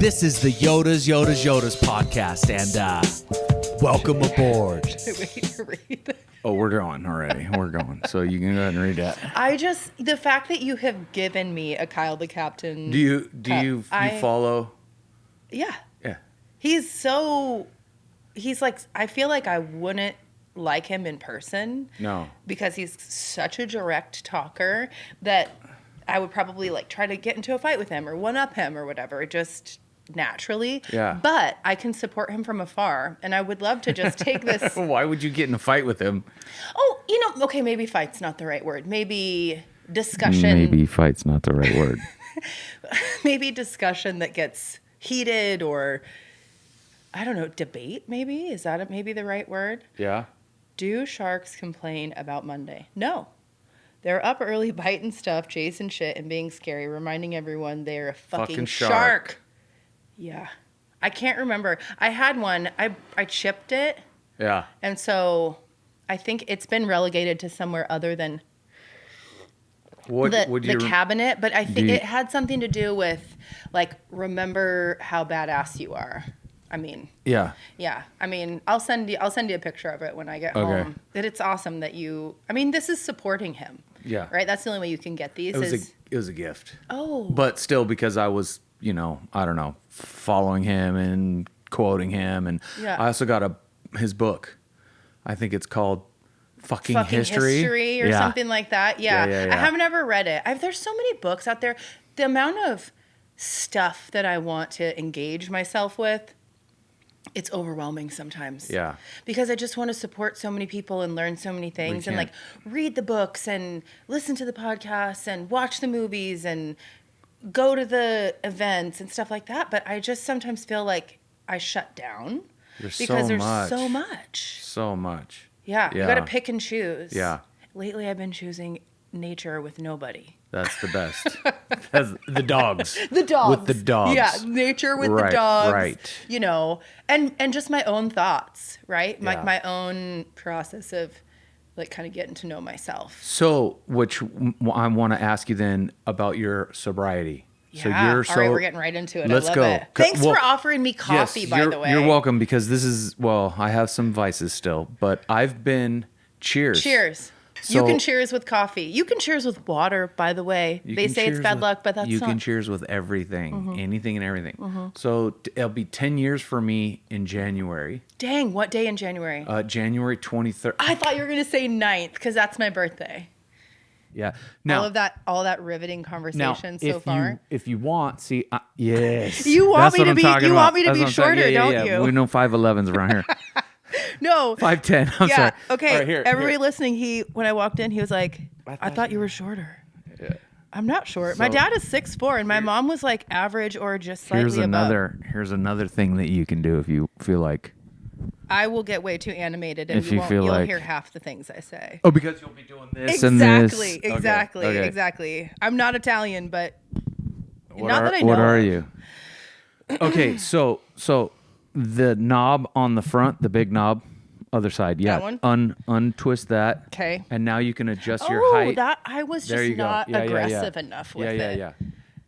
This is the Yotas Yotas Yotas podcast, and welcome aboard. Wait, read. Oh, we're going already. We're going. So you can go ahead and read that. The fact that you have given me a Kyle the Captain. Do you follow? Yeah. Yeah. He's like, I feel like I wouldn't like him in person. No. Because he's such a direct talker that I would probably like try to get into a fight with him or one up him or whatever, just naturally. Yeah. But I can support him from afar, and I would love to just take this. Why would you get in a fight with him? Oh, okay, maybe fight's not the right word. Maybe discussion. Maybe fight's not the right word. Maybe discussion that gets heated, or I don't know, debate maybe? Is that maybe the right word? Yeah. Do sharks complain about Monday? No. They're up early biting stuff, chasing shit, and being scary, reminding everyone they're a fucking shark. Yeah. I can't remember. I had one. I chipped it. Yeah. And so I think it's been relegated to somewhere other than the cabinet. But I think it had something to do with, like, remember how badass you are. I mean, yeah. I mean, I'll send you a picture of it when I get home. That it's awesome that this is supporting him. Yeah. Right? That's the only way you can get these. It was a gift. Oh. But still, because I was, I don't know, following him and quoting him. And yeah. I also got his book. I think it's called Fucking History or something like that. Yeah. Yeah. I have never read it. There's so many books out there. The amount of stuff that I want to engage myself with, it's overwhelming sometimes. Yeah. Because I just want to support so many people and learn so many things and like read the books and listen to the podcasts and watch the movies and go to the events and stuff like that. But I just sometimes feel like I shut down because there's so much. So much. Yeah. You got to pick and choose. Yeah. Lately I've been choosing nature with nobody. That's the best. That's the dogs. The dogs. With the dogs. Yeah, nature with the dogs. Right. And just my own thoughts, right? Yeah. My own process of like kind of getting to know myself. So, which I want to ask you then about your sobriety. Yeah. So All right, we're getting right into it. Let's I love go. it. Thanks for offering me coffee, by the way. You're welcome, because this is, I have some vices still, but I've been, cheers. So, you can cheers with coffee. You can cheers with water, by the way. They say it's bad luck, but that's not. You can cheers with everything, anything and everything. Mm-hmm. So it'll be 10 years for me in January. Dang, what day in January? January 23rd. I thought you were going to say 9th, because that's my birthday. Yeah. Now, all that riveting conversation so far. If you want, yes. You want me to be shorter, don't you? We know 5'11s around here. No. 5'10. I'm sorry. Okay. Right, here, everybody listening, when I walked in, he was like, I thought you were shorter. Yeah. I'm not short. My dad is 6'4", and my mom was like average or just slightly above. Here's another thing that you can do if you feel like. I will get way too animated, and you'll hear half the things I say. Oh, because you'll be doing this and this. Exactly. I'm not Italian, but not that I know. What are you? Okay, so the knob on the front, the big knob, other side, yeah. That one? Untwist that. Okay. And now you can adjust your height. That I was just not aggressive enough with it. Yeah.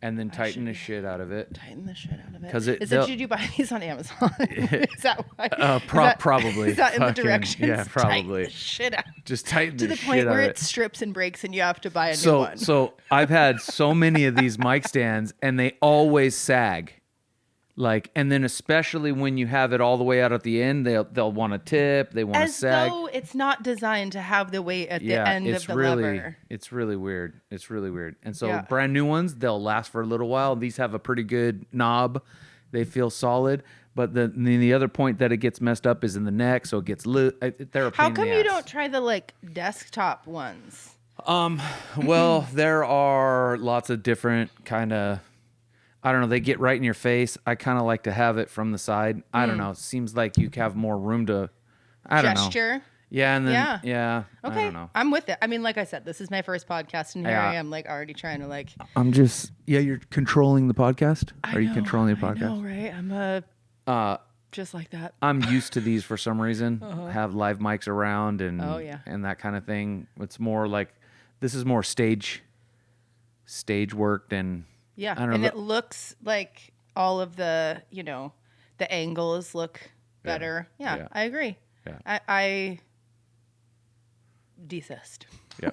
And then tighten the shit out of it. Did you buy these on Amazon? Is that why? Probably. Is that in the directions? Yeah, probably. Tighten the shit out. Just tighten to the point where it strips and breaks and you have to buy a new one. So I've had so many of these mic stands and they always sag. And then especially when you have it all the way out at the end, they'll want to tip, they want to sag. As though it's not designed to have the weight at the end of the lever. It's really weird. And so brand new ones, they'll last for a little while. These have a pretty good knob. They feel solid. But the other point that it gets messed up is in the neck, so it gets loose. They're a pain in the ass. How come you don't try the desktop ones? Well, there are lots of different kind of, I don't know, they get right in your face. I kind of like to have it from the side. I don't know. It seems like you have more room to, I don't know. Gesture? Yeah, and then, Okay. I don't know. I'm with it. I mean, like I said, this is my first podcast, and here I am, already trying to, I'm just, you're controlling the podcast? Are you controlling the podcast? I know, right? I'm just like that. I'm used to these for some reason. Have live mics around and and that kind of thing. It's more like, this is more stage work than... Yeah, I don't know, and it looks like all of the, the angles look better. Yeah. I agree. Yeah. I desist. Yeah.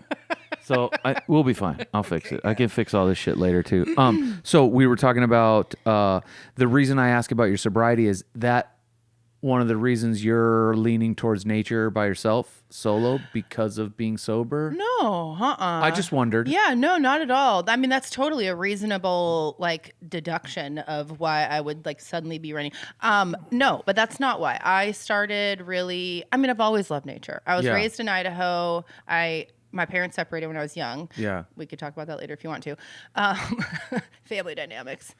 So we'll be fine. I'll fix it. I can fix all this shit later too. So we were talking about the reason I ask about your sobriety is that one of the reasons you're leaning towards nature by yourself solo because of being sober? No, I just wondered. Yeah, no, not at all. I mean, that's totally a reasonable deduction of why I would suddenly be running. No, but that's not why. I started really, I mean, I've always loved nature. I was raised in Idaho. My parents separated when I was young. Yeah. We could talk about that later if you want to. Family dynamics.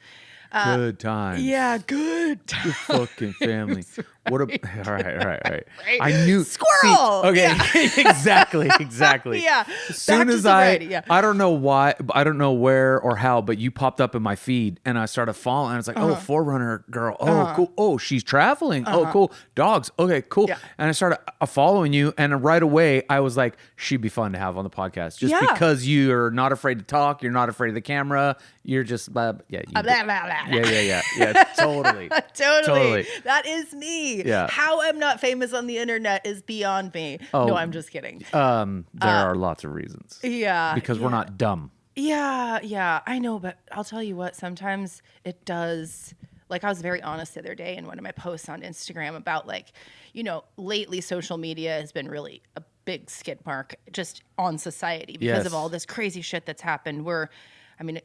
Good times. Yeah, good times. Good fucking family. All right. Right? I knew. Squirrel. See, okay, exactly. Yeah. As soon as I don't know why, I don't know where or how, but you popped up in my feed and I started following. And I was like, oh, Forerunner girl. Oh, cool. Oh, she's traveling. Oh, cool. Dogs. Okay, cool. Yeah. And I started following you. And right away, I was like, she'd be fun to have on the podcast. Just because you're not afraid to talk. You're not afraid of the camera. You're just, blah, blah. Yeah, totally. Totally. That is me. Yeah. How I'm not famous on the internet is beyond me. Oh, no, I'm just kidding. There are lots of reasons. Yeah. Because we're not dumb. Yeah, I know, but I'll tell you what, sometimes it does. I was very honest the other day in one of my posts on Instagram about lately social media has been really a big skid mark just on society because of all this crazy shit that's happened.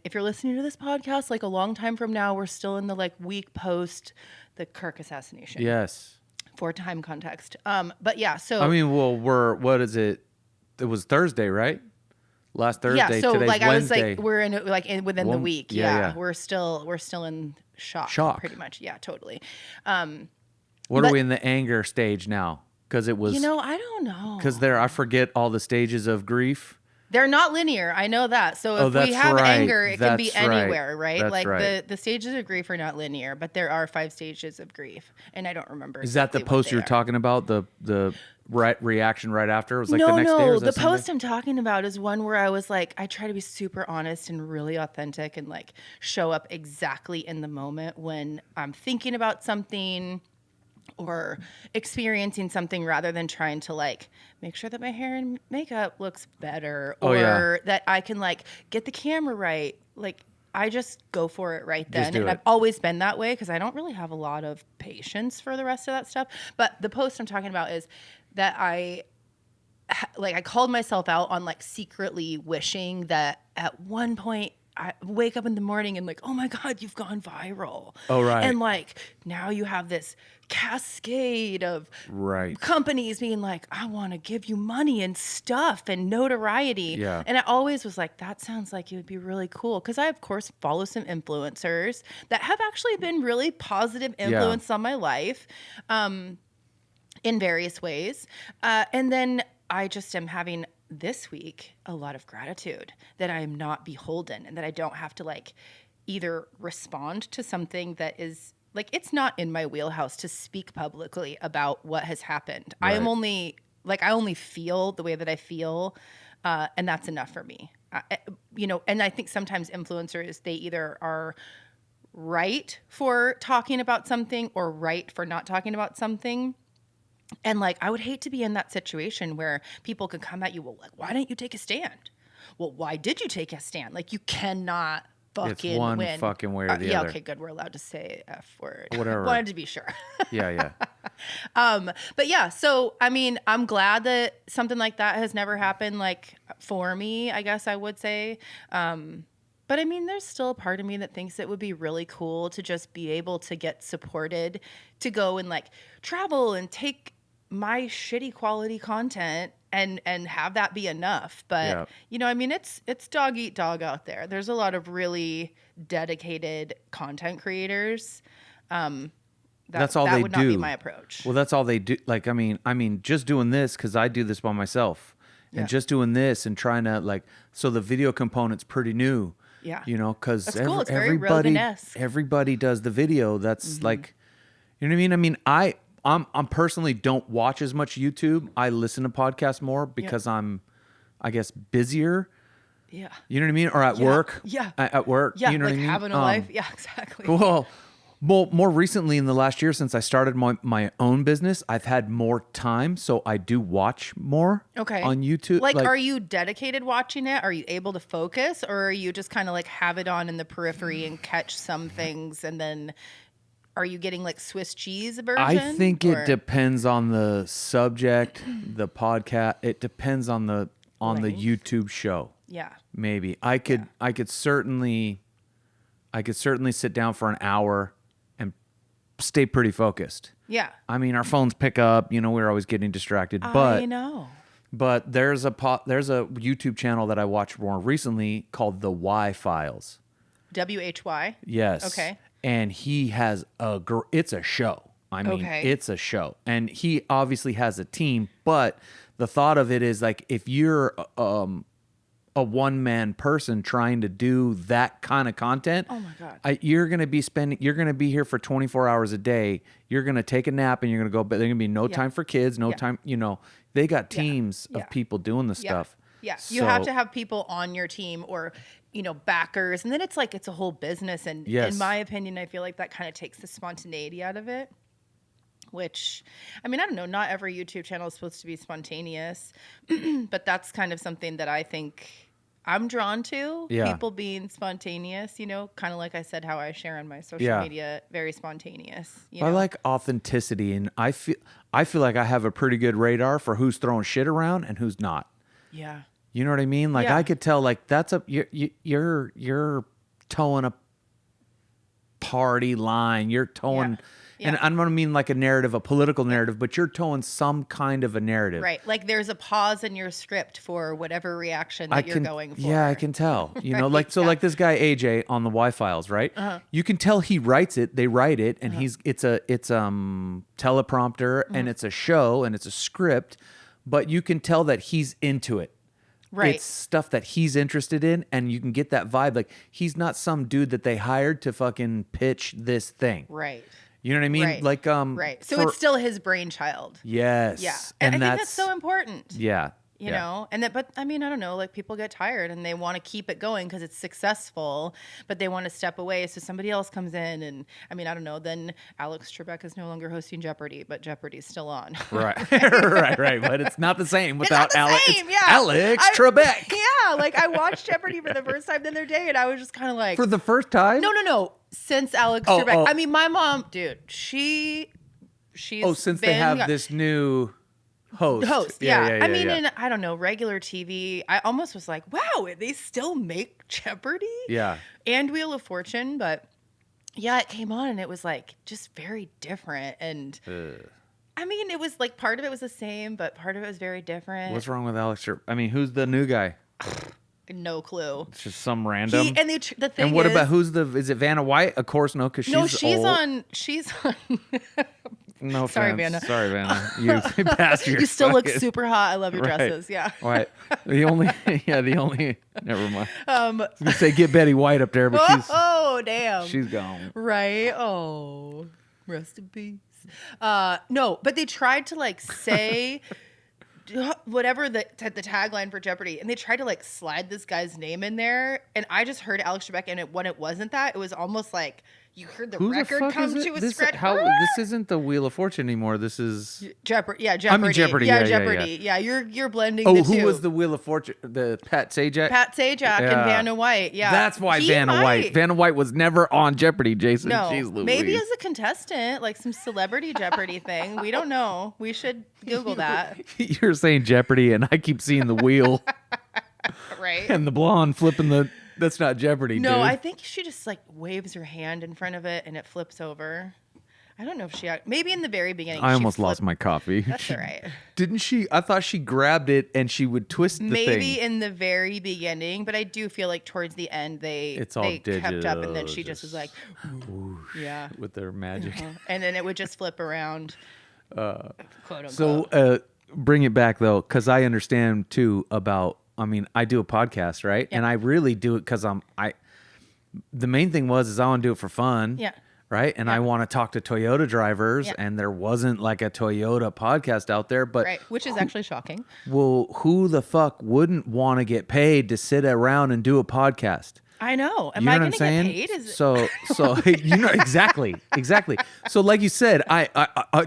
If you're listening to this podcast, a long time from now, we're still in the week post the Kirk assassination. Yes. For time context. But yeah, so. what is it? It was Thursday, right? Last Thursday. Yeah, so today's Wednesday. I was we're within the week. Yeah. We're still in shock. Pretty much. Yeah, totally. What are we in the anger stage now? Because it was. I don't know. Because I forget all the stages of grief. They're not linear. I know that. So if we have anger, it can be anywhere, right? That's right. The stages of grief are not linear, but there are 5 stages of grief, and I don't remember. Is that the post you're talking about? The reaction right after? It was the next day? No. The post I'm talking about is one where I was I try to be super honest and really authentic and show up exactly in the moment when I'm thinking about something or experiencing something rather than trying to make sure that my hair and makeup looks better or that I can get the camera right. I just go for it right then. And I've always been that way because I don't really have a lot of patience for the rest of that stuff. But the post I'm talking about is that I called myself out on secretly wishing that at one point I wake up in the morning and oh my God, you've gone viral. Oh, right. And now you have this cascade of companies being I want to give you money and stuff and notoriety. Yeah. And I always was that sounds like it would be really cool. Because I, of course, follow some influencers that have actually been really positive influence on my life in various ways. And then I just am having this week a lot of gratitude that I am not beholden and that I don't have to either respond to something that is it's not in my wheelhouse to speak publicly about what has happened. Right. I am only I only feel the way that I feel, and that's enough for me. And I think sometimes influencers, they either are right for talking about something or right for not talking about something. And I would hate to be in that situation where people could come at you, well, why didn't you take a stand? Well, why did you take a stand? You cannot fucking it's one win. Fucking way or the yeah, other. okay, good. We're allowed to say F word. Whatever. Wanted to be sure. Yeah. But yeah, so I'm glad that something like that has never happened for me, I guess I would say. But there's still a part of me that thinks it would be really cool to just be able to get supported to go and travel and take my shitty quality content and have that be enough. But it's dog eat dog out there. There's a lot of really dedicated content creators. That's all that they would do. Not be my approach. Well, that's all they do. Just doing this because I do this by myself, and just doing this and trying to so the video component's pretty new. Yeah, because that's cool. It's very Rogan-esque. Everybody does the video. That's you know what I mean. I'm personally don't watch as much YouTube. I listen to podcasts more because I'm, I guess, busier. Yeah. You know what I mean? Or at work. Yeah. At work. Yeah. You know what I mean? Having a life. Yeah, exactly. Well, more recently in the last year since I started my own business, I've had more time, so I do watch more on YouTube. Like, are you dedicated watching it? Are you able to focus, or are you just kind of like have it on in the periphery and catch some things, and then are you getting like Swiss cheese version? I think it depends on the subject, the podcast. It depends on the YouTube show. Yeah. Maybe I could certainly sit down for an hour and stay pretty focused. Yeah. I mean, our phones pick up, we're always getting distracted, but I know. But there's a YouTube channel that I watched more recently called The Why Files. WHY? Yes. Okay. And he has it's a show. I mean, it's a show. And he obviously has a team, but the thought of it is like if you're a one-man person trying to do that kind of content, oh my God. you're going to be here for 24 hours a day. You're going to take a nap and you're going to go, but there's going to be no time for kids, no time, they got teams of people doing this stuff. Yeah. You have to have people on your team or, backers. And then it's like, it's a whole business. And in my opinion, I feel like that kind of takes the spontaneity out of it. Which, I mean, I don't know, not every YouTube channel is supposed to be spontaneous, but that's kind of something that I think I'm drawn to. Yeah. People being spontaneous, kind of like I said, how I share on my social media, very spontaneous. I like authenticity, and I feel like I have a pretty good radar for who's throwing shit around and who's not. Yeah. You know what I mean? Like I could tell, like that's you're towing a party line. You're towing. Yeah. And I don't mean like a narrative, a political narrative, but you're towing some kind of a narrative. Right. Like there's a pause in your script for whatever reaction that you're going for. Yeah, I can tell. Like this guy AJ on the Y Files, right? Uh-huh. You can tell he writes it, they write it, and it's teleprompter and it's a show and it's a script, but you can tell that he's into it. Right. It's stuff that he's interested in, and you can get that vibe. Like he's not some dude that they hired to fucking pitch this thing. Right. You know what I mean? Right. Like, right. So it's still his brainchild. Yes. Yeah. And I think that's so important. Yeah. You know, but I mean, I don't know, like people get tired and they want to keep it going because it's successful, but they want to step away. So somebody else comes in and I mean, I don't know, then Alex Trebek is no longer hosting Jeopardy, but Jeopardy's still on. Right. right. But it's not the same without Alex. Yeah. Alex Trebek. Yeah. Like I watched Jeopardy for the first time the other day and I was just kind of like. For the first time? No. Since Alex Trebek. I mean, my mom, dude, she's since they have this new host. Yeah. I mean, in, I don't know, regular TV, I almost was like, wow, they still make Jeopardy? Yeah. And Wheel of Fortune, but yeah, it came on and it was like just very different. And I mean, it was like part of it was the same, but part of it was very different. What's wrong with Alex Trebek? I mean, who's the new guy? No clue. It's just some random. The thing and what about is it Vanna White? Of course, no, because she's old. She's on. No, sorry, Vanna. Sorry, Vanna. You passed your. You still look super hot. I love your dresses. Yeah. Right. The only. Never mind. You say get Betty White up there, but damn. She's gone. Right. Oh, rest in peace. No, but they tried to like say. Whatever the tagline for Jeopardy, and they tried to like slide this guy's name in there, and I just heard Alex Trebek, and when it wasn't that, it was almost like you heard the record come to a scratch. This isn't the Wheel of Fortune anymore. This is Jeopardy. Yeah, Jeopardy. I mean Jeopardy. Yeah, Jeopardy. Yeah, you're blending. Oh, the who two. was the Wheel of Fortune? The Pat Sajak. And Vanna White. Yeah, that's why Vanna White. Vanna White was never on Jeopardy. Jason. No, jeez Louise. Maybe as a contestant, like some celebrity Jeopardy thing. We don't know. We should Google that. You're saying Jeopardy, and I keep seeing the wheel. Right. And the blonde flipping the. That's not Jeopardy. No, dude. I think she just like waves her hand in front of it and it flips over. I don't know if she. Maybe in the very beginning. I almost lost my coffee. That's all right. Didn't she? I thought she grabbed it and she would twist the thing. Maybe in the very beginning, but I do feel like towards the end they kept up, and then she just was like, whoosh, yeah, with their magic, and then it would just flip around. Quote unquote. So bring it back though, because I understand too about. I mean, I do a podcast, right? Yeah. And I really do it because the main thing is I want to do it for fun. Yeah. Right. And I want to talk to Toyota drivers, and there wasn't like a Toyota podcast out there, but which is actually shocking. Well, who the fuck wouldn't want to get paid to sit around and do a podcast? I know. Am You know I what I'm going to saying? get paid? So you know exactly. So like you said, I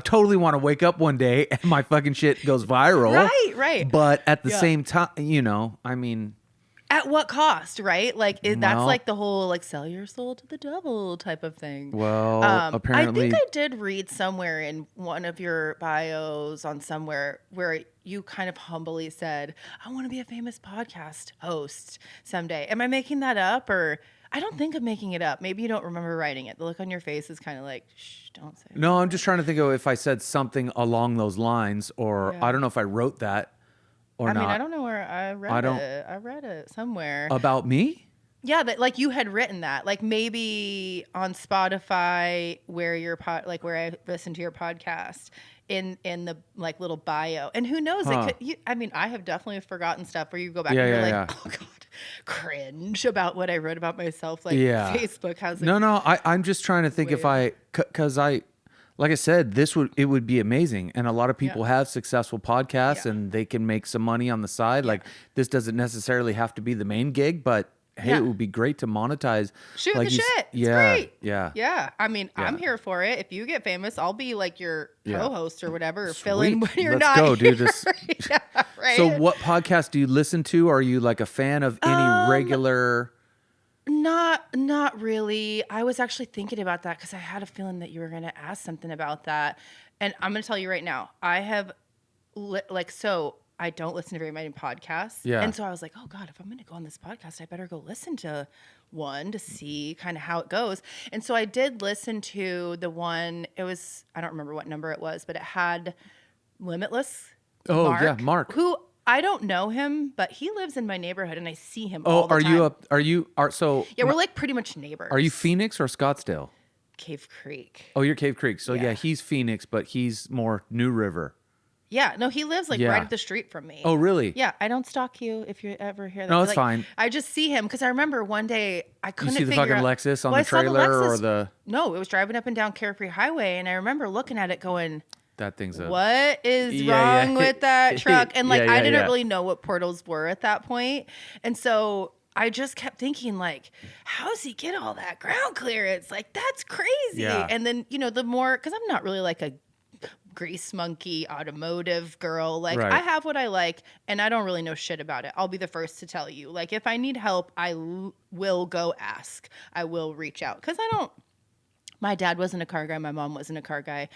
totally want to wake up one day and my fucking shit goes viral. Right. But at the same time, you know, I mean, at what cost, right? Like that's Well- like the whole like sell your soul to the devil type of thing. well, apparently, I think I did read somewhere in one of your bios on somewhere where you kind of humbly said, "I want to be a famous podcast host someday." Am I making that up, or I don't think I'm making it up. Maybe you don't remember writing it. The look on your face is kind of like, "Shh, don't say." no, I'm just trying to think of if I said something along those lines, or Yeah. I don't know if I wrote that or I not. mean, I don't know where I read it. I read it somewhere. About me? Yeah, that like you had written that, like maybe on Spotify where where I listen to your podcast in the like little bio. And who knows? Huh. I mean, I have definitely forgotten stuff where you go back Yeah, and you're yeah, like, oh god, cringe about what I wrote about myself. Like Yeah. Facebook has No, I'm just trying to think if because like I said, it would be amazing. And a lot of people have successful podcasts and they can make some money on the side. Like this doesn't necessarily have to be the main gig, but hey, it would be great to monetize. Shoot like the shit. It's yeah, great. Yeah. Yeah. I mean, I'm here for it. If you get famous, I'll be like your Yeah. co-host or whatever, or fill in when Sweet. you're Let's not go, here. dude. Yeah, right. So what podcast do you listen to? Are you like a fan of any regular? Not really. I was actually thinking about that because I had a feeling that you were going to ask something about that. And I'm going to tell you right now, I have I don't listen to very many podcasts. Yeah. And so I was like, oh God, if I'm going to go on this podcast, I better go listen to one to see kind of how it goes. And so I did listen to the one, I don't remember what number it was, but it had Limitless. Oh, yeah, Mark. Who I don't know him, but he lives in my neighborhood and I see him Oh, all the time. Yeah, We're like pretty much neighbors. Are you Phoenix or Scottsdale? Cave Creek. Oh, you're Cave Creek. So Yeah. he's Phoenix, but he's more New River. Yeah, no, he lives like Yeah. right up the street from me. Oh, really? Yeah, I don't stalk you if you ever hear that. No, But, it's like, fine. I just see him because I remember one day I You couldn't see the figure fucking out. Lexus on Well, the I saw trailer or Lexus- the No, it was driving up and down Carefree Highway, and I remember looking at it going, that thing's a what is Yeah, wrong yeah. with that truck? And like Yeah, I yeah, didn't yeah. really know what portals were at that point. And so I just kept thinking like, how does he get all that ground clearance? Like that's crazy. Yeah. And then, the more, because I'm not really like a grease monkey automotive girl. Like Right. I have what I like and I don't really know shit about it. I'll be the first to tell you. Like if I need help, I will go ask. I will reach out. Because my dad wasn't a car guy. My mom wasn't a car guy.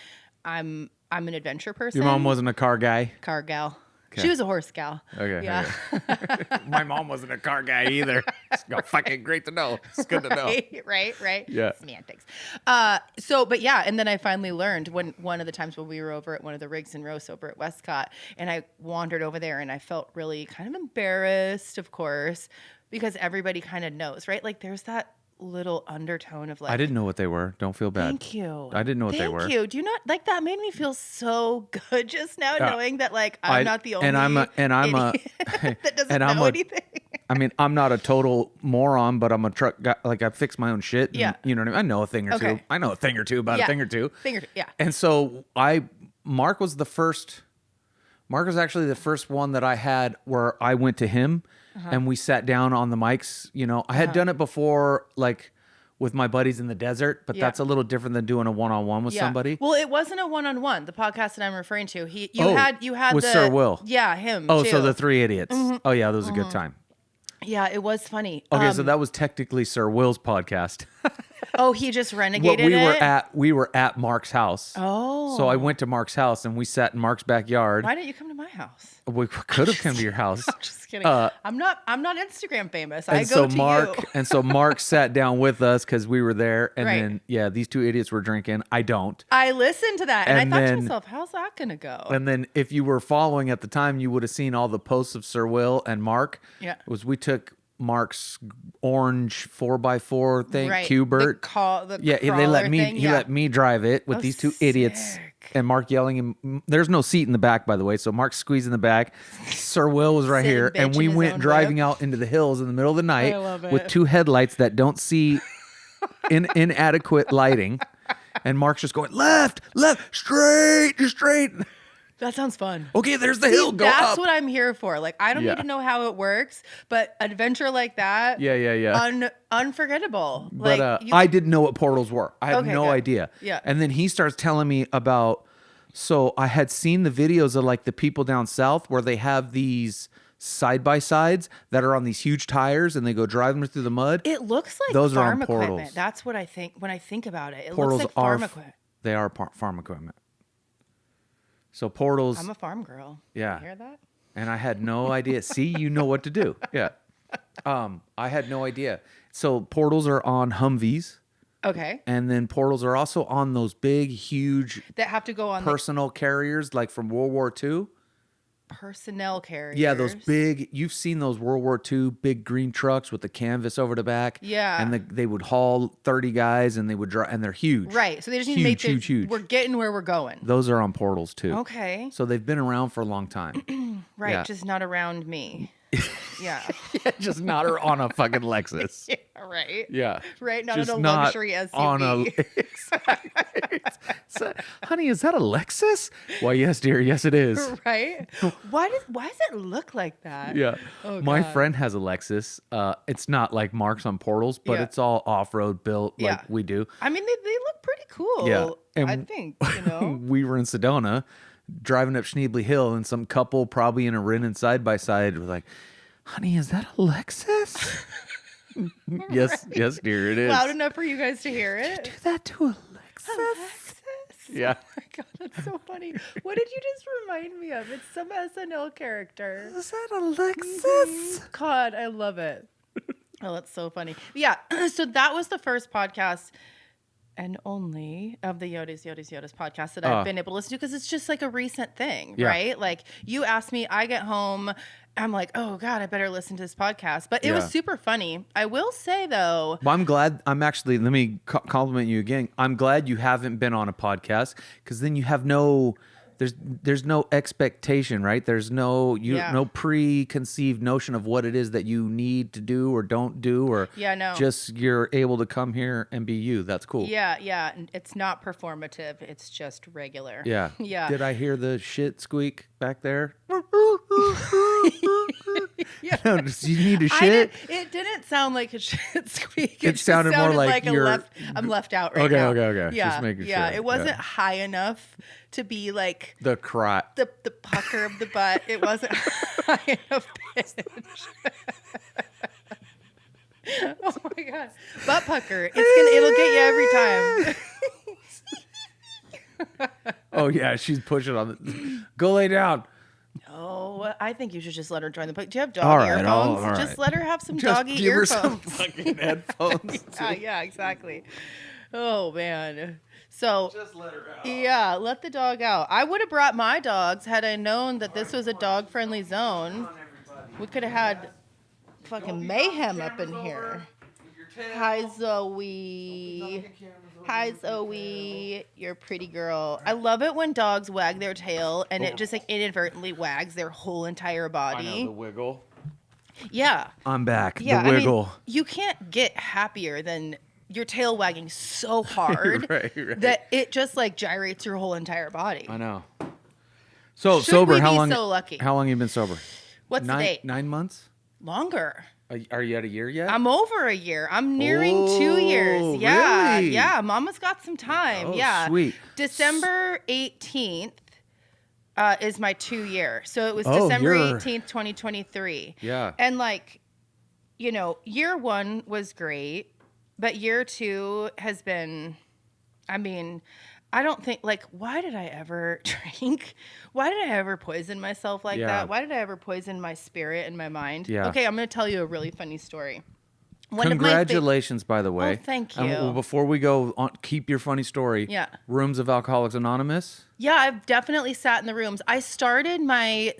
I'm an adventure person. Your mom wasn't a car guy. Car gal. Okay. She was a horse gal. Okay. Yeah. okay. My mom wasn't a car guy either. It's fucking great to know. It's good to know. right. Yeah. Semantics. But yeah, and then I finally learned one of the times when we were over at one of the rigs and roasts over at Westcott, and I wandered over there and I felt really kind of embarrassed, of course, because everybody kind of knows, right? Like there's that little undertone of like, I didn't know what they were. Don't feel bad. thank you. I didn't know what they were. Thank you. Do you not like that? Made me feel so good just now, knowing that like I'm not the only and I'm a that doesn't and I'm know a- anything. I mean, I'm not a total moron, but I'm a truck guy. Like I fix my own shit. And, Yeah. you know what I mean? I know a thing or two. Okay. I know a thing or two about a thing or two. Yeah. And so Mark was actually the first one that I had where I went to him and we sat down on the mics. I had done it before, like with my buddies in the desert, but that's a little different than doing a one-on-one with somebody. Well, it wasn't a one-on-one. The podcast that I'm referring to, you had with Sir Will. Yeah, him. Oh, too. so the three idiots. Oh yeah, that was a good time. Yeah, it was funny. Okay, so that was technically Sir Will's podcast. Oh, he just renegaded What it? we were at Mark's house. Oh. So I went to Mark's house and we sat in Mark's backyard. Why didn't you come to my house? We could have come to your house. I'm just kidding. I'm not Instagram famous. I And go so to Mark you. and so Mark sat down with us because we were there, and Right. then these two idiots were drinking. I don't. I listened to that and And I thought to then- myself, how's that gonna go? And then if you were following at the time, you would have seen all the posts of Sir Will and Mark. Yeah. We took Mark's orange 4x4 thing, Right. Cubert. The They crawler let me. thing, He let me drive it with Oh, these two idiots, sick. and Mark yelling. And there's no seat in the back, by the way. So Mark's squeezing the back. Sir Will was right Sitting here, and bitch we in his went own driving whip. out into the hills in the middle of the night I love with it. two headlights that don't see inadequate lighting, and Mark's just going left, straight, just straight. That sounds fun. Okay, there's the hill. Go that's up. What I'm here for. Like, I don't need to know how it works, but adventure like that. Yeah. Unforgettable. But Like, I didn't know what portals were. I had no good. idea. Yeah. And then he starts telling me about. So I had seen the videos of like the people down south where they have these side by sides that are on these huge tires and they go driving through the mud. It looks like those farm are on equipment. portals. That's what I think when I think about it. It Portals looks like farm equipment. They are farm equipment. So portals. I'm a farm girl. Yeah. You hear that? And I had no idea. See, you know what to do. Yeah. I had no idea. So portals are on Humvees. Okay. And then portals are also on those big, huge that have to go on personal carriers like from World War II. Personnel carriers. Yeah, those big, you've seen those World War II big green trucks with the canvas over the back. Yeah. And they would haul 30 guys and they would drive, and they're huge. Right. So they just need to make huge. We're getting where we're going. Those are on portals too. Okay. So they've been around for a long time. Right. Yeah. Just not around me. Yeah. Just not on a fucking Lexus. Yeah, right. Yeah. Right. Not Just on a not luxury SUV. on a, honey, is that a Lexus? Why, yes, dear. Yes, it is. Right. Why does it look like that? Yeah. Oh, My God. friend has a Lexus. It's not like marks on portals, but it's all off-road built like we do. I mean, they look pretty cool. Yeah. And I think, you know. we were in Sedona driving up Schneebly Hill, and some couple probably in a Rin and side-by-side was like, honey, is that a Lexus? Yes, dear, it is. Loud enough for you guys to hear it. Do that to a Lexus? Oh Yeah. my God, that's so funny. What did you just remind me of? It's some SNL character. Is that a Lexus? God, I love it. Oh, that's so funny. Yeah. So that was the first podcast and only of the Yotas Yotas Yotas podcast that I've been able to listen to, because it's just like a recent thing, right? Like, you asked me, I get home, I'm like, oh God, I better listen to this podcast. But it was super funny. I will say though. Well, I'm glad. Let me compliment you again. I'm glad you haven't been on a podcast, because then you have there's no expectation, right? There's no no preconceived notion of what it is that you need to do or don't do, or just you're able to come here and be you. That's cool. Yeah. It's not performative. It's just regular. Yeah. Yeah. Did I hear the shit squeak back there? Yeah. No, you need to shit. It didn't sound like a shit squeak. It sounded more like you're. I'm left out right now. Okay. Yeah, Just making sure. It wasn't high enough to be like the cry. The pucker of the butt. It wasn't high enough pitch. Oh my God, butt pucker. It'll get you every time. Oh yeah, she's pushing on. Go lay down. No, I think you should just let her join the podcast. Do you have dog earphones? all right. Just let her have some Just doggy give her earphones. some fucking headphones. Yeah, exactly. Oh man. So Just let her out. yeah, let the dog out. I would have brought my dogs had I known that this was a dog-friendly zone. We could have had fucking mayhem up in here. Hi, Zoe. Hi, Zoe. You're a pretty girl. I love it when dogs wag their tail and it just like inadvertently wags their whole entire body. I know, the wiggle. Yeah. I'm back. Yeah. The wiggle. I mean, you can't get happier than your tail wagging so hard right. that it just like gyrates your whole entire body. I know. So Should sober, we how be long? so lucky? How long you been sober? What's the date? 9 months? Longer. Are you at a year yet? I'm over a year. I'm nearing 2 years. Yeah. Really? Yeah. Mama's got some time. Oh, yeah. sweet. December 18th is my 2 year. So it was Oh, December you're- 18th, 2023. Yeah. And like, you know, year one was great, but year two has been, I mean, I don't think, like, why did I ever drink? Why did I ever poison myself like that? Why did I ever poison my spirit and my mind? Yeah. Okay, I'm going to tell you a really funny story. Congratulations, by the way. Oh, thank you. Well, before we go on, keep your funny story. Yeah. Rooms of Alcoholics Anonymous. Yeah, I've definitely sat in the rooms. I started my,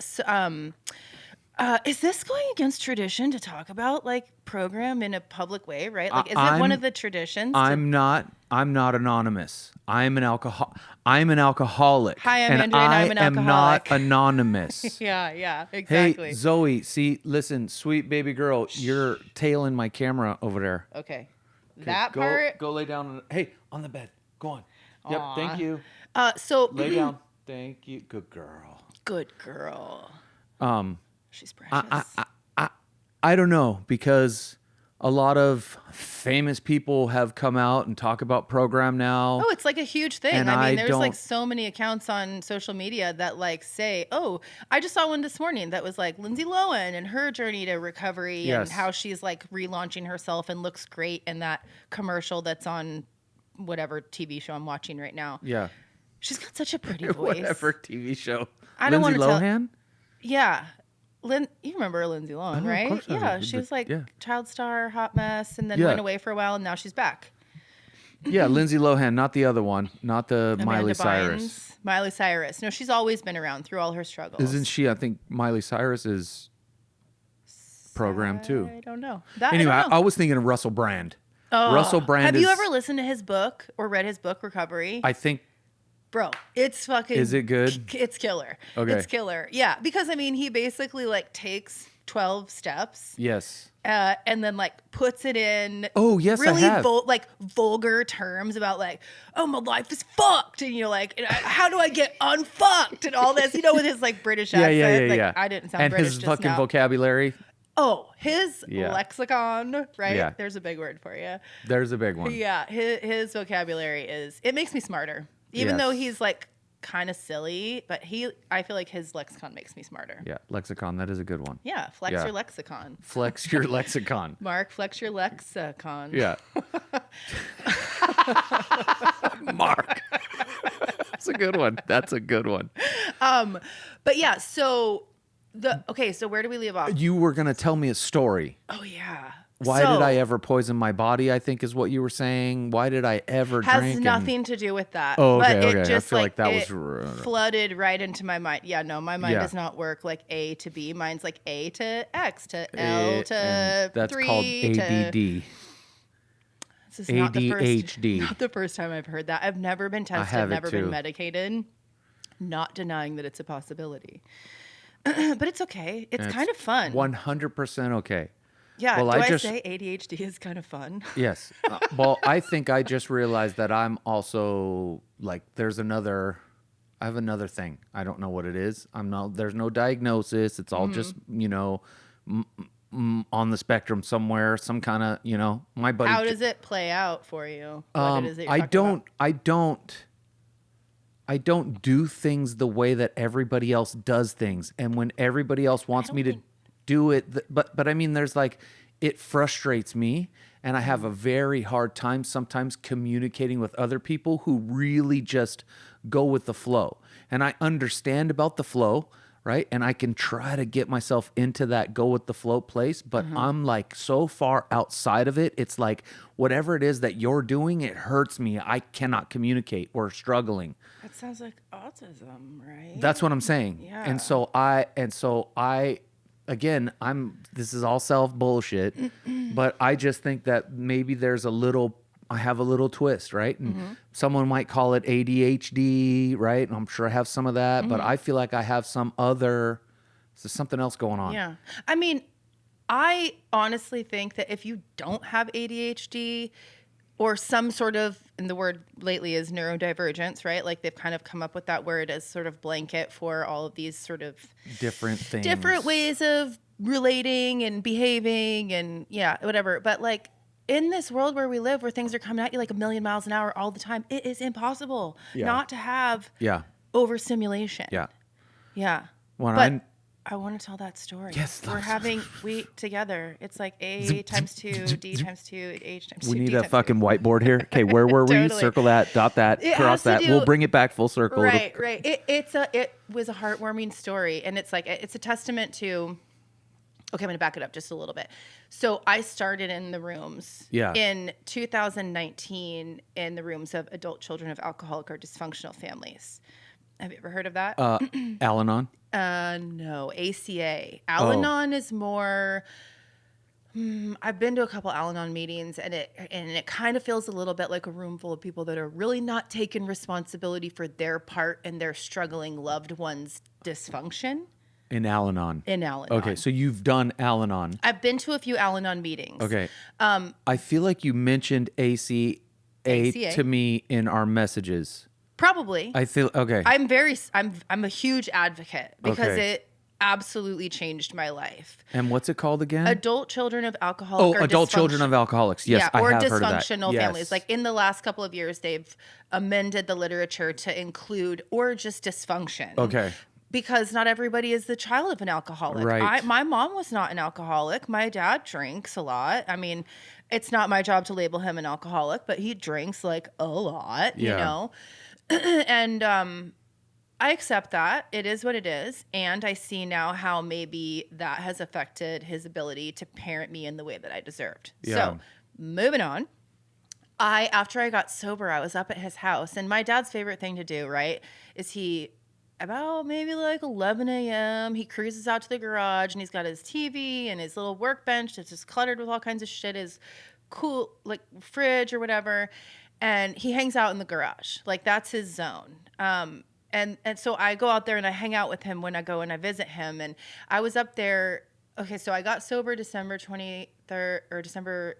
is this going against tradition to talk about like program in a public way, right? Like, is it one of the traditions? I'm not anonymous. I'm an alcoholic. Hi, I'm Andrea, and I'm an I am alcoholic. not anonymous. Yeah, exactly. Hey, Zoe, see, listen, sweet baby girl, you're tailing my camera over there. Okay. Okay, That part. Go lay down. Hey, on the bed. Go on. Yep, Aw. thank you. So Lay down. Thank you. Good girl. Good girl. She's precious. I don't know, because a lot of famous people have come out and talk about program now. Oh, it's like a huge thing. And I mean, there's like so many accounts on social media that like say, oh, I just saw one this morning that was like Lindsay Lohan and her journey to recovery and how she's like relaunching herself and looks great in that commercial that's on whatever TV show I'm watching right now. Yeah. She's got such a pretty voice. Whatever TV show. I don't want to tell. Lohan? Yeah. You remember Lindsay Lohan, right? Of course I do. She was like child star, hot mess, and then went away for a while, and now she's back. Yeah, Lindsay Lohan, not the other one, not the Amanda Miley Bynes. Cyrus. Miley Cyrus. No, she's always been around through all her struggles. Isn't she? I think Miley Cyrus is program too. I don't know. Anyway, I was thinking of Russell Brand. Oh, Russell Brand. Have you ever listened to his book or read his book, Recovery? I think. Bro, it's fucking. Is it good? It's killer. Okay. It's killer. Yeah, because I mean, he basically like takes 12 steps. Yes. And then like puts it in. Oh yes, really I have. Vulgar terms about like, oh, my life is fucked, and you're like, how do I get unfucked and all this, with his like British accent. Yeah. I didn't sound and British his just fucking now. vocabulary. Oh, his lexicon, right? Yeah. There's a big word for you. There's a big one. Yeah, his vocabulary it makes me smarter. Even though he's like kind of silly, but I feel like his lexicon makes me smarter. Yeah, lexicon, that is a good one. Yeah, flex your lexicon. Flex your lexicon. Mark, flex your lexicon. Yeah. Mark. That's a good one. That's a good one. But yeah, so where do we leave off? You were going to tell me a story. Oh yeah. Why did I ever poison my body, I think is what you were saying. Why did I ever drink? Has nothing to do with that. Oh, okay, but okay. It just, I feel like that it was flooded right into my mind. Yeah, no, my mind does not work like A to B. Mine's like A to X to L to that's 3 called to... ADD. This is ADHD. not the first time I've heard that. I've never been tested, never been medicated. Not denying that it's a possibility. But it's okay. It's kind of fun. 100% okay. Yeah, well, I say ADHD is kind of fun? Yes. Well, I think I just realized that I'm also like, I have another thing. I don't know what it is. There's no diagnosis. It's all just, on the spectrum somewhere, some kind of, my buddy. How does it play out for you? What it is that you're I don't do things the way that everybody else does things. And when everybody else wants me to do it, but I mean, there's like, it frustrates me, and I have a very hard time sometimes communicating with other people who really just go with the flow. And I understand about the flow, right? And I can try to get myself into that go with the flow place, but I'm like so far outside of it. It's like whatever it is that you're doing, it hurts me. I cannot communicate or struggling. That sounds like autism, right? That's what I'm saying. Yeah. And so I again, this is all self bullshit, but I just think that maybe I have a little twist, right? And someone might call it ADHD, right? And I'm sure I have some of that, but I feel like I have something else going on. Yeah. I mean, I honestly think that if you don't have ADHD or some sort of, and the word lately is neurodivergence, right? Like they've kind of come up with that word as sort of blanket for all of these sort of different things, different ways of relating and behaving and whatever. But like in this world where we live, where things are coming at you like a million miles an hour all the time, it is impossible not to have overstimulation. Yeah. Yeah. But I want to tell that story. Yes. We're having together. It's like A times 2, D times 2, H times 2. We need a fucking whiteboard here. Okay, where were we? Totally. Circle that, dot that, cross that. We'll bring it back full circle. Right. It was a heartwarming story, and it's like it's a testament to. Okay, I'm going to back it up just a little bit. So I started in the rooms in 2019 in the rooms of adult children of alcoholic or dysfunctional families. Have you ever heard of that? Al-Anon? No, ACA. Al-Anon is more. I've been to a couple Al-Anon meetings, and it kind of feels a little bit like a room full of people that are really not taking responsibility for their part in their struggling loved one's dysfunction. In Al-Anon. Okay, so you've done Al-Anon. I've been to a few Al-Anon meetings. Okay. I feel like you mentioned ACA to me in our messages. Probably. I feel okay. I'm a huge advocate because it absolutely changed my life. And what's it called again? Adult children of alcoholics. Adult children of alcoholics. Yes, or I have heard of that. dysfunctional families. Like in the last couple of years, they've amended the literature to include or just dysfunction. Okay. Because not everybody is the child of an alcoholic. Right. My mom was not an alcoholic. My dad drinks a lot. I mean, it's not my job to label him an alcoholic, but he drinks like a lot, you know? And I accept that. It is what it is. And I see now how maybe that has affected his ability to parent me in the way that I deserved. Yeah. So moving on. After I got sober, I was up at his house. And my dad's favorite thing to do, right, is about maybe like 11 a.m., he cruises out to the garage and he's got his TV and his little workbench that's just cluttered with all kinds of shit, his cool, like fridge or whatever. And he hangs out in the garage. Like that's his zone. And so I go out there and I hang out with him when I go and I visit him. And I was up there. Okay, so I got sober December 23rd or December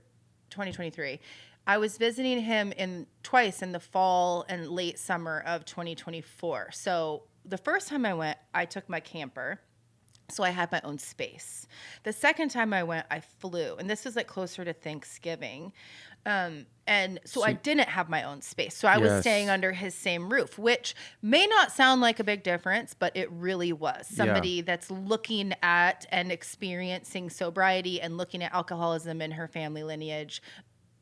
2023. I was visiting him twice in the fall and late summer of 2024. So the first time I went, I took my camper. So I had my own space. The second time I went, I flew. And this was like closer to Thanksgiving. And so I didn't have my own space. So I was staying under his same roof, which may not sound like a big difference, but it really was. Somebody that's looking at and experiencing sobriety and looking at alcoholism in her family lineage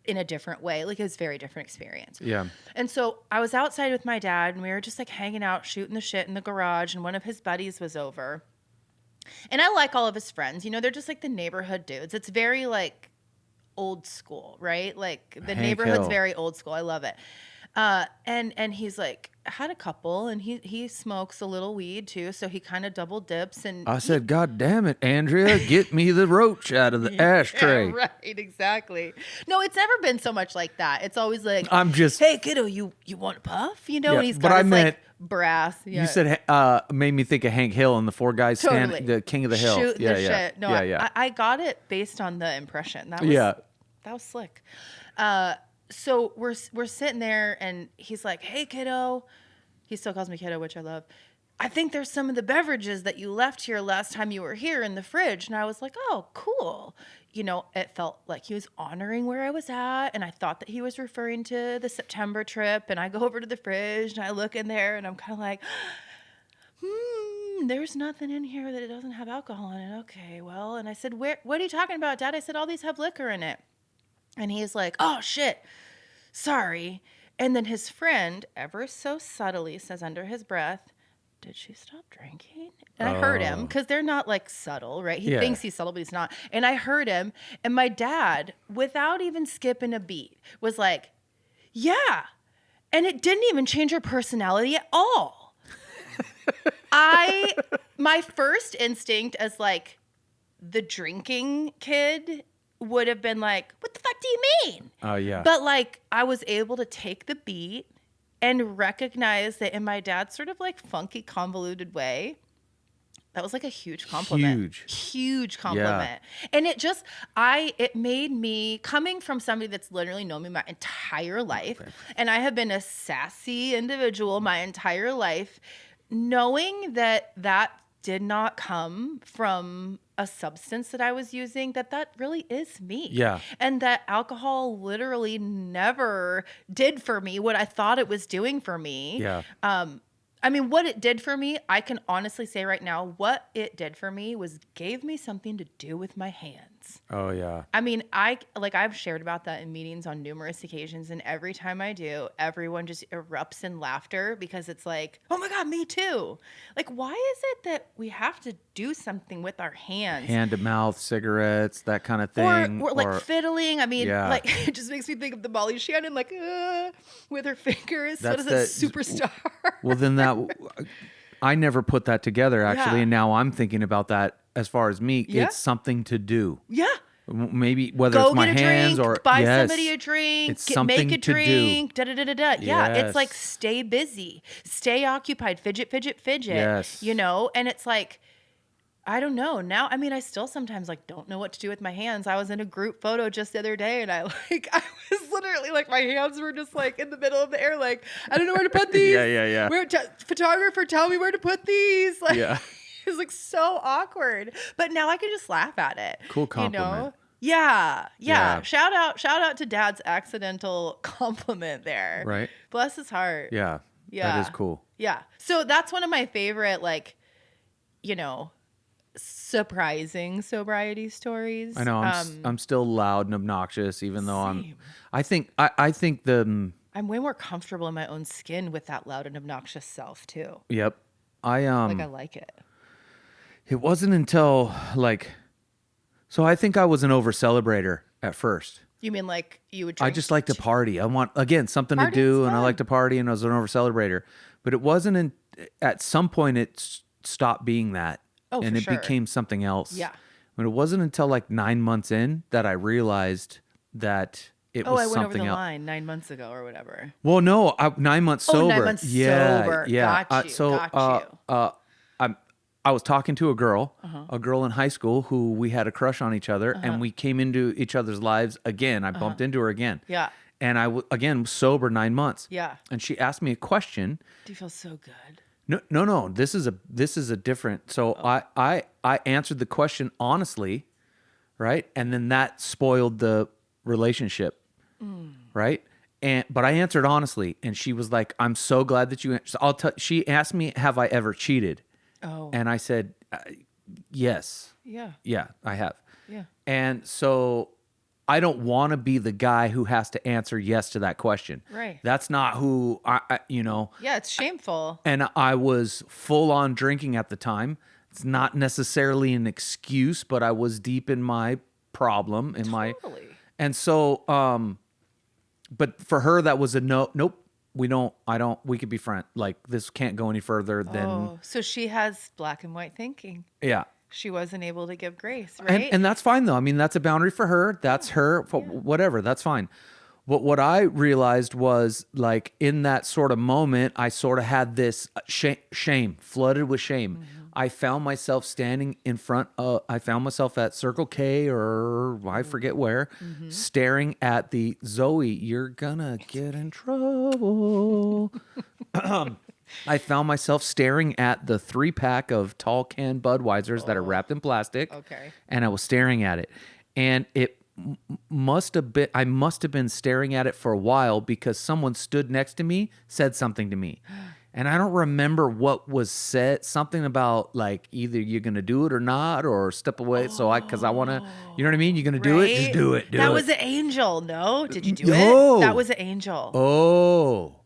in a different way. Like it was a very different experience. Yeah. And so I was outside with my dad and we were just like hanging out, shooting the shit in the garage. And one of his buddies was over. And I like all of his friends. You know, they're just like the neighborhood dudes. It's very like old school, right? Like the neighborhood's very old school. I love it. And he's like, had a couple and he smokes a little weed too. So he kind of double dips and I said, God damn it, Andrea, get me the roach out of the ashtray. Yeah, right, exactly. No, it's never been so much like that. It's always like, I'm just, hey kiddo, you want a puff? You know, Yeah, and he's but got I his meant- like brass. Yeah. you said, made me think of Hank Hill and the four guys standing, the king of the hill. Shoot the shit. No, yeah. I got it based on the impression. That was slick. So we're sitting there and he's like, hey kiddo. He still calls me kiddo, which I love. I think there's some of the beverages that you left here last time you were here in the fridge. And I was like, oh, cool. You know, it felt like he was honoring where I was at. And I thought that he was referring to the September trip. And I go over to the fridge and I look in there and I'm kind of like, there's nothing in here that it doesn't have alcohol in it. Okay, well. And I said, what are you talking about, Dad? I said, all these have liquor in it. And he's like, oh, shit. Sorry. And then his friend, ever so subtly, says under his breath, did she stop drinking? And I heard him because they're not like subtle, right? He thinks he's subtle, but he's not. And I heard him. And my dad, without even skipping a beat, was like, yeah. And it didn't even change her personality at all. My first instinct as like the drinking kid would have been like, what the fuck do you mean? Oh, yeah. But like I was able to take the beat and recognize that in my dad's sort of like funky, convoluted way, that was like a huge compliment. Huge compliment. Yeah. And it made me, coming from somebody that's literally known me my entire life, and I have been a sassy individual my entire life, knowing that did not come from a substance that I was using, that really is me. Yeah. And that alcohol literally never did for me what I thought it was doing for me. Yeah. I mean, what it did for me, I can honestly say right now, what it did for me was gave me something to do with my hands. Oh, yeah. I mean, I've shared about that in meetings on numerous occasions, and every time I do, everyone just erupts in laughter because it's like, oh my God, me too. Like, why is it that we have to do something with our hands? Hand to mouth, cigarettes, that kind of thing. Or like fiddling. I mean, Yeah. like it just makes me think of the Molly Shannon, like with her fingers. That's what is it, superstar? Well, then I never put that together actually, Yeah. and now I'm thinking about that as far as me. Yeah. It's something to do. Yeah. Maybe whether Go it's my get a hands drink, or buy yes, somebody a drink, it's something make a to drink, do. Yeah, Yes. it's like stay busy, stay occupied, fidget. Yes. You know, and it's like I don't know. Now, I mean, I still sometimes like don't know what to do with my hands. I was in a group photo just the other day and I was literally like, my hands were just like in the middle of the air. Like, I don't know where to put these. Yeah. Photographer, tell me where to put these. Like, Yeah. it was like so awkward, but now I can just laugh at it. Cool compliment. You know? Yeah. Yeah. Shout out to Dad's accidental compliment there. Right. Bless his heart. Yeah. Yeah. That is cool. Yeah. So that's one of my favorite, like, surprising sobriety stories. I know I'm still loud and obnoxious, even though Same. I think the I'm way more comfortable in my own skin with that loud and obnoxious self too. Yep. I like it. It wasn't until so I think I was an over celebrator at first. You mean like you would I drink? just like to party. I want, again, something to Partying's do, and I fun. like to party, and I was an over celebrator. But it wasn't at some point it stopped being that. Oh, and for it sure. became something else. Yeah. But it wasn't until like 9 months in that I realized that it was I went over something the else. line 9 months ago or whatever. Well, no, 9 months sober. 9 months sober. Yeah. Got you. I was talking to a girl Uh-huh. in high school who we had a crush on each other, and we came into each other's lives again. I bumped into her again. Yeah. And I again was sober 9 months. Yeah. And she asked me a question. Do you feel so good? No. This is a different. So I answered the question honestly, right? And then that spoiled the relationship, right? But I answered honestly, and she was like, "I'm so glad that you." She asked me, "Have I ever cheated?" Oh. And I said, "Yes." Yeah. Yeah, I have. Yeah. And so I don't want to be the guy who has to answer yes to that question. Right. That's not who Yeah, it's shameful. And I was full on drinking at the time. It's not necessarily an excuse, but I was deep in my problem, Totally. and so, but for her, that was a no, nope, we could be friends. Like, this can't go any further than, Oh, so she has black and white thinking. yeah. She wasn't able to give grace, right? And that's fine though. I mean, that's a boundary for her. That's her, whatever. That's fine. But what I realized was, like, in that sort of moment, I sort of had this shame, flooded with shame. Mm-hmm. I found myself standing in front of, I found myself at Circle K or I forget where, staring at the Zoe, you're gonna get in trouble. I found myself staring at the 3-pack of tall can Budweisers that are wrapped in plastic. Okay. And I was staring at it. And it I must have been staring at it for a while because someone stood next to me, said something to me. And I don't remember what was said. Something about, like, either you're going to do it or not, or step away. Because I want to, you know what I mean? You're going to do it? Just do it. That was an angel, no? Did you do No. it? That was an angel. Oh.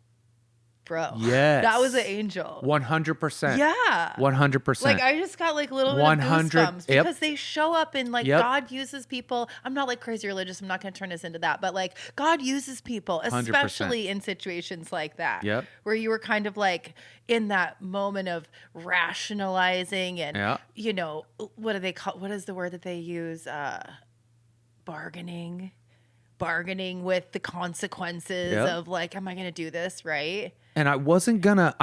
Bro. Yes. That was an angel. 100%. Yeah. 100%. Like, I just got like a little bit of 100 goosebumps because they show up and like Yep. God uses people. I'm not like crazy religious. I'm not going to turn this into that. But like God uses people, 100%. especially in situations like that. Yep. Where you were kind of like in that moment of rationalizing and, Yeah. you know, what do they call, what is the word that they use? Bargaining with the consequences Yep. of like, am I going to do this? Right. And I wasn't gonna,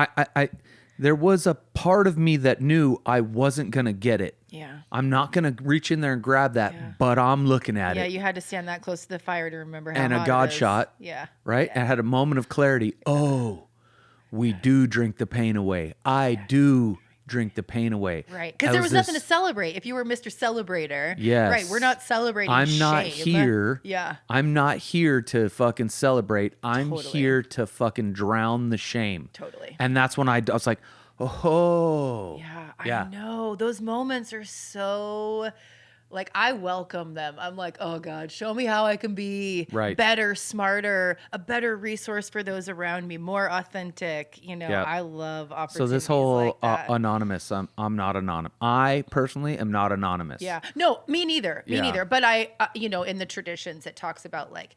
there was a part of me that knew I wasn't gonna get it. Yeah. I'm not gonna reach in there and grab that, but I'm looking at Yeah, it. you had to stand that close to the fire to remember how And a hot God it is. shot. Yeah. Right? And I had a moment of clarity. Oh, we do drink the pain away. I do drink the pain away. Right. Because there was nothing to celebrate. If you were Mr. Celebrator. Yes. Right. We're not celebrating I'm not shame. here. Yeah. I'm not here to fucking celebrate. I'm Totally. here to fucking drown the shame. Totally. And that's when I was like, oh. Yeah. I know. Those moments are so... Like, I welcome them. I'm like, oh, God, show me how I can be better, smarter, a better resource for those around me, more authentic. You know, I love opportunities. So this whole like that. anonymous, I'm not anonymous. I personally am not anonymous. Yeah. No, me neither. Me Yeah. neither. But I, you know, in the traditions, it talks about like,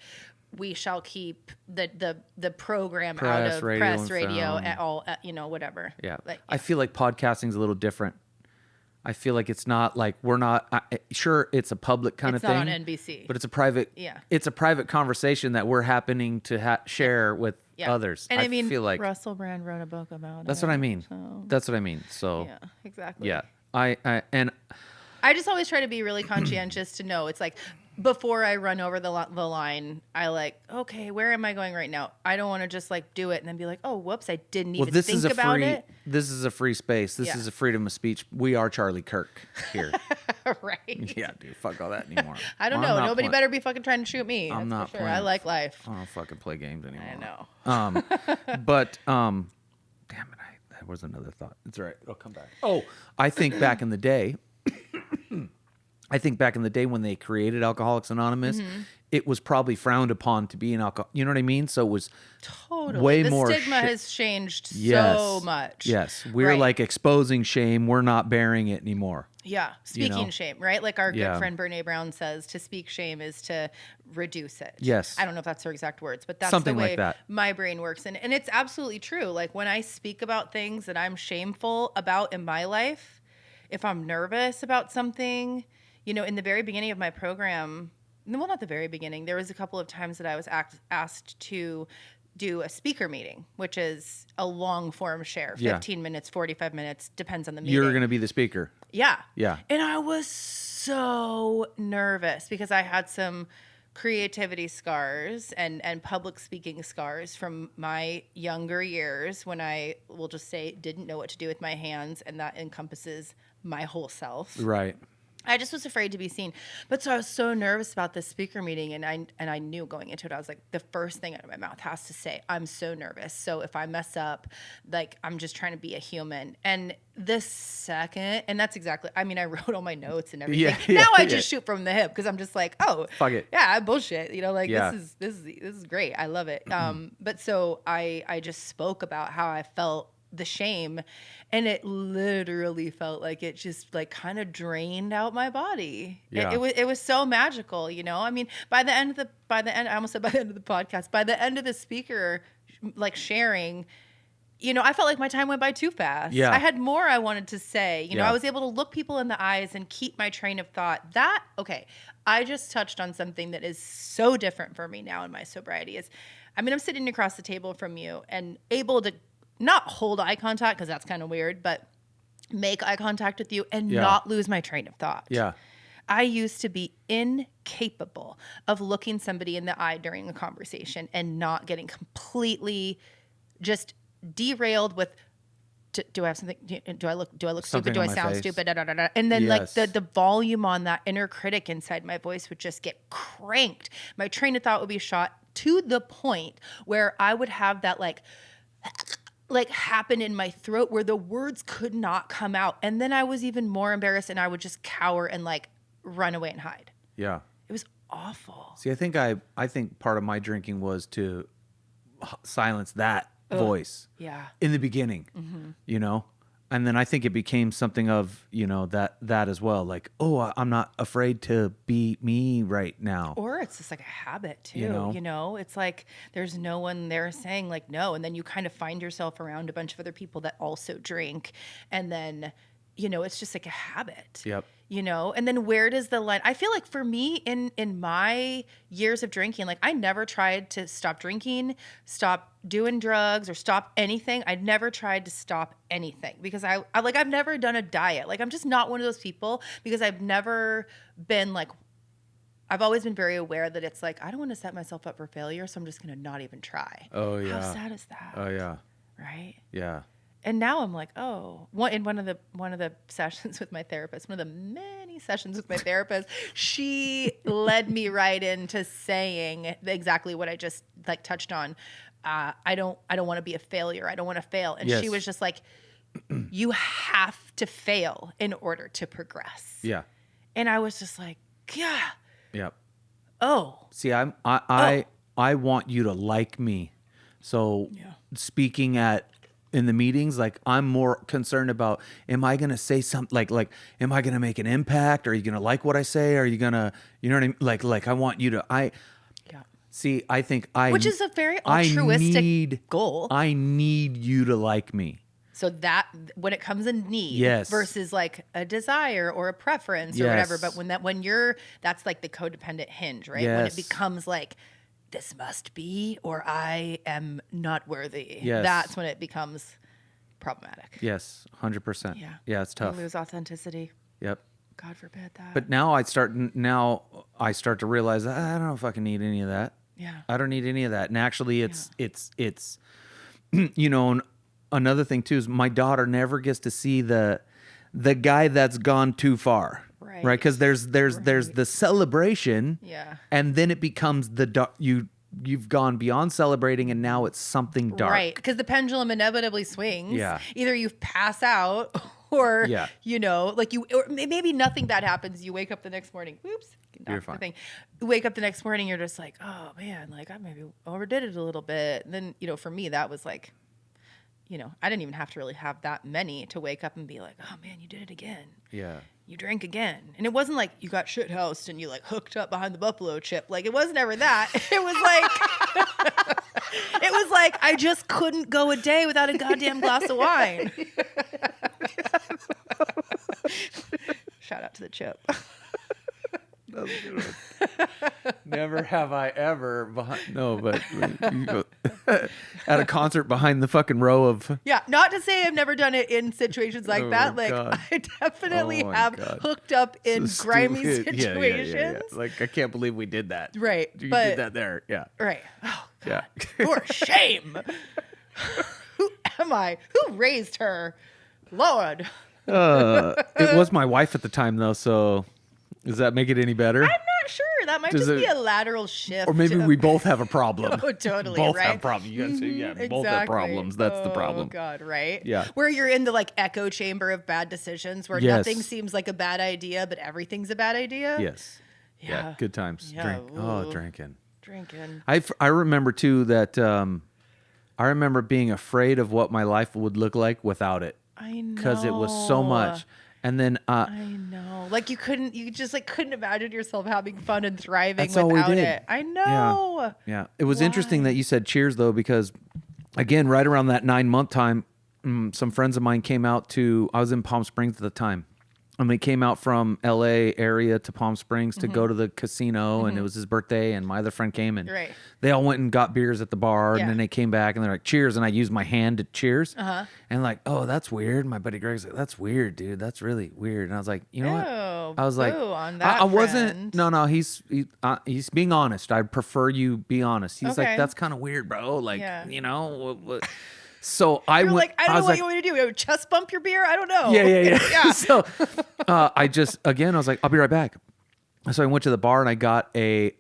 we shall keep the program Press, out of radio, press, and radio, film. at all, you know, whatever. Yeah. Like, I feel like podcasting's a little different. I feel like it's not like we're not sure it's a public kind it's of thing. not on NBC. But it's a private it's a private conversation that we're happening to share with others. And I mean, feel like Russell Brand wrote a book about that's it. what I mean. So. That's what I mean. So Yeah, exactly. yeah. I just always try to be really conscientious to know. It's like before I run over the line, I like, okay, where am I going right now? I don't want to just like do it and then be like, oh, whoops, I didn't even think about it. This is a free space. This is a freedom of speech. We are Charlie Kirk here. Right. Yeah, dude, fuck all that anymore. I don't know. Nobody better be fucking trying to shoot me. I'm not for sure. I like life. I don't fucking play games anymore. I know. But damn it, that was another thought. It's all right. It'll come back. Oh, I think back in the day. When they created Alcoholics Anonymous, it was probably frowned upon to be an alcoholic. You know what I mean? So it was totally way the more. Stigma has changed so much. Yes, we're like exposing shame. We're not bearing it anymore. Yeah, speaking shame, right? Like our good friend Brene Brown says, to speak shame is to reduce it. Yes, I don't know if that's her exact words, but that's something the way like that. My brain works, and it's absolutely true. Like when I speak about things that I'm shameful about in my life, if I'm nervous about something. You know, in the very beginning of my program, well, not the very beginning, there was a couple of times that I was asked to do a speaker meeting, which is a long form share, 15 minutes, 45 minutes, depends on the meeting. You're going to be the speaker. Yeah. Yeah. And I was so nervous because I had some creativity scars and public speaking scars from my younger years when I will just say didn't know what to do with my hands, and that encompasses my whole self. Right. I just was afraid to be seen. But so I was so nervous about this speaker meeting, and I knew going into it, I was like, the first thing out of my mouth has to say, I'm so nervous. So if I mess up, like, I'm just trying to be a human. And the second, and that's exactly, I mean, I wrote all my notes and everything. Now I just shoot from the hip because I'm just like, oh, fuck it. Yeah, I bullshit. You know, like this is great. I love it. But so I just spoke about how I felt the shame, and it literally felt like it just like kind of drained out my body. Yeah. It was so magical, you know. I mean, by the end, I almost said by the end of the podcast, by the end of the speaker like sharing, you know, I felt like my time went by too fast. Yeah. I had more I wanted to say. You know, I was able to look people in the eyes and keep my train of thought. I just touched on something that is so different for me now in my sobriety. I'm sitting across the table from you and able to not hold eye contact because that's kind of weird, but make eye contact with you and not lose my train of thought. Yeah. I used to be incapable of looking somebody in the eye during a conversation and not getting completely just derailed with, do I have something? Do I look stupid? Do I sound stupid? Da, da, da, da. And then like the volume on that inner critic inside my voice would just get cranked. My train of thought would be shot to the point where I would have that like happen in my throat where the words could not come out. And then I was even more embarrassed and I would just cower and like run away and hide. Yeah. It was awful. See, I think part of my drinking was to silence that voice. Yeah. In the beginning, you know? And then I think it became something of, you know, that as well. Like, oh, I'm not afraid to be me right now. Or it's just like a habit too, you know? It's like there's no one there saying like no. And then you kind of find yourself around a bunch of other people that also drink. And then, you know, it's just like a habit. Yep. You know, and then where does the line? I feel like for me in my years of drinking, like I never tried to stop drinking, stop doing drugs, or stop anything. I never tried to stop anything because I've never done a diet. Like I'm just not one of those people because I've never been like, I've always been very aware that it's like, I don't want to set myself up for failure. So I'm just going to not even try. Oh yeah. How sad is that? Oh yeah. Right. Yeah. And now I'm like, in one of the sessions with my therapist, one of the many sessions with my therapist, she led me right into saying exactly what I just like touched on. I don't want to be a failure. I don't want to fail. And she was just like, you have to fail in order to progress. Yeah. And I was just like, yeah. Yep. Oh. See, I want you to like me. So speaking in the meetings, like I'm more concerned about, am I going to say something like, am I going to make an impact? Are you going to like what I say? Are you going to, you know what I mean? Like I want you to, see, I think which is a very altruistic goal. I need you to like me. So that when it comes in need versus like a desire or a preference or whatever, but that's like the codependent hinge, right? When it becomes like, this must be, or I am not worthy. Yes. That's when it becomes problematic. Yes, 100%. Yeah. Yeah, it's tough. You lose authenticity. Yep. God forbid that. But now I start to realize I don't fucking need any of that. Yeah. I don't need any of that. And actually it's you know, another thing too is my daughter never gets to see the guy that's gone too far. Right. Right? Cuz there's the celebration. Yeah. And then it becomes you've gone beyond celebrating and now it's something dark. Right. Because the pendulum inevitably swings. Yeah. Either you pass out or, Yeah. you know, like or maybe nothing bad happens. You wake up the next morning. Whoops. You're fine. Thing. You wake up the next morning, you're just like, oh man, like I maybe overdid it a little bit. And then, you know, for me, that was like, you know, I didn't even have to really have that many to wake up and be like, oh man, you did it again. Yeah. You drank again. And it wasn't like you got shit housed and you like hooked up behind the buffalo chip. Like it wasn't ever that. It was like I just couldn't go a day without a goddamn glass of wine. Shout out to the chip. Never have I ever at a concert behind the fucking row of. Yeah, not to say I've never done it in situations like that. Like God. I definitely have God. hooked up in So grimy stupid. situations. Yeah. Like I can't believe we did that. Right. You but, did that there. Yeah. Right. Oh, Yeah. for shame. Who am I? Who raised her? Lord. It was my wife at the time though, so does that make it any better? I'm not sure. That might just be a lateral shift. Or maybe we both have a problem. Oh, totally. Both right? have problems. You guys, Exactly. both have problems. That's the problem. Oh God, right? Yeah. Where you're in the like echo chamber of bad decisions, where Yes. nothing seems like a bad idea, but everything's a bad idea. Yes. Yeah. Good times. Yeah, Drinking. Drinking. I remember too that I remember being afraid of what my life would look like without it. I know. Because it was so much. And then I know. Like you just like couldn't imagine yourself having fun and thriving That's all we without did. it. I know. Yeah. It was interesting that you said cheers though, because again, right around that 9-month time, some friends of mine came out I was in Palm Springs at the time. And they came out from LA area to Palm Springs to go to the casino, and it was his birthday, and my other friend came, and they all went and got beers at the bar, and then they came back, and they're like, cheers, and I used my hand to cheers, and like, oh, that's weird. My buddy Greg's like, that's weird, dude. That's really weird. And I was like, you know what? I was like, on that I wasn't, no, he's being honest. I'd prefer you be honest. He's like, that's kind of weird, bro. Like, you know, what So I You're went. like, I don't know what you want me to do. Chest bump your beer? I don't know. Yeah. So I just I was like, I'll be right back. So I went to the bar and I got a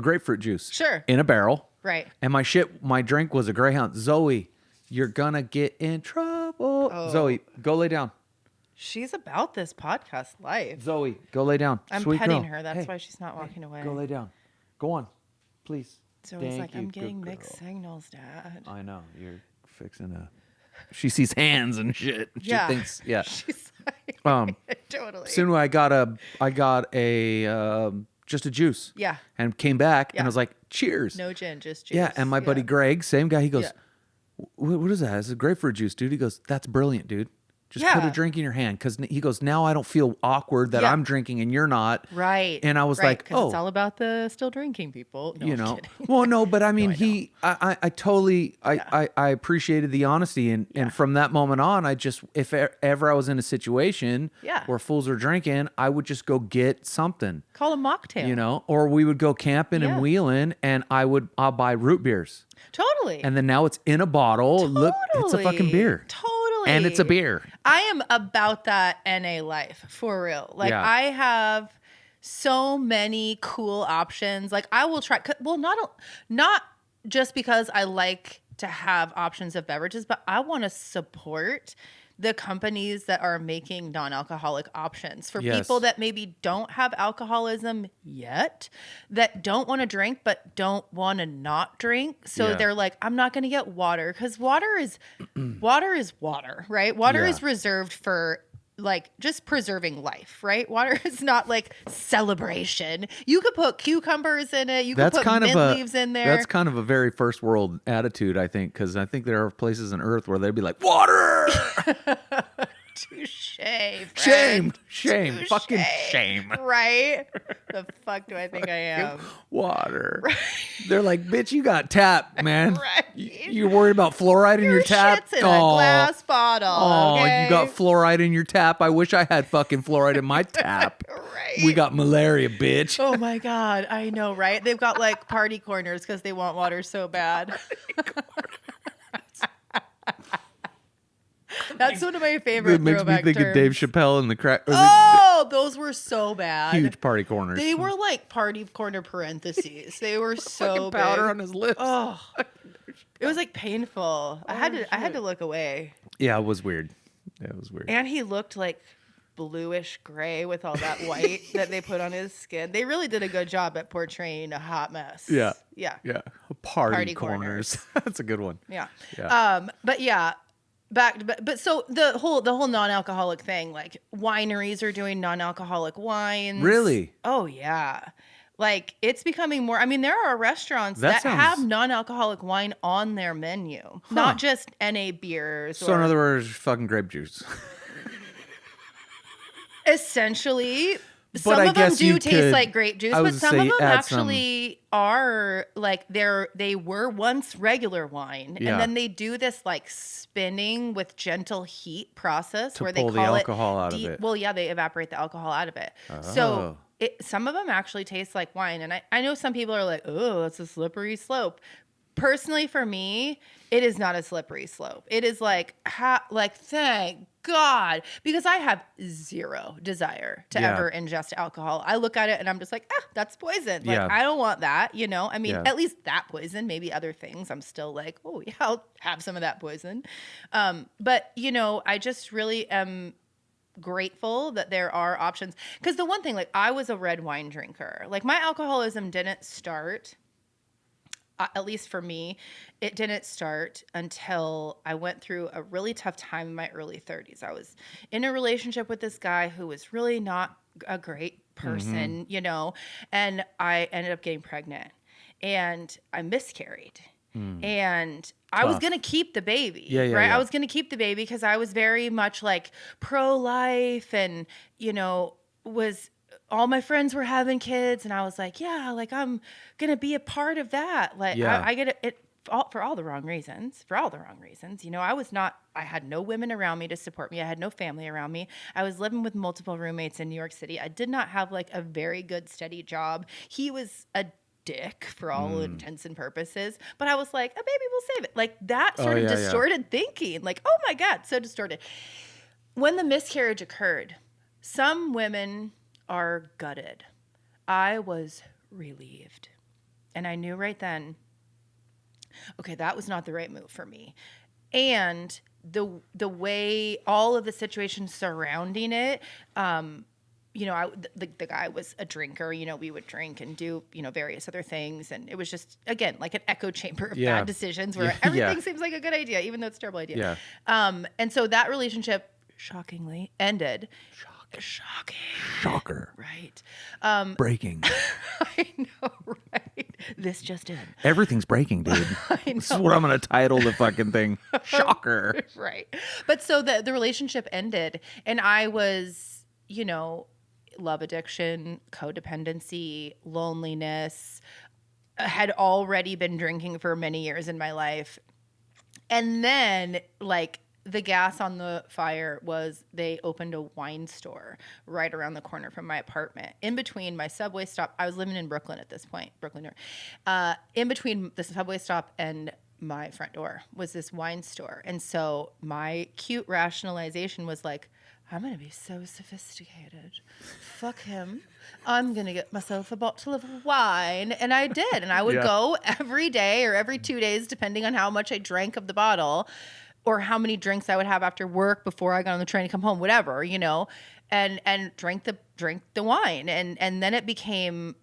grapefruit juice. Sure. In a barrel. Right. And my drink was a Greyhound. Zoe, you're gonna get in trouble. Oh. Zoe, go lay down. She's about this podcast life. Zoe, go lay down. I'm Sweet petting girl. her. That's Hey, why she's not walking away. Go lay down. Go on, please. Zoe's Thank like, you, I'm good getting girl. mixed signals, Dad. I know you're fixing a. She sees hands and shit. She thinks, yeah. She's like, totally. Soon I got a just a juice. Yeah. And came back and I was like, cheers. No gin, just juice. Yeah. And my buddy Greg, same guy, he goes, Yeah. what is that? It's a grapefruit juice, dude. He goes, that's brilliant, dude. Just put a drink in your hand. Because he goes, now I don't feel awkward that I'm drinking and you're not. Right. And I was like, oh. It's all about the still drinking people. No, You I'm know, kidding. well, no, but I mean, I totally, I appreciated the honesty, and from that moment on, I just, if ever I was in a situation where fools were drinking, I would just go get something, Call a mocktail. you know, or we would go camping and wheeling, and I'll buy root beers, Totally. and then now it's in a bottle. Look, it's a fucking beer, and it's a beer. I am about that NA life for real. Like I have so many cool options. Like I will try. Well, not just because I like to have options of beverages, but I want to support the companies that are making non-alcoholic options for people that maybe don't have alcoholism yet, that don't want to drink but don't want to not drink. So they're like, I'm not going to get water, because water is water, right? Water is reserved for like just preserving life, right? Water is not like celebration. You could put cucumbers in it. You could put mint leaves in there. That's kind of a very first world attitude, I think, because I think there are places on Earth where they'd be like, water. Touche, Shame. Touche. Fucking shame. Right? The fuck do I think I am? Water. Right. They're like, bitch, you got tap, man. Right. You're worried about fluoride in your tap? Shit's in a glass bottle. Oh, okay? you got fluoride in your tap? I wish I had fucking fluoride in my tap. Right. We got malaria, bitch. Oh my God. I know, right? They've got like party corners because they want water so bad. That's one of my favorite It makes me throwback think terms. of Dave Chappelle and the crack. Oh, those were so bad. Huge party corners. They were like party corner parentheses. They were so big. Powder on his lips. Oh, it was like painful. I had to look away. Yeah, it was weird. And he looked like bluish gray with all that white that they put on his skin. They really did a good job at portraying a hot mess. Yeah. Yeah. Party corners. That's a good one. Yeah. Yeah. But yeah. But so the whole non-alcoholic thing, like wineries are doing non-alcoholic wines. Really? Oh yeah. Like it's becoming more. I mean, there are restaurants that sounds... have non-alcoholic wine on their menu, not just NA beers. So in other words, fucking grape juice. Essentially, but some I of them guess do taste like grape juice, but some of them actually are like they were once regular wine, and then they do this like spinning with gentle heat process to where pull they call the alcohol out of it. Well, yeah, they evaporate the alcohol out of it. Oh. So some of them actually taste like wine, and I know some people are like, oh, it's a slippery slope. Personally, for me, it is not a slippery slope. It is like thank God, because I have zero desire to ever ingest alcohol. I look at it and I'm just like, that's poison. Like, I don't want that, you know? I mean, at least that poison, maybe other things. I'm still like, oh yeah, I'll have some of that poison. But you know, I just really am grateful that there are options. Because the one thing, like I was a red wine drinker. Like my alcoholism didn't start, at least for me, it didn't start until I went through a really tough time in my early 30s. I was in a relationship with this guy who was really not a great person, you know, and I ended up getting pregnant and I miscarried. And I was going to keep the baby, right? I was going to keep the baby because I was very much like pro-life and, you know, all my friends were having kids and I was like, yeah, like I'm going to be a part of that. Like I get it for all the wrong reasons, you know, I had no women around me to support me. I had no family around me. I was living with multiple roommates in New York City. I did not have like a very good steady job. He was a dick for all intents and purposes, but I was like, a baby will save it. Like that sort of distorted thinking, like, oh my God, so distorted. When the miscarriage occurred, some women are gutted. I was relieved. And I knew right then, okay, that was not the right move for me. And the way all of the situations surrounding it, you know, the guy was a drinker, you know, we would drink and do, you know, various other things. And it was just, again, like an echo chamber of bad decisions where everything seems like a good idea, even though it's a terrible idea. And so that relationship shockingly ended. Shocking. Shocker. Right. Breaking. I know, right? This just in. Everything's breaking, dude. This is what I'm going to title the fucking thing. Shocker. Right. But so the relationship ended and I was, you know, love addiction, codependency, loneliness, had already been drinking for many years in my life. And then like the gas on the fire was they opened a wine store right around the corner from my apartment. In between my subway stop, I was living in Brooklyn at this point, Brooklyn, New York. In between the subway stop and my front door was this wine store. And so my cute rationalization was like, I'm going to be so sophisticated. Fuck him. I'm going to get myself a bottle of wine. And I did. And I would go every day or every 2 days, depending on how much I drank of the bottle or how many drinks I would have after work before I got on the train to come home, whatever, you know, and drink the wine. And then it became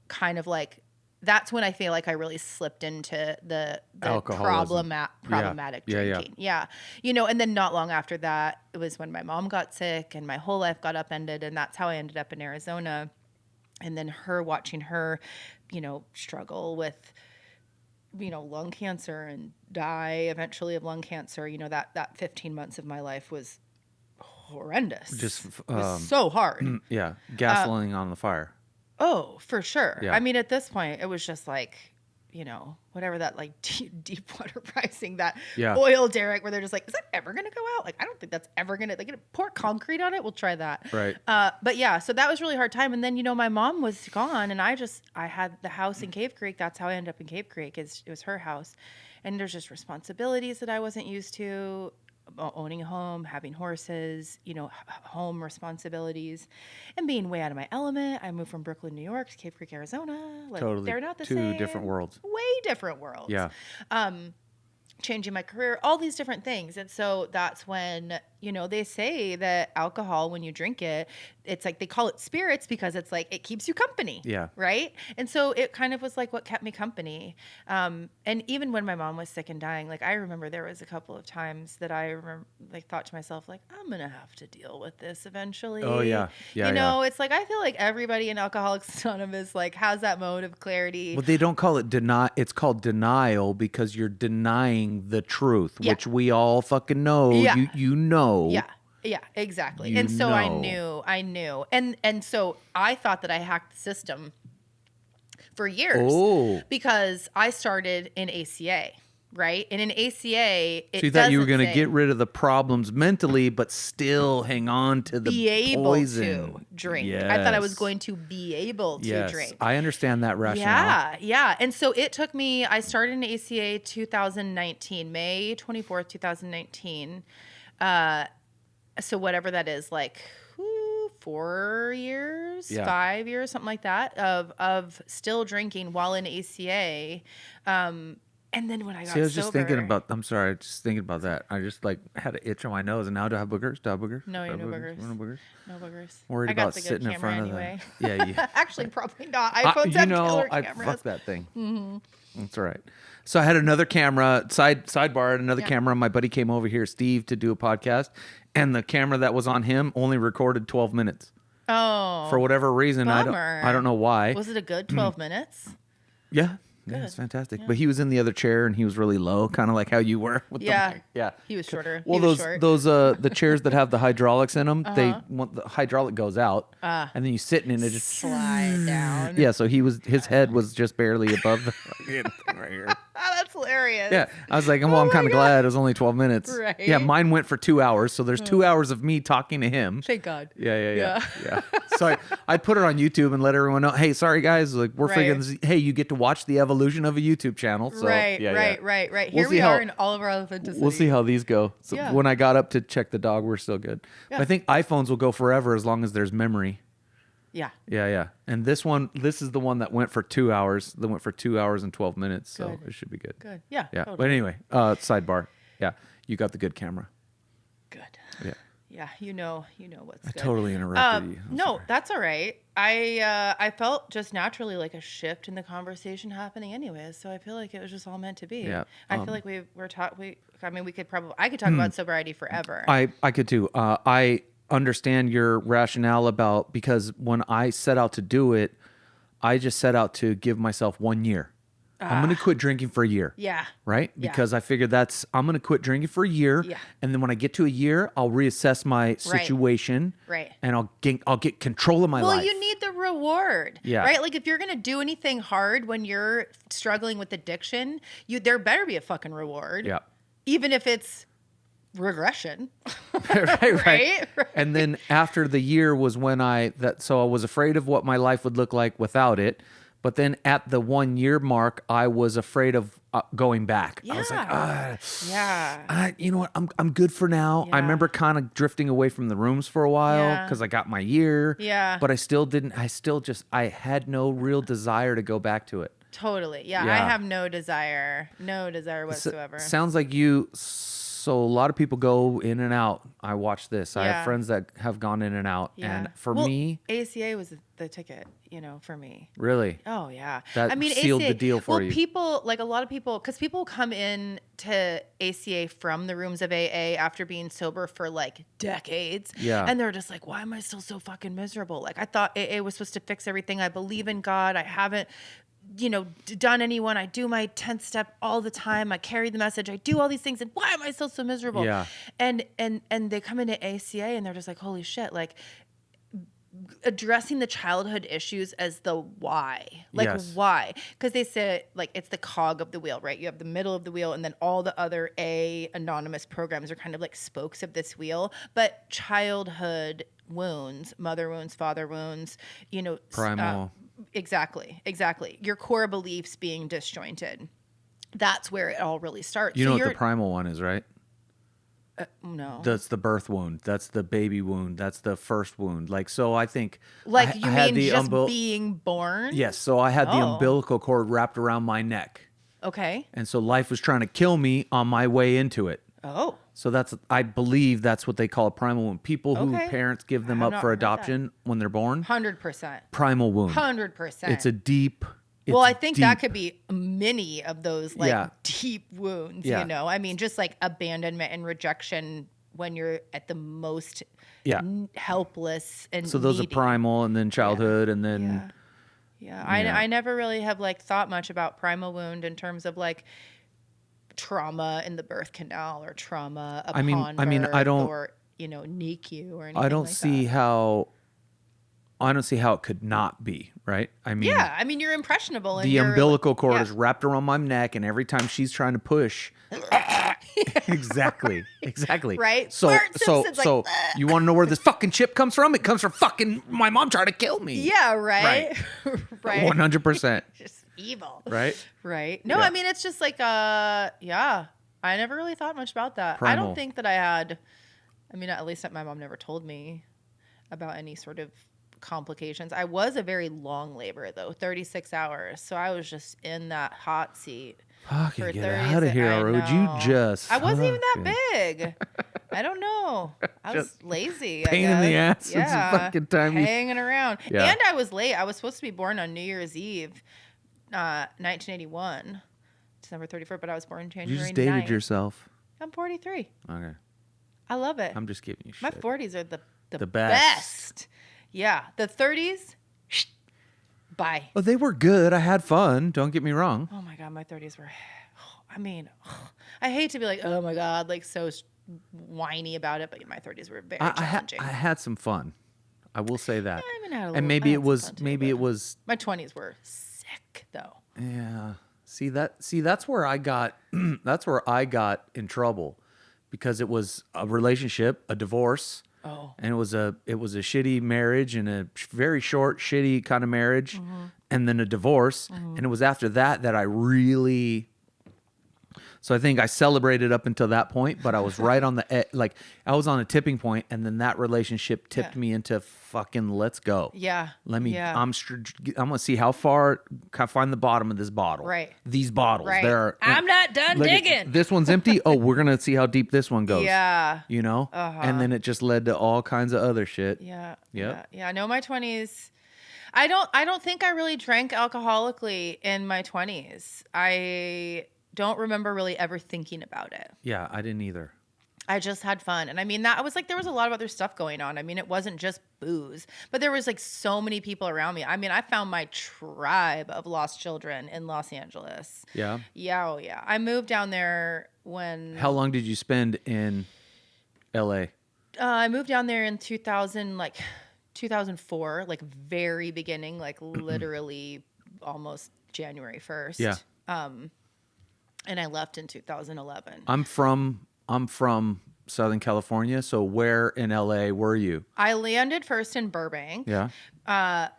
kind of like, that's when I feel like I really slipped into the problematic drinking. Yeah. You know, and then not long after that, it was when my mom got sick and my whole life got upended. And that's how I ended up in Arizona. And then watching her, you know, struggle with, you know, lung cancer and die eventually of lung cancer. You know, that 15 months of my life was horrendous. Just it was so hard. yeah, gasoline on the fire. Oh, for sure. Yeah. I mean, at this point, it was just like, whatever that like deep water pricing, that oil derrick where they're just like, is that ever going to go out? Like, I don't think that's ever going to, like, pour concrete on it. We'll try that. Right. But yeah, so that was really hard time. And then, my mom was gone and I had the house in Cave Creek. That's how I ended up in Cave Creek. It was her house. And there's just responsibilities that I wasn't used to. Owning a home, having horses, home responsibilities, and being way out of my element. I moved from Brooklyn, New York to Cave Creek, Arizona. Like, totally. They're not the Two same. different worlds. Way different worlds. Yeah. Changing my career, all these different things. And so that's when, they say that alcohol, when you drink it, it's like they call it spirits because it's like it keeps you company. Yeah. Right. And so it kind of was like what kept me company. And even when my mom was sick and dying, like I remember there was a couple of times that I thought to myself, like, I'm going to have to deal with this eventually. Oh, yeah. Yeah. It's like I feel like everybody in Alcoholics Anonymous like has that moment of clarity. Well, they don't call it it's called denial because you're denying the truth, which we all fucking know. Yeah. You know. Yeah, exactly. And so I knew. And so I thought that I hacked the system for years because I started in ACA, right? And in ACA, so you thought you were going to get rid of the problems mentally, but still hang on to the be able poison. to drink. Yes. I thought I was going to be able to drink. I understand that rationale. Yeah. And so it took me, I started in ACA 2019, May 24th, 2019. So whatever that is, like 4 years, 5 years, something like that, of still drinking while in ACA. And then when I got sober, just thinking about. I'm sorry, just thinking about that. I just like had an itch on my nose, and now do I have boogers? Do I have boogers? No, you no boogers. No boogers. No boogers. Worried I got about the good sitting in camera front anyway. of them. Yeah. Actually, probably not. iPhones have killer cameras. Fuck that thing. Mm-hmm. That's all right. So I had another camera, sidebar, and another camera. My buddy came over here, Steve, to do a podcast, and the camera that was on him only recorded 12 minutes. Oh. For whatever reason, bummer. I don't know why. Was it a good 12 minutes? Yeah. Yeah, it's fantastic. Yeah. But he was in the other chair and he was really low, kind of like how you were with the mic. Yeah. He was shorter. Well, those the chairs that have the hydraulics in them, the hydraulic goes out, and then you sit in it and it just slide down. Yeah, so his head was just barely above the thing right here. That's hilarious. Yeah, I was like, well, I'm kind of glad it was only 12 minutes. Right. Yeah, mine went for 2 hours, so there's 2 hours of me talking to him. Thank God. Yeah. So I put it on YouTube and let everyone know, hey, sorry guys, like we're figuring this. Hey, you get to watch the evolution of a YouTube channel. So, right. Here we are in all of our authenticity. We'll see how these go. So when I got up to check the dog, we're still good. Yeah. I think iPhones will go forever as long as there's memory. Yeah. And this is the one that went for 2 hours. That went for 2 hours and 12 minutes. So it should be good. Good. Yeah. Totally. But anyway, sidebar. Yeah. You got the good camera. Good. Yeah. Yeah. You know what's good. I totally interrupted you. No, sorry. That's all right. I felt just naturally like a shift in the conversation happening anyways. So I feel like it was just all meant to be. Yeah. I feel like I could talk about sobriety forever. I could too. I understand your rationale about, because when I set out to do it, I just set out to give myself 1 year. I'm going to quit drinking for a year. Yeah. Right? Because I figured I'm going to quit drinking for a year. Yeah. And then when I get to a year, I'll reassess my situation. Right. And I'll get control of my life. Well, you need the reward. Yeah. Right? Like if you're going to do anything hard when you're struggling with addiction, there better be a fucking reward. Yeah. Even if it's regression. right. And then after the year was when so I was afraid of what my life would look like without it. But then at the 1 year mark, I was afraid of going back. Yeah. I was like, you know what? I'm good for now. Yeah. I remember kind of drifting away from the rooms for a while because I got my year. Yeah. But I had no real desire to go back to it. Totally. Yeah. I have no desire whatsoever. Sounds like you. So a lot of people go in and out. I watch this. I have friends that have gone in and out. Yeah. And for me, ACA was the ticket, for me. Really? Oh yeah. That sealed the deal for you. People, like a lot of people, because people come in to ACA from the rooms of AA after being sober for like decades. Yeah. And they're just like, why am I still so fucking miserable? Like I thought AA was supposed to fix everything. I believe in God. I haven't done anyone. I do my 10th step all the time. I carry the message. I do all these things. And why am I still so miserable? Yeah. And they come into ACA and they're just like, holy shit, like addressing the childhood issues as the why. Like why? Because they say like it's the cog of the wheel, right? You have the middle of the wheel and then all the other anonymous programs are kind of like spokes of this wheel. But childhood wounds, mother wounds, father wounds, primal. Exactly. Your core beliefs being disjointed. That's where it all really starts. You know what the primal one is, right? No. That's the birth wound. That's the baby wound. That's the first wound. Like, so I think... Like, you mean just being born? Yes. So I had the umbilical cord wrapped around my neck. Okay. And so life was trying to kill me on my way into it. Oh. So I believe that's what they call a primal wound. People who parents give them up for adoption when they're born. 100%. Primal wound. 100%. It's a deep... Well, I think that could be many of those deep wounds, I mean, just like abandonment and rejection when you're at the most helpless and so those needy. are primal and then childhood and then... Yeah. I never really have like thought much about primal wound in terms of like trauma in the birth canal or trauma upon birth I don't... or, NICU or anything I don't like see that. how... I don't see how it could not be, right? I mean, you're impressionable. And the umbilical cord is wrapped around my neck, and every time she's trying to push, exactly. Right. So you want to know where this fucking chip comes from? It comes from fucking my mom trying to kill me. Yeah. Right. Right. 100%. Just evil. Right. Right. No, I mean it's just like I never really thought much about that. Primal. I don't think that I had. I mean, at least that my mom never told me about any sort of complications. I was a very long labor though, 36 hours. So I was just in that hot seat. Fucking get out of here, or would you just... I wasn't even that big. I don't know. I was lazy. Pain in the ass. Yeah. It's a fucking time. Hanging around. Yeah. And I was late. I was supposed to be born on New Year's Eve, 1981, December 31st, but I was born January 9th. You just dated yourself. I'm 43. Okay. I love it. I'm just giving you shit. My 40s are the best. Yeah. The 30s, bye. Well, they were good. I had fun. Don't get me wrong. Oh my God, my 30s were, I hate to be like, oh my God, like so whiny about it, but my 30s were very challenging. I had some fun. I will say that. And maybe it was, my 20s were sick though. Yeah. That's where I got, in trouble because it was a relationship, a divorce. Oh. And it was a shitty marriage and a very short, shitty kind of marriage, and then a divorce. And it was after that I really. So I think I celebrated up until that point, but I was right on the I was on a tipping point, and then that relationship tipped me into fucking let's go. Yeah. I'm gonna see how far can I find the bottom of this bottle. Right. These bottles. Right. I'm not done digging. This one's empty. Oh, we're gonna see how deep this one goes. Yeah. And then it just led to all kinds of other shit. Yeah. Yep. Yeah. No, my 20s. I don't think I really drank alcoholically in my 20s. I don't remember really ever thinking about it. Yeah, I didn't either. I just had fun. And I mean, there was a lot of other stuff going on. I mean, it wasn't just booze, but there was like so many people around me. I mean, I found my tribe of lost children in Los Angeles. Yeah. Yeah. Oh yeah. I moved down there when. How long did you spend in LA? I moved down there in 2004, like very beginning, like literally almost January 1st. Yeah. And I left in 2011. I'm from Southern California, so where in LA were you? I landed first in Burbank. Yeah.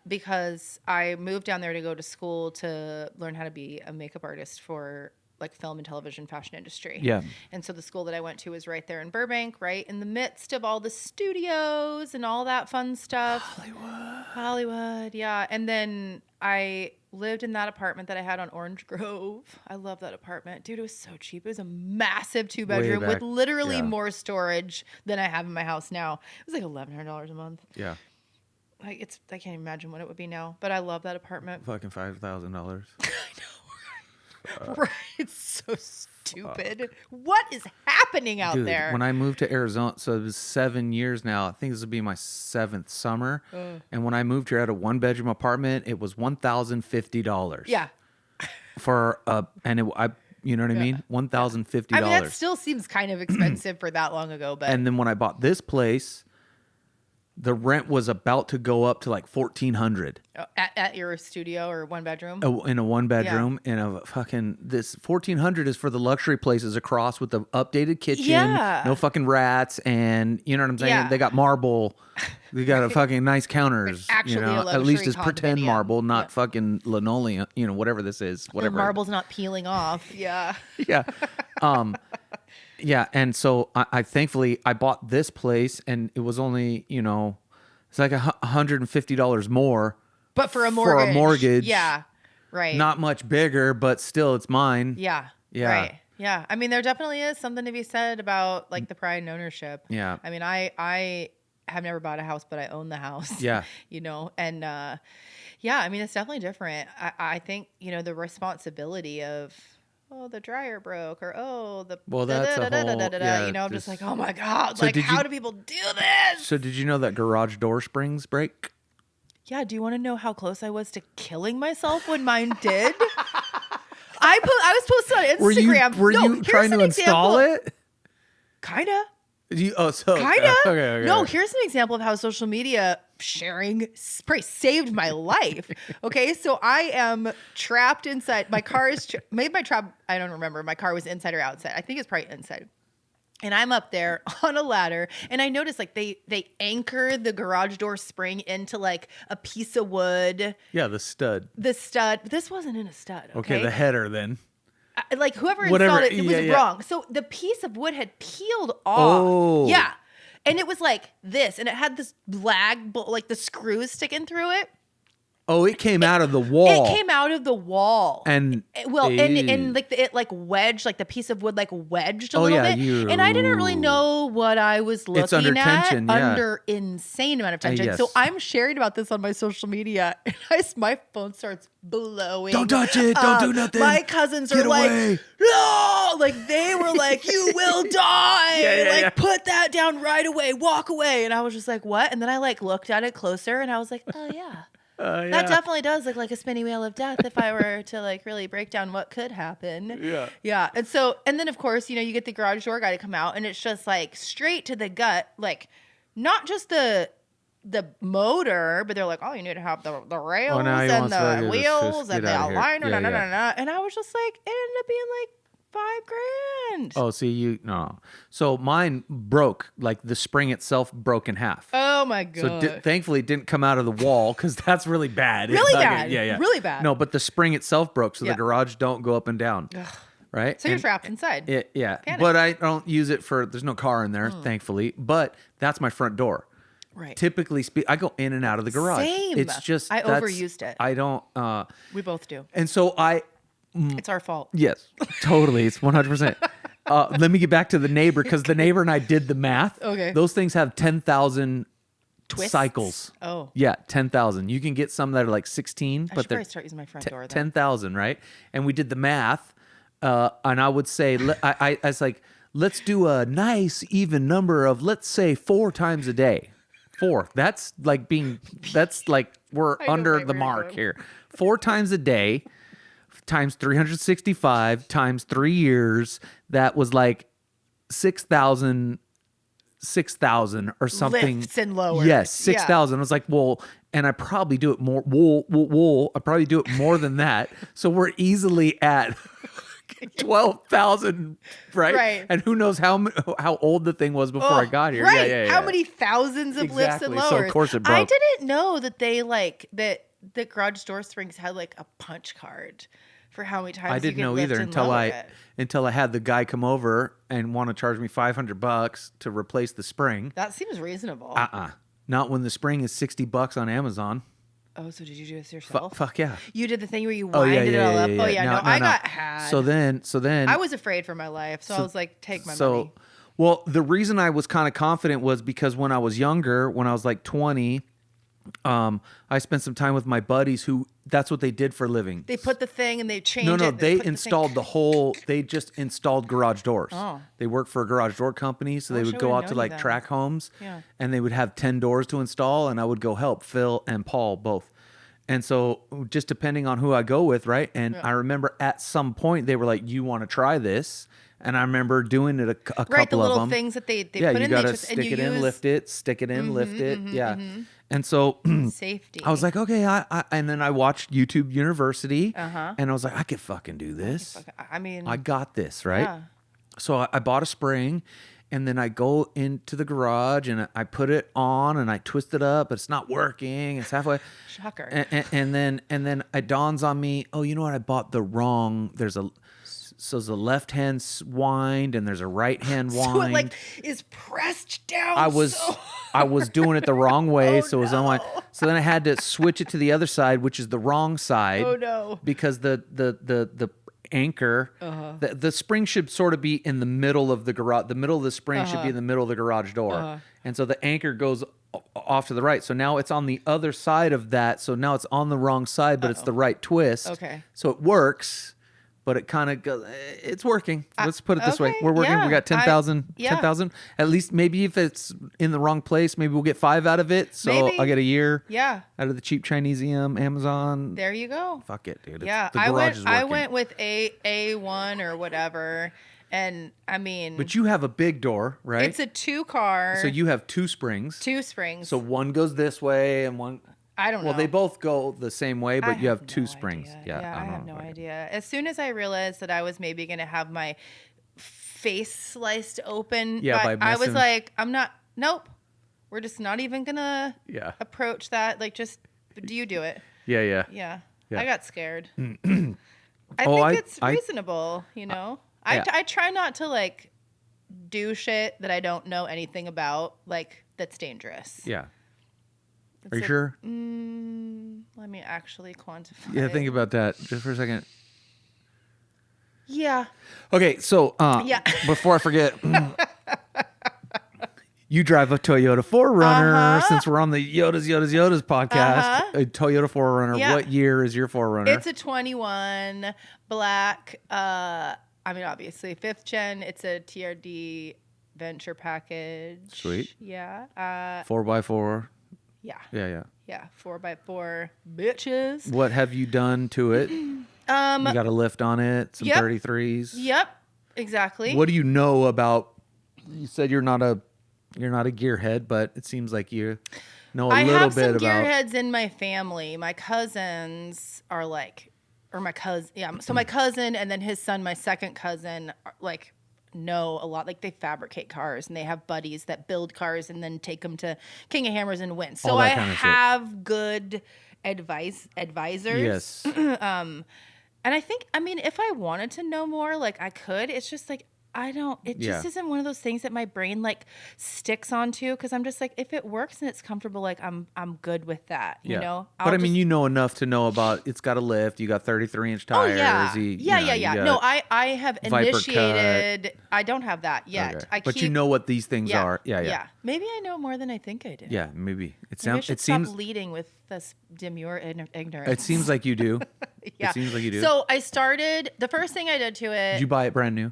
Because I moved down there to go to school to learn how to be a makeup artist for like film and television fashion industry. Yeah. And so the school that I went to was right there in Burbank, right in the midst of all the studios and all that fun stuff. Hollywood, yeah. And then I lived in that apartment that I had on Orange Grove. I love that apartment. Dude, it was so cheap. It was a massive 2-bedroom with literally more storage than I have in my house now. It was like $1,100 a month. Yeah. Like I can't imagine what it would be now, but I love that apartment. Fucking $5,000. I know. Right. It's so stupid. What is happening out there? When I moved to Arizona, so it was 7 years now. I think this will be my 7th summer. And when I moved here, I had a 1-bedroom apartment. It was $1,050. Yeah. For you know what I mean? $1,050. I mean, that still seems kind of expensive for that long ago, but. And then when I bought this place, the rent was about to go up to like $1,400. At your studio or 1-bedroom? In a 1-bedroom, in a fucking this $1,400 is for the luxury places across with the updated kitchen, no fucking rats, and you know what I'm saying. Yeah. They got marble, they got a fucking nice counters. Actually, you know, a at least it's luxury pretend condominium. marble, not fucking linoleum. You know, whatever this is, whatever. The marble's not peeling off. Yeah. Yeah. Yeah, and so I thankfully I bought this place, and it was only it's like $150 more. But for a mortgage. Yeah. Right. Not much bigger, but still it's mine. Yeah. Yeah. Right. Yeah. I mean, there definitely is something to be said about like the pride and ownership. Yeah. I mean, I have never bought a house, but I own the house. Yeah. And yeah, I mean, it's definitely different. I think, the responsibility of, oh, the dryer broke, or that's a whole, I'm just like, oh my God, like how do people do this? So did you know that garage door springs break? Yeah, do you want to know how close I was to killing myself when mine did? I was posted on Instagram. Were you trying to install it? Kinda. Kinda. Okay. No, here's an example of how social media sharing saved my life. Okay, so I am trapped inside. My car is maybe my trap. I don't remember. My car was inside or outside. I think it's probably inside. And I'm up there on a ladder, and I noticed like they anchor the garage door spring into like a piece of wood. Yeah, the stud. This wasn't in a stud. Okay, the header then. Like whoever installed it was wrong. So the piece of wood had peeled off. Oh. Yeah. And it was like this, and it had this like the screws sticking through it. Oh, it came out of the wall. It came out of the wall. And like it like wedged, like the piece of wood like wedged a little bit. And I didn't really know what I was looking it's under at. Tension, yeah. Under insane amount of tension. Yes. So I'm sharing about this on my social media, and my phone starts blowing. Don't touch it. Don't do nothing. My cousins Get are like, away. no! Like they were like, you will die. Put that down right away. Walk away. And I was just like, what? And then I like looked at it closer, and I was like, oh yeah. That definitely does look like a spinning wheel of death if I were to like really break down what could happen. Yeah. Yeah. And then of course, you get the garage door guy to come out, and it's just like straight to the gut, like not just the motor, but they're like, oh, you need to have the rails and the wheels and the aligner. And I was just like, it ended up being like $5,000. Oh, see, no. So mine broke, like the spring itself broke in half. Oh my God. So thankfully it didn't come out of the wall, because that's really bad. Really bad. Yeah. Really bad. No, but the spring itself broke, so the garage don't go up and down. Ugh. Right? So you're trapped inside. Yeah. Panic. But I don't use it there's no car in there, thankfully. But that's my front door. Right. Typically, I go in and out of the garage. Same. It's just I overused it. I don't. We both do. And so It's our fault. Yes, totally. It's 100%. Let me get back to the neighbor, because the neighbor and I did the math. Okay. Those things have 10,000 Twists? cycles. Oh. Yeah, 10,000. You can get some that are like 16, I but should they're probably start using my front door then. 10,000, right? And we did the math, and I would say, I was like, let's do a nice even number of, let's say, 4 times a day. 4. That's like we're under the mark here. 4 times a day times 365 times 3 years. That was like 6,000 or something. Lifts and lowers. Yes, 6,000. I was like, well, and I probably do it more. I probably do it more than that. So we're easily at 12,000, right? Right. And who knows how old the thing was before I got here. Right. Yeah. How many thousands of lifts and lowers. So of course it broke. I didn't know that they the garage door springs had like a punch card for how many times I didn't you could know lift either and lower it. until I had the guy come over and want to charge me $500 to replace the spring. That seems reasonable. Not when the spring is $60 on Amazon. Oh, so did you do this yourself? Fuck yeah. You did the thing where you winded it all up. Oh yeah, no, I got had. So then I was afraid for my life, so I was like, take my money. Well, the reason I was kind of confident was because when I was younger, when I was like 20, I spent some time with my buddies who that's what they did for a living. They put the thing and they changed No, it. they installed the whole. They just installed garage doors. Oh. They worked for a garage door company, so they would go out to like track homes, and they would have 10 doors to install, and I would go help Phil and Paul both. And so just depending on who I go with, right? And I remember at some point they were like, "You want to try this?" And I remember doing it a couple of them. Right, the little things that they put in. You got to stick it in, lift it, stick it in, lift it. Yeah. And so safety. I was like, okay, and then I watched YouTube University, and I was like, I could fucking do this. I mean, I got this, right? Yeah. So I bought a spring, and then I go into the garage and I put it on and I twist it up, but it's not working. It's halfway. Shocker. And then it dawns on me, oh, you know what? I bought the wrong. There's the left hand wind and there's a right hand wind. So it like is pressed down. I was doing it the wrong way, so it was on my. So then I had to switch it to the other side, which is the wrong side. Oh no! Because the anchor, the spring should sort of be in the middle of the garage. The middle of the spring should be in the middle of the garage door, and so the anchor goes off to the right. So now it's on the other side of that. So now it's on the wrong side, but it's the right twist. Okay. So it works. But it kind of goes, it's working. Let's put it this way. We're working. Yeah. We got 10,000. 10,000. At least maybe if it's in the wrong place, maybe we'll get 5 out of it. So Maybe. I'll get a year Yeah. out of the cheap Chinesium, Amazon. There you go. Fuck it, dude. Yeah. The garage is working. I went with A1 or whatever. And I mean. But you have a big door, right? It's a 2-car. So you have 2 springs. 2 springs. So one goes this way and one. I don't know. Well, they both go the same way, but you have no 2 springs. idea. Yeah, I have no idea. As soon as I realized that I was maybe going to have my face sliced open, I was like, nope. We're just not even going to approach that. Like, just, do you do it? Yeah. Yeah. I got scared. I think it's reasonable, you know? I try not to, like, do shit that I don't know anything about, like, that's dangerous. Yeah. Are you sure? Let me actually quantify. Yeah, think about that just for a second. Yeah. Okay, so before I forget, you drive a Toyota 4Runner. Since we're on the Yotas Yotas Yotas podcast. A Toyota 4Runner. Yeah. What year is your 4Runner? It's a 21 black. I mean, obviously 5th gen. It's a TRD venture package. Sweet. Yeah. 4x4. Yeah. Yeah. 4x4 bitches. What have you done to it? You got a lift on it, some 33s. Yep. Exactly. What do you know about? You said you're not a gearhead, but it seems like you know a little bit about. I have some gearheads in my family. My cousins are like, or my cousin, So my cousin and then his son, my second cousin, are like, know a lot. Like they fabricate cars and they have buddies that build cars and then take them to King of Hammers and win. So I have good advisors. Yes. And I think, I mean, if I wanted to know more, like I could. It's just like it just isn't one of those things that my brain like sticks onto because I'm just like, if it works and it's comfortable, like I'm good with that, you know? But I mean, you know enough to know about it's got a lift, you got 33-inch tires. Oh, yeah. No, I have initiated. I don't have that yet. Okay. But you know what these things are. Yeah. Maybe I know more than I think I do. Yeah, maybe. Maybe I should stop leading with this demure ignorance. It seems like you do. Yeah. It seems like you do. So I started, the first thing I did to it. Did you buy it brand new?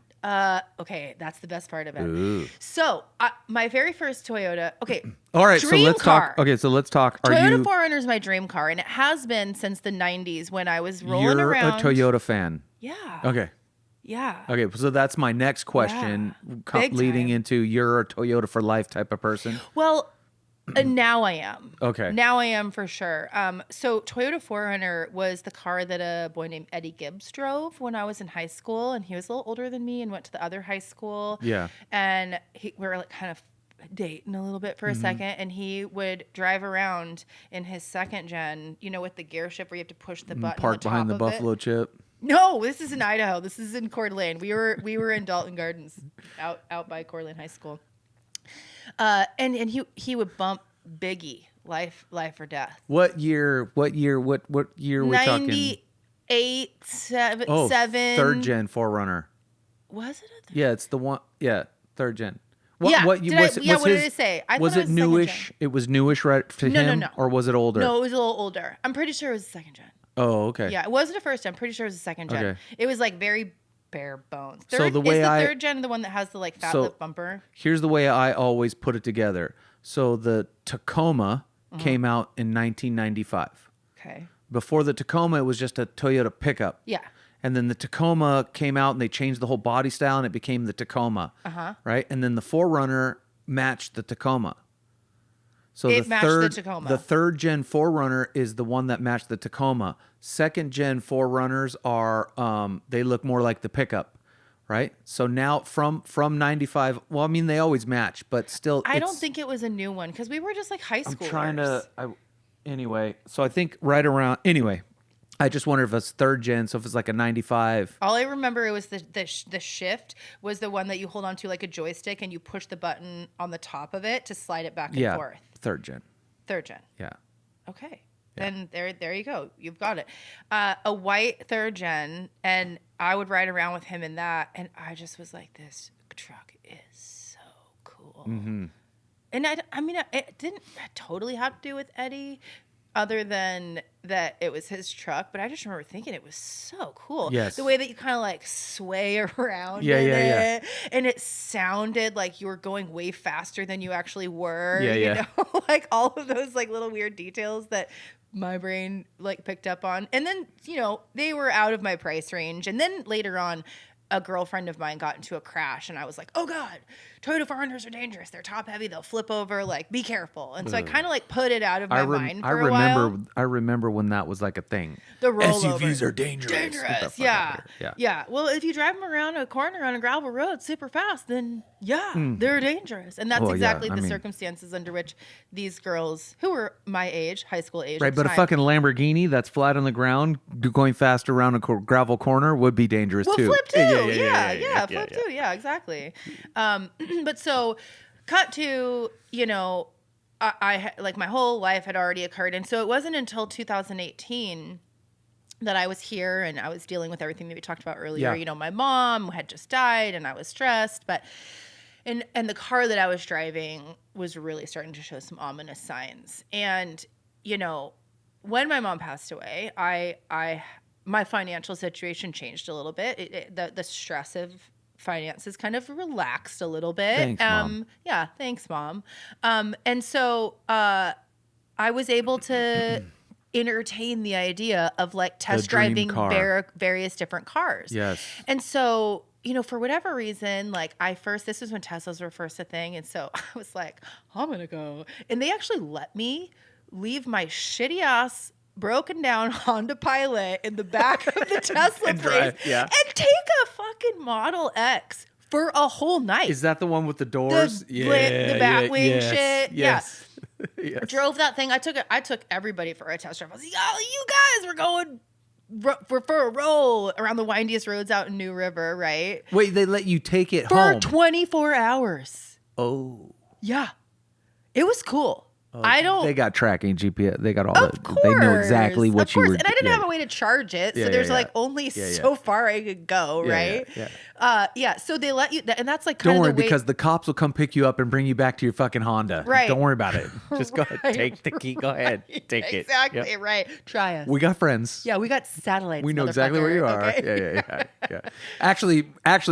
Okay, that's the best part of it. Ooh. So my very first Toyota. Okay. All right, so let's talk. Okay, so let's talk. Toyota 4Runner is my dream car, and it has been since the 90s when I was rolling around. You're a Toyota fan. Yeah. Okay. Yeah. Okay, so that's my next question, leading into you're a Toyota for life type of person. Well, now I am. Okay. Now I am for sure. So Toyota 4Runner was the car that a boy named Eddie Gibbs drove when I was in high school, and he was a little older than me and went to the other high school. Yeah. And we were like kind of dating a little bit for a second, and he would drive around in his 2nd gen, you know, with the gear shift where you have to push the button. Park behind the Buffalo Chip. No, this is in Idaho. This is in Coeur d'Alene. We were in Dalton Gardens, out by Coeur d'Alene High School. And he would bump Biggie, life or death. What year? What year we're talking? 98, 7. 3rd gen 4Runner. Was it? Yeah, it's the one. Yeah, 3rd gen. What did it say? I was thought it newish? It was newish, right, to him? No. Or was it older? No, it was a little older. I'm pretty sure it was a second gen. Oh, okay. Yeah, it wasn't a first gen. I'm pretty sure it was a second gen. Okay. It was like very bare bones. So the way is the third gen the one that has the like fat lip bumper? Here's the way I always put it together. So the Tacoma came out in 1995. Okay. Before the Tacoma, it was just a Toyota pickup. Yeah. And then the Tacoma came out and they changed the whole body style and it became the Tacoma. Right? And then the 4Runner matched the Tacoma. So the third gen 4Runner is the one that matched the Tacoma. Second gen 4Runners are they look more like the pickup, right? So now from 95, well, I mean they always match, but still I don't think it was a new one because we were just like high schoolers. Anyway, so I think right around I just wonder if it's third gen, so if it's like a 95. All I remember it was the shift was the one that you hold onto like a joystick and you push the button on the top of it to slide it back and forth. Third gen. Yeah. Okay. Yeah. Then there you go. You've got it. A white third gen, and I would ride around with him in that, and I just was like, this truck is so cool. Mm-hmm. And I mean, it didn't totally have to do with Eddie, other than that it was his truck, but I just remember thinking it was so cool. Yes. The way that you kind of like sway around it. And it sounded like you were going way faster than you actually were. You know? Like all of those like little weird details that my brain like picked up on. And then, you know, they were out of my price range. And then later on, a girlfriend of mine got into a crash and I was like, oh God, Toyota 4Runners are dangerous. They're top heavy. They'll flip over. Like, be careful. And so I kind of like put it out of my mind for a while. I remember when that was like a thing. The rollover. SUVs are dangerous. Yeah. Well, if you drive them around a corner on a gravel road super fast, then they're dangerous. And that's exactly the circumstances under which these girls who were my age, high school age. Right. But a fucking Lamborghini that's flat on the ground going fast around a gravel corner would be dangerous too. Flip too. Flip too. Yeah, exactly. But so cut to, you know, I like my whole life had already occurred. And so it wasn't until 2018 that I was here and I was dealing with everything that we talked about earlier. Yeah. You know, my mom had just died and I was stressed, but and the car that I was driving was really starting to show some ominous signs. And, you know, when my mom passed away, my financial situation changed a little bit. The stress of finances kind of relaxed a little bit. Thanks, Mom. Yeah, thanks, Mom. And so I was able to entertain the idea of like test driving various different cars. Yes. And so, you know, for whatever reason, like this was when Teslas were first a thing. And so I was like, I'm going to go. And they actually let me leave my shitty ass broken down Honda Pilot in the back of the Tesla place and take a fucking Model X for a whole night. Is that the one with the doors? The Batwing shit. Yes. Yeah. Drove that thing. I took everybody for a test drive. I was like, oh, you guys were going for a roll around the windiest roads out in New River, right? Wait, they let you take it home? For 24 hours. Oh. Yeah. It was cool. They got tracking GPS. They got all of course. They know exactly what you were doing. And I didn't have a way to charge it. So there's like only so far I could go, right? Yeah. So they let you, and that's like kind Don't of worry, the way. because the cops will come pick you up and bring you back to your fucking Honda. Right. Don't worry about it. Just go ahead. Take the key. Go ahead. Take it. Exactly. Right. Try us. We got friends. Yeah. We got satellites. We know exactly where you are. Okay? Yeah. Actually,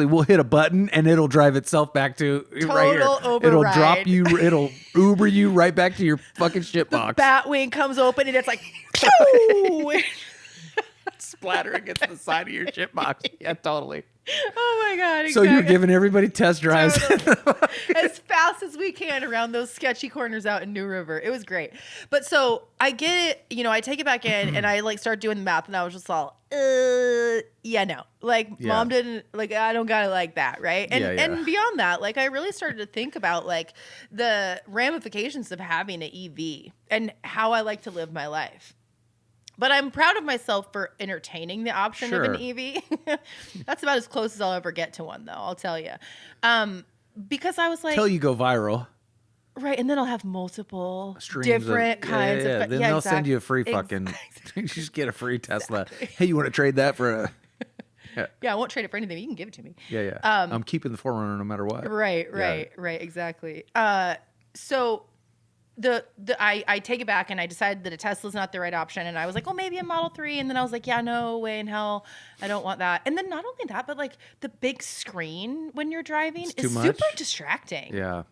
we'll hit a button and it'll drive itself back to right here. Override. It'll drop you. It'll Uber you right back to your fucking ship box. The Batwing comes open and it's like, splatter against the side of your ship box. Yeah, totally. Oh my God. Exactly. So you're giving everybody test drives. As fast as we can around those sketchy corners out in New River. It was great. But so I get it, you know, I take it back in and I like start doing the math and I was just all, no. Like Mom didn't, like, I don't got it like that, right? And beyond that, like I really started to think about like the ramifications of having an EV and how I like to live my life. But I'm proud of myself for entertaining the option of an EV. That's about as close as I'll ever get to one, though, I'll tell you. Because I was like... Till you go viral. Right, and then I'll have multiple different kinds of... Then they'll send you a free fucking... You just get a free Tesla. Hey, you want to trade that for a... Yeah, I won't trade it for anything. You can give it to me. Yeah. I'm keeping the 4Runner no matter what. Right, exactly. So I take it back and I decided that a Tesla's not the right option. And I was like, oh, maybe a Model 3. And then I was like, yeah, no way in hell. I don't want that. And then not only that, but like the big screen when you're driving is super distracting. Yeah.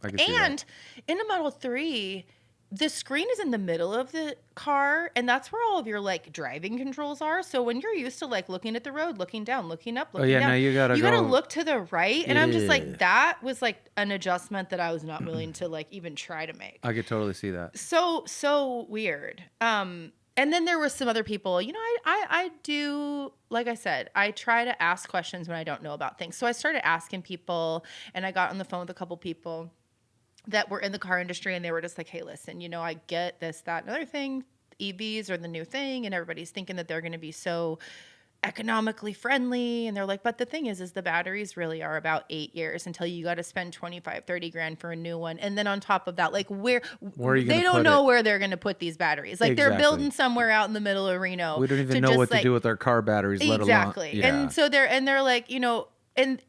I can see that. And in a Model 3, the screen is in the middle of the car, and that's where all of your like driving controls are. So when you're used to like looking at the road, looking down, looking up, looking down, now you gotta look to the right. And I'm just like, that was like an adjustment that I was not willing to like even try to make. I could totally see that. So weird. And then there were some other people, you know, I do, like I said, I try to ask questions when I don't know about things. So I started asking people, and I got on the phone with a couple people that were in the car industry, and they were just like, hey, listen, you know, I get this, that, and other thing. EVs are the new thing, and everybody's thinking that they're going to be so economically friendly. And they're like, but the thing is the batteries really are about 8 years until you got to spend 25, 30 grand for a new one. And then on top of that, like where are you they don't know where they're going to put these batteries. Like they're building somewhere out in the middle of Reno. We don't even know what to do with our car batteries, let alone. Exactly. Yeah. And so they're like, you know, and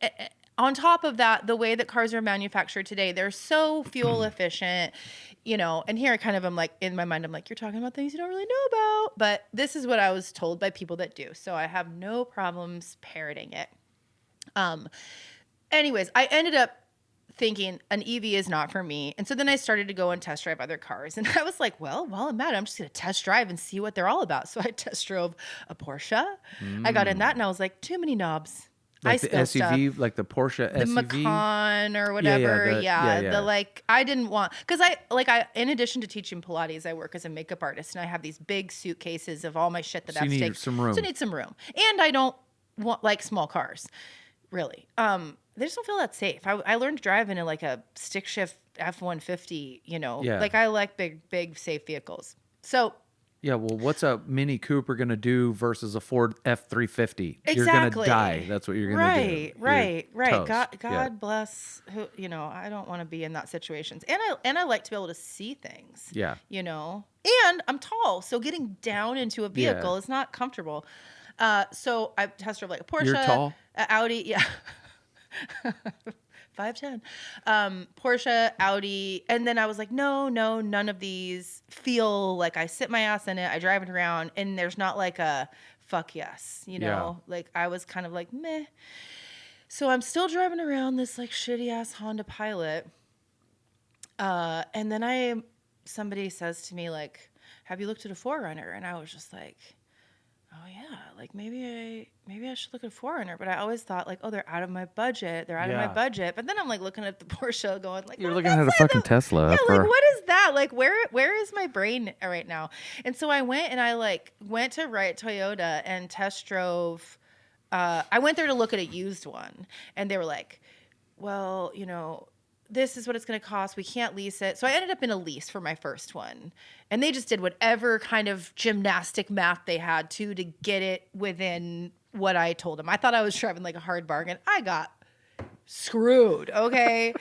on top of that, the way that cars are manufactured today, they're so fuel efficient, you know, and here I kind of am like, in my mind, I'm like, you're talking about things you don't really know about, but this is what I was told by people that do. So I have no problems parroting it. Anyways, I ended up thinking an EV is not for me. And so then I started to go and test drive other cars. And I was like, well, while I'm at it, I'm just going to test drive and see what they're all about. So I test drove a Porsche. I got in that and I was like, too many knobs. Like the SUV, stuff. Like the Porsche SUV, the Macan or whatever. The like, I didn't want, because I in addition to teaching Pilates, I work as a makeup artist, and I have these big suitcases of all my shit that I have to take. Some room. So I need some room, and I don't want like small cars, really. They just don't feel that safe. I learned to drive in like a stick shift F-150. You know, like I like big safe vehicles. So. Yeah, well, what's a Mini Cooper going to do versus a Ford F-350? Exactly. You're going to die. That's what you're going to do. Right. God bless who, you know, I don't want to be in that situations. And I like to be able to see things. Yeah. You know. And I'm tall, so getting down into a vehicle is not comfortable. So I test drove like a Porsche. You're tall? Audi, yeah. 5'10", Porsche, Audi, and then I was like, no, none of these feel like I sit my ass in it. I drive it around, and there's not like a fuck yes, you know. Like I was kind of like meh. So I'm still driving around this like shitty ass Honda Pilot, and then somebody says to me like, "Have you looked at a 4Runner?" And I was just like, oh yeah, like maybe I should look at 4Runner, but I always thought like, oh, they're out of my budget. They're out of my budget. But then I'm like looking at the Porsche going like, you're looking at a fucking Tesla. Yeah, like what is that? Like where is my brain right now? And so I went and I like went to Toyota and test drove. I went there to look at a used one, and they were like, well, you know, this is what it's going to cost. We can't lease it. So I ended up in a lease for my first one. And they just did whatever kind of gymnastic math they had to get it within what I told them. I thought I was driving like a hard bargain. I got screwed, okay?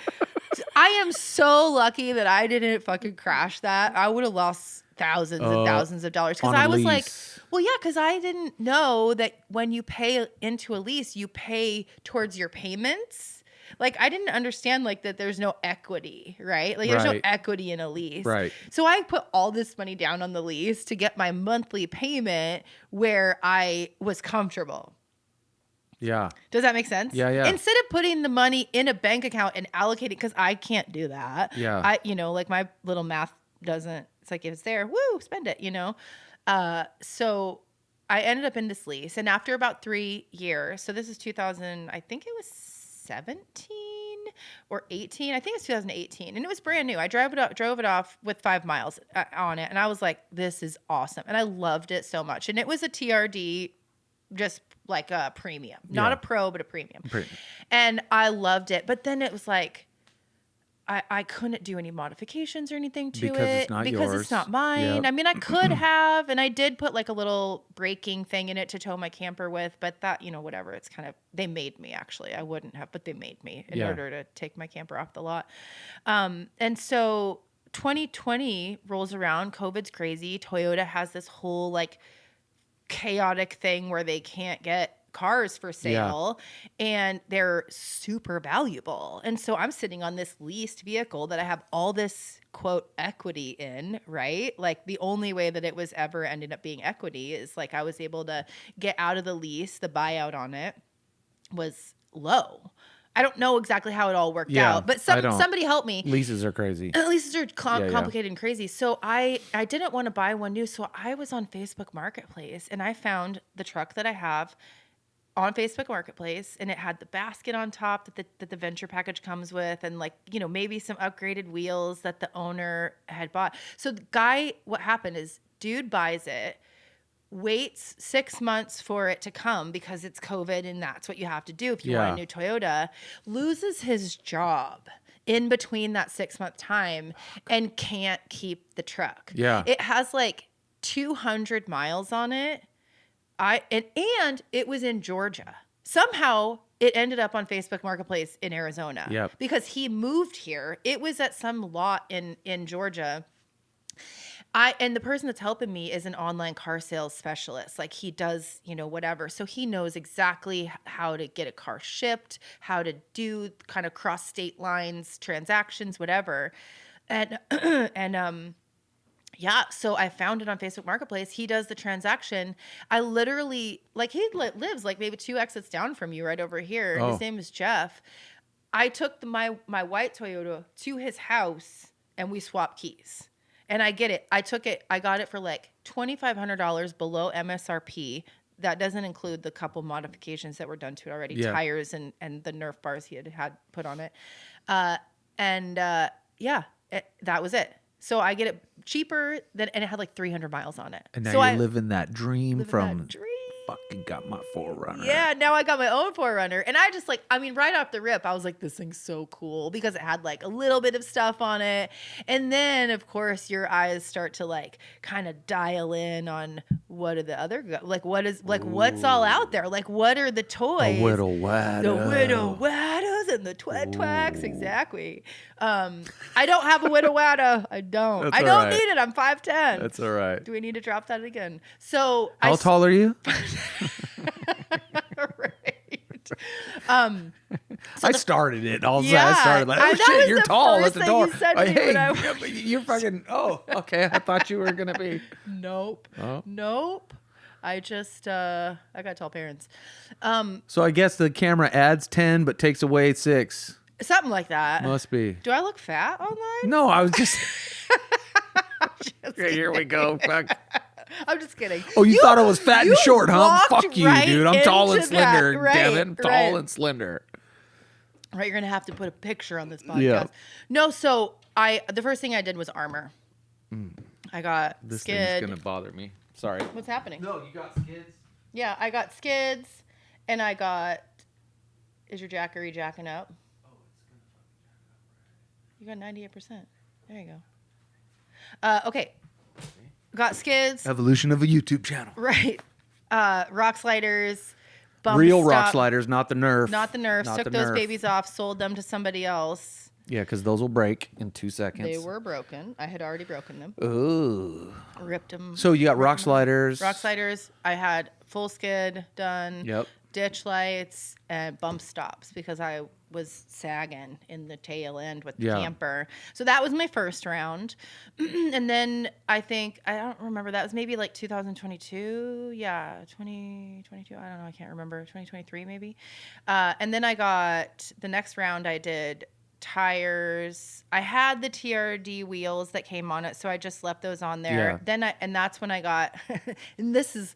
I am so lucky that I didn't fucking crash that. I would have lost thousands and thousands of dollars. Because I was like, well, yeah, because I didn't know that when you pay into a lease, you pay towards your payments. Like, I didn't understand, like, that there's no equity, right? Like, there's no equity in a lease. Right. So I put all this money down on the lease to get my monthly payment where I was comfortable. Yeah. Does that make sense? Yeah. Instead of putting the money in a bank account and allocating, because I can't do that. Yeah. Like, my little math doesn't, it's like, if it's there, woo, spend it, you know? So I ended up in this lease. And after about 3 years, so this is 2000, I think it was 17 or 18. I think it's 2018, and it was brand new. I drove it off with 5 miles on it, and I was like, "This is awesome," and I loved it so much. And it was a TRD, just like a premium, not a pro, but a premium. And I loved it. But then it was like, I couldn't do any modifications or anything to it because it's not mine. Yep. I mean, I could have, and I did put like a little braking thing in it to tow my camper with, but that, you know, whatever. It's kind of, they made me actually. I wouldn't have, but they made me in order to take my camper off the lot. And so 2020 rolls around, COVID's crazy. Toyota has this whole like chaotic thing where they can't get cars for sale and they're super valuable. And so I'm sitting on this leased vehicle that I have all this quote equity in, right? Like the only way that it was ever ended up being equity is like I was able to get out of the lease. The buyout on it was low. I don't know exactly how it all worked out, but somebody helped me. Leases are crazy. Leases are complicated and crazy. So I didn't want to buy one new. So I was on Facebook Marketplace and I found the truck that I have on Facebook Marketplace, and it had the basket on top that the venture package comes with, and like, you know, maybe some upgraded wheels that the owner had bought. So the guy, what happened is dude buys it, waits 6 months for it to come because it's COVID and that's what you have to do if you want a new Toyota, loses his job in between that 6 month time and can't keep the truck. Yeah. It has like 200 miles on it. And it was in Georgia. Somehow it ended up on Facebook Marketplace in Arizona because he moved here. It was at some lot in Georgia. And the person that's helping me is an online car sales specialist. Like he does, you know, whatever. So he knows exactly how to get a car shipped, how to do kind of cross state lines, transactions, whatever. So I found it on Facebook Marketplace. He does the transaction. I literally, like, he lives like maybe 2 exits down from you right over here. His name is Jeff. I took my white Toyota to his house and we swapped keys. And I get it. I got it for like $2,500 below MSRP. That doesn't include the couple modifications that were done to it already, tires and the Nerf bars he had put on it. That was it. So I get it cheaper and it had like 300 miles on it. And now so you're living that dream from fucking got my 4Runner. Yeah, now I got my own 4Runner. And I just right off the rip, I was like, this thing's so cool because it had like a little bit of stuff on it. And then, of course, your eyes start to like kind of dial in on what are the other, what's all out there? Like, what are the toys? The Whittle Waddle. The Whittle Waddles and the Twacks. Exactly. I don't have a Whittle Waddle. I don't. I don't need it. I'm 5'10". That's all right. Do we need to drop that again? So how tall are you? Right. I started it. I started like, shit, you're tall at the door. You're fucking. Oh, okay. I thought you were gonna be. Nope. Oh. Nope. I just I got tall parents. So I guess the camera adds 10 but takes away 6. Something like that. Must be. Do I look fat online? No, I was just. Okay, here we go. Fuck. I'm just kidding. Oh, you thought I was fat and short, huh? Fuck you, right dude. I'm tall and slender. That. Right, damn it. I'm tall and slender. Right, you're gonna have to put a picture on this podcast. Yeah. No, so the first thing I did was armor. I got this skid. This thing's gonna bother me. Sorry. What's happening? No, you got skids. Yeah, I got skids, and I got. Is your jackery jacking up? Oh, it's gonna fucking jack up. You got 98%. There you go. Okay. Got skids. Evolution of a YouTube channel. Right. Rock sliders. Real rock sliders, not the Nerf. Not the Nerfs. Took those babies off, sold them to somebody else. Yeah, because those will break in 2 seconds. They were broken. I had already broken them. Ooh. Ripped them. So you got rock sliders. Rock sliders. I had full skid done. Yep. Ditch lights and bump stops because I was sagging in the tail end with the camper. So that was my first round. And then I don't remember, that was maybe like 2022. Yeah, 2022. I don't know. I can't remember. 2023 maybe. And then I got the next round I did tires. I had the TRD wheels that came on it, so I just left those on there. Yeah. Then that's when I got and this is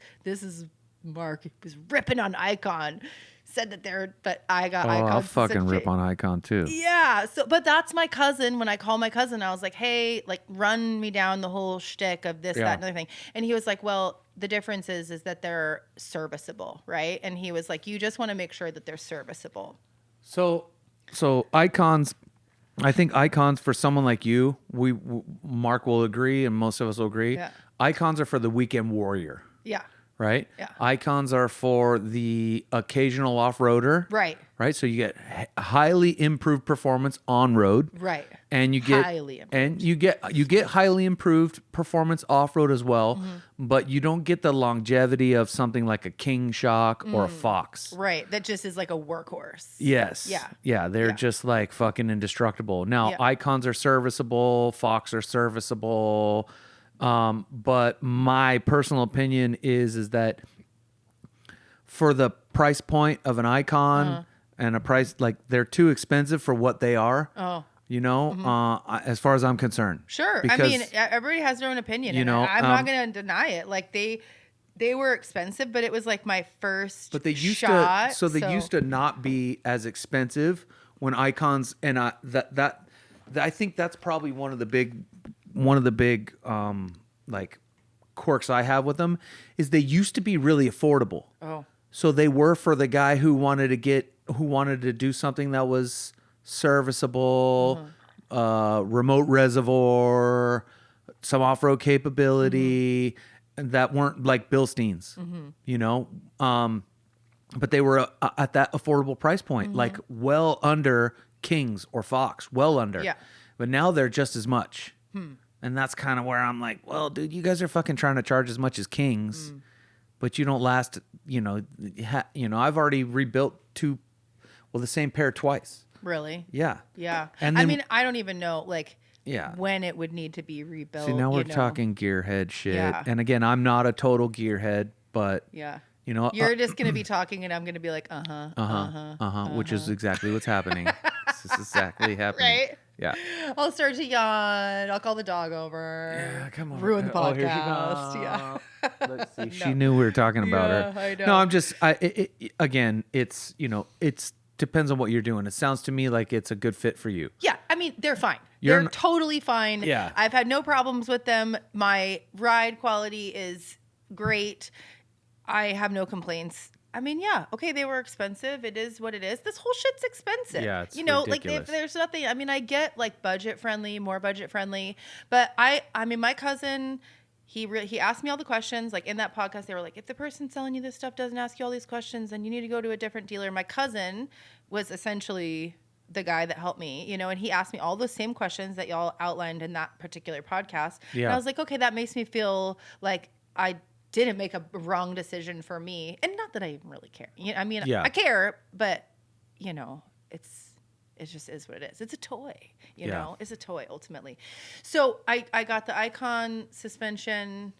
Mark was ripping on Icon. Said that but I got Icon. I'll fucking rip on Icon too. Yeah. So, but that's my cousin. When I call my cousin, I was like, hey, like run me down the whole shtick of this, that, and other thing. And he was like, well, the difference is that they're serviceable, right? And he was like, you just want to make sure that they're serviceable. So Icons, I think Icons for someone like you, Mark will agree, and most of us will agree. Yeah. Icons are for the weekend warrior. Yeah. Right? Yeah. Icons are for the occasional off-roader. Right. right? So you get highly improved performance on road, Right. and you get you get highly improved performance off road as well, but you don't get the longevity of something like a King Shock or a Fox. Right. That just is like a workhorse. Yes. Yeah. Yeah. They're just like fucking indestructible. Now, Icons are serviceable, Fox are serviceable. But my personal opinion is that for the price point of an Icon and a price, like, they're too expensive for what they are. Oh. You know, as far as I'm concerned. Sure. Because, I mean, everybody has their own opinion. You know, I'm not going to deny it. Like, they were expensive, but it was like my first But they used shot. to. They used to not be as expensive when Icons, and that I think that's probably one of the big like quirks I have with them is they used to be really affordable. Oh. So they were for the guy who wanted to do something that was serviceable, remote reservoir, some off-road capability, that weren't like Bilsteins, you know? But they were at that affordable price point, like well under Kings or Fox, well under. Yeah. But now they're just as much. And that's kind of where I'm like, well, dude, you guys are fucking trying to charge as much as Kings, but you don't last, I've already rebuilt the same pair twice. Really? Yeah. Yeah. And then, I mean, I don't even know, like, yeah, when it would need to be rebuilt. See, now we're talking gearhead shit. Yeah. And again, I'm not a total gearhead, but you're just going to be talking and I'm going to be like, which is exactly what's happening. This is exactly happening. Right? Yeah. I'll start to yawn. I'll call the dog over. Yeah, come on. Ruin the podcast. Oh, here she comes. Yeah. Let's see. She knew we were talking about her. I know. No, I'm just, again, it's, it's depends on what you're doing. It sounds to me like it's a good fit for you. Yeah. I mean, they're fine. They're totally fine. Yeah. I've had no problems with them. My ride quality is great. I have no complaints. I mean, yeah, okay, they were expensive. It is what it is. This whole shit's expensive. Yeah, it's ridiculous. Like there's nothing. I mean, I get like budget friendly, more budget friendly, but I mean, my cousin, he asked me all the questions. Like in that podcast, they were like, if the person selling you this stuff doesn't ask you all these questions, then you need to go to a different dealer. My cousin was essentially the guy that helped me, and he asked me all those same questions that y'all outlined in that particular podcast. Yeah. And I was like, okay, that makes me feel like I didn't make a wrong decision for me. And not that I even really care. I mean, I care, but it just is what it is. It's a toy, you know, it's a toy ultimately. So I got the Icon suspension.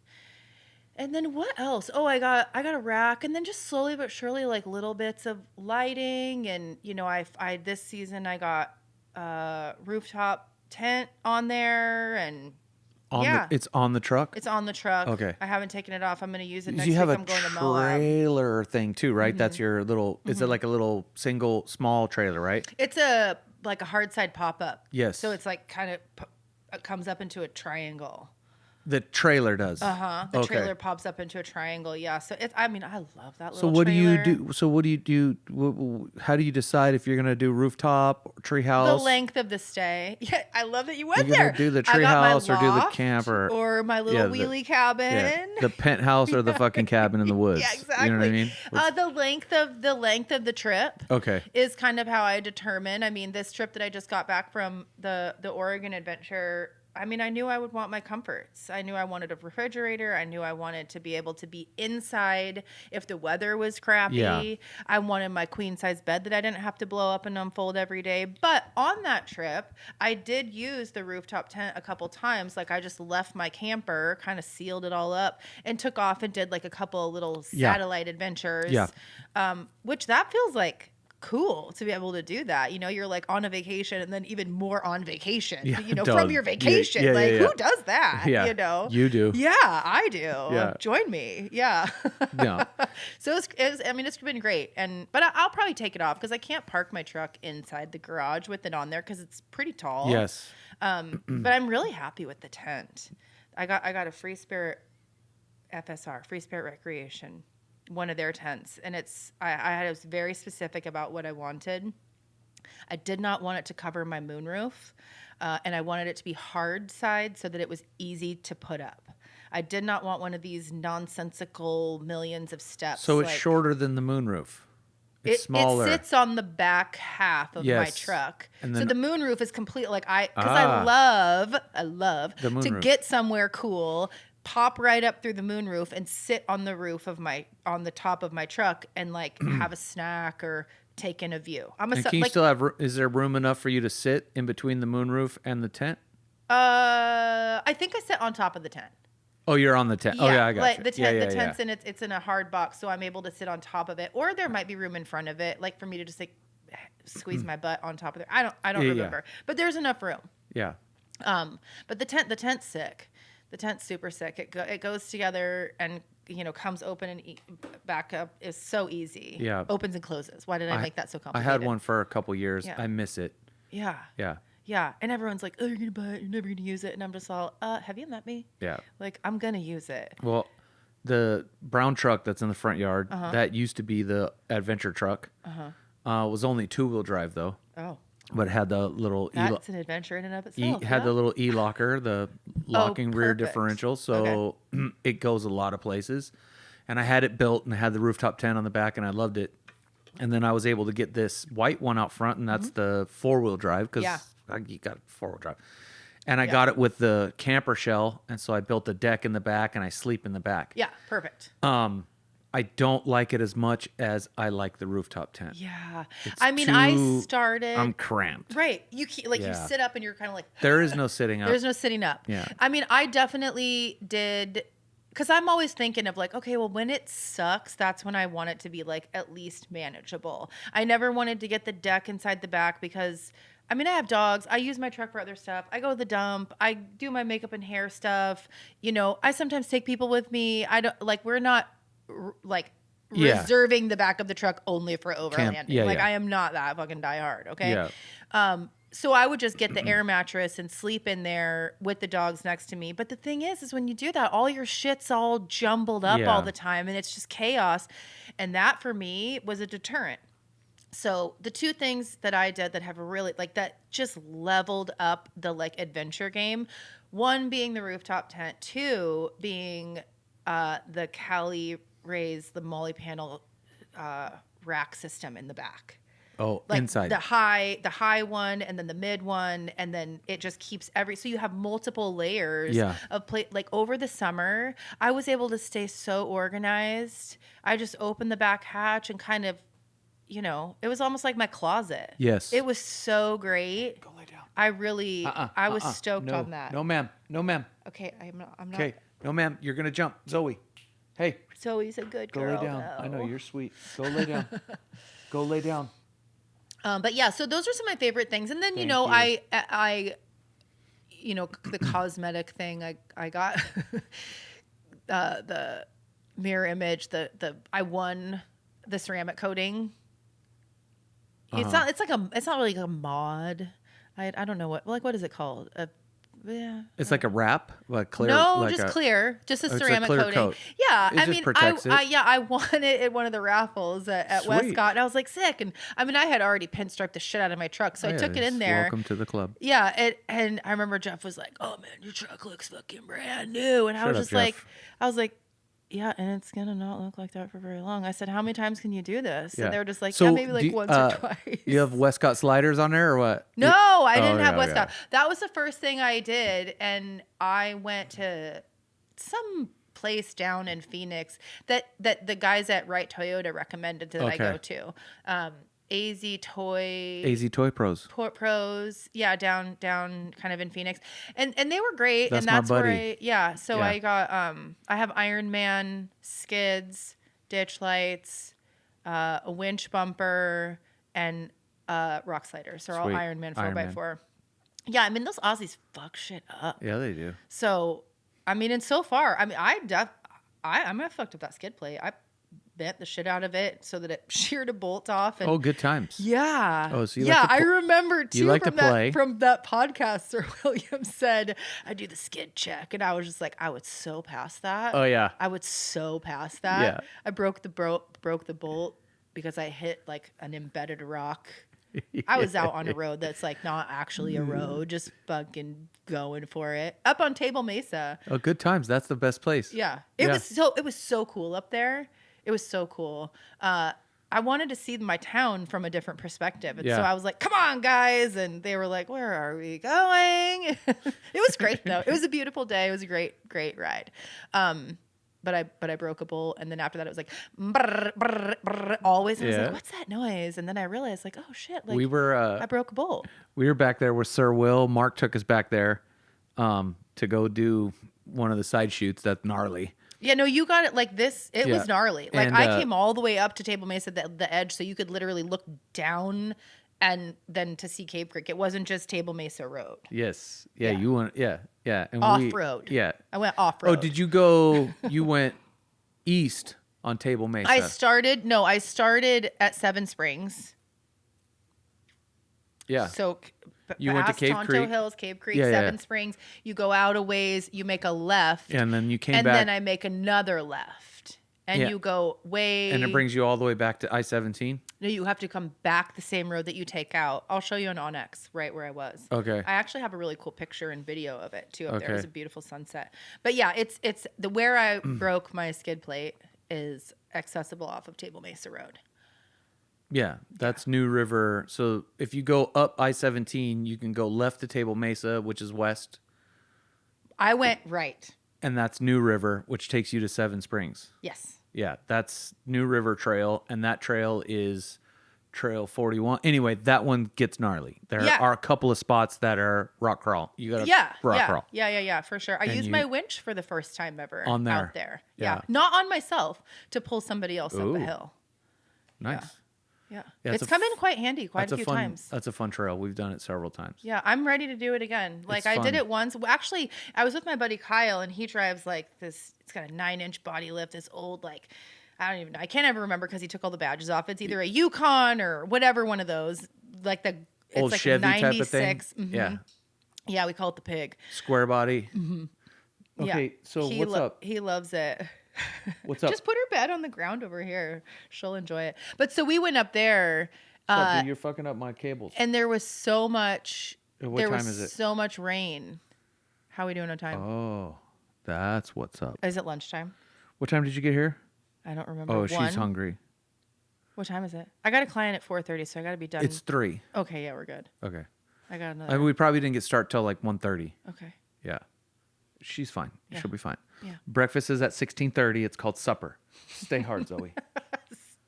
And then what else? Oh, I got a rack, and then just slowly but surely, like little bits of lighting. And, I this season I got a rooftop tent on there, and it's on the truck? It's on the truck. Okay. I haven't taken it off. I'm going to use it next week. You have I'm going to Moab. Trailer thing too, right? That's your little, is it like a little single small trailer, right? It's like a hard side pop-up. Yes. So it's like kind of it comes up into a triangle. The trailer does. The trailer pops up into a triangle. Yeah. So I love that little So what trailer. do you do? So what do you do? How do you decide if you're going to do rooftop or treehouse? The length of the stay. Yeah. I love that you went there. You're going to do the treehouse or do the camper? Or my little wheelie cabin. Yeah, the penthouse or the fucking cabin in the woods. Yeah, exactly. You know what I mean? The length of the trip is kind of how I determine. I mean, this trip that I just got back from the Oregon adventure, I mean, I knew I would want my comforts. I knew I wanted a refrigerator. I knew I wanted to be able to be inside if the weather was crappy. Yeah. I wanted my queen size bed that I didn't have to blow up and unfold every day. But on that trip, I did use the rooftop tent a couple times. Like I just left my camper, kind of sealed it all up, and took off and did like a couple of little satellite adventures. Yeah. Which that feels like cool to be able to do that. You're like on a vacation and then even more on vacation, from your vacation. Who does that? Yeah. You do. Yeah, I do. Yeah. Join me. Yeah. Yeah. So it's been great. But I'll probably take it off because I can't park my truck inside the garage with it on there because it's pretty tall. Yes. But I'm really happy with the tent. I got a Free Spirit FSR, Free Spirit Recreation, one of their tents, and I was very specific about what I wanted. I did not want it to cover my moonroof, and I wanted it to be hard side so that it was easy to put up. I did not want one of these nonsensical millions of steps. So it's shorter than the moonroof. It's smaller. It sits on the back half of my truck. And then, so the moonroof is complete. Like I love the moonroof. to get somewhere cool, pop right up through the moonroof and sit on the roof of on the top of my truck and like have a snack or take in a view. Can you still have? Is there room enough for you to sit in between the moonroof and the tent? I think I sit on top of the tent. Oh, you're on the tent. Yeah, oh, yeah, I got like you. The tent's in it's in a hard box, so I'm able to sit on top of it. Or there might be room in front of it, like for me to just like squeeze my butt on top of it. I don't remember, but there's enough room. Yeah. But the tent's sick. The tent's super sick. It goes together and comes open and back up. Is so easy. Yeah. Opens and closes. Why did I make that so complicated? I had one for a couple years. Yeah. I miss it. Yeah. Yeah. Yeah, and everyone's like, "Oh, you're gonna buy it. You're never gonna use it." And I'm just all, "Have you met me? Yeah. Like, I'm gonna use it." Well, the brown truck that's in the front yard, that used to be the adventure truck. Was only 2-wheel drive though. Oh. But it had the little That's an adventure in and of itself. had the little e-locker, the locking rear perfect. differential, so it goes a lot of places. And I had it built and I had the rooftop tent on the back, and I loved it. And then I was able to get this white one out front, and that's the 4-wheel drive because you got 4-wheel drive. And I got it with the camper shell, and so I built a deck in the back, and I sleep in the back. Yeah, perfect. I don't like it as much as I like the rooftop tent. Yeah. I started... I'm cramped. Right. You sit up and you're kind of like... There is no sitting up. There's no sitting up. Yeah. I definitely did... Because I'm always thinking of like, okay, well, when it sucks, that's when I want it to be like at least manageable. I never wanted to get the deck inside the back because, I have dogs. I use my truck for other stuff. I go to the dump. I do my makeup and hair stuff. I sometimes take people with me. We're not reserving the back of the truck only for overlanding. I am not that fucking diehard. Okay. Yeah. So I would just get the air mattress and sleep in there with the dogs next to me. But the thing is when you do that, all your shit's all jumbled up all the time and it's just chaos. And that for me was a deterrent. So the two things that I did that have really that just leveled up the adventure game, one being the rooftop tent, two being the Cali Rays, the Molly panel rack system in the back. Oh, inside. The high one and then the mid one, and then it just keeps so you have multiple layers of over the summer, I was able to stay so organized. I just opened the back hatch and kind of, it was almost like my closet. Yes. It was so great. Go lay down. I really, I was stoked on that. No, ma'am. No, ma'am. Okay, I'm not. Okay, no, ma'am. You're going to jump. Zoe. Hey. Zoe's a good girl. Go lay down. Though. I know, you're sweet. Go lay down. Go lay down. But yeah, so those are some of my favorite things. And then, I the cosmetic thing, I got the mirror image, I won the ceramic coating. It's not really like a mod. I don't know what is it called? It's like a wrap, clear. No, just clear, just a ceramic coating. Coat. Yeah, I won it at one of the raffles at Westcott, and I was like sick. And I had already pinstriped the shit out of my truck, so I took it in there. Welcome to the club. Yeah, and I remember Jeff was like, "Oh man, your truck looks fucking brand new," and I was like, yeah, and it's going to not look like that for very long. I said, how many times can you do this? Yeah. And they were just like, maybe once or twice. You have Westcott sliders on there or what? No, I didn't have Westcott. Yeah. That was the first thing I did. And I went to some place down in Phoenix that the guys at Wright Toyota recommended that I go to. AZ Toy Pros. Yeah, down kind of in Phoenix. And they were great. That's where I got I have Iron Man skids, ditch lights, a winch bumper, and rock sliders. They're all Iron Man 4x4. Yeah, those Aussies fuck shit up. Yeah, they do. So and so far, I fucked up that skid plate. I bent the shit out of it so that it sheared a bolt off. And good times. Yeah. Oh, so I remember too. You like to play from that podcast. Sir William said, "I do the skid check," and I was just like, I would so pass that. Oh yeah, I would so pass that. Yeah. I broke the bolt because I hit an embedded rock. I was out on a road that's not actually a road, just fucking going for it up on Table Mesa. Oh, good times. That's the best place. Yeah. It was so cool up there. It was so cool. I wanted to see my town from a different perspective. And so I was like, come on, guys. And they were like, where are we going? It was great, though. It was a beautiful day. It was a great, great ride. But I broke a bowl. And then after that, it was like, brr, brr, brr, always. And I was like, what's that noise? And then I realized, like, oh, shit. Like, I broke a bowl. We were back there with Sir Will. Mark took us back there to go do one of the side shoots. That's gnarly. Yeah, no, you got it like this. It was gnarly. Like, and, I came all the way up to Table Mesa, the edge, so you could literally look down and then to see Cave Creek. It wasn't just Table Mesa Road. Yes. Yeah, you went, yeah. And off-road. Yeah. I went off-road. Oh, did you go, you went east on Table Mesa? I started at Seven Springs. Yeah. So you went to Cave Tonto Creek. Hills, Cave Creek, Seven Springs. You go out a ways, you make a left. And then you came back. And then I make another left. And you go way. And it brings you all the way back to I-17? No, you have to come back the same road that you take out. I'll show you on Onyx, right where I was. Okay. I actually have a really cool picture and video of it too. Up there. It was a beautiful sunset. But yeah, it's the where I broke my skid plate is accessible off of Table Mesa Road. Yeah, that's New River. So if you go up I-17, you can go left to Table Mesa, which is west. I went right. And that's New River, which takes you to Seven Springs. Yes. Yeah, that's New River Trail, and that trail is Trail 41. Anyway, that one gets gnarly. There are a couple of spots that are rock crawl. You got to rock crawl. Yeah, for sure. I used my winch for the first time ever on there. Out there. Yeah. Not on myself, to pull somebody else up a hill. Nice. Yeah. It's come in quite handy quite a few times. That's a fun trail. We've done it several times. Yeah, I'm ready to do it again. Like, I did it once. Actually, I was with my buddy Kyle, and he drives like this. It's got a 9-inch body lift. This old, like, I don't even know. I can't ever remember because he took all the badges off. It's either a Yukon or whatever one of those. Like it's old like Chevy 96. type of thing. Mm-hmm. Yeah. Yeah, we call it the pig. Square body. Mm-hmm. Okay, so what's up? He loves it. What's up? Just put her bed on the ground over here. She'll enjoy it. But so we went up there. Dude, you're fucking up my cables. And there was so much. What time is it? So much rain. How are we doing on time? Oh, that's what's up. Is it lunchtime? What time did you get here? I don't remember. Oh, she's hungry. What time is it? I got a client at 4:30, so I got to be done. It's 3. Okay, yeah, we're good. Okay. I got another. I mean, we probably didn't get start till like 1:30. Okay. Yeah. She's fine. Yeah. She'll be fine. Yeah. Breakfast is at 16:30. It's called supper. Stay hard, Zoe.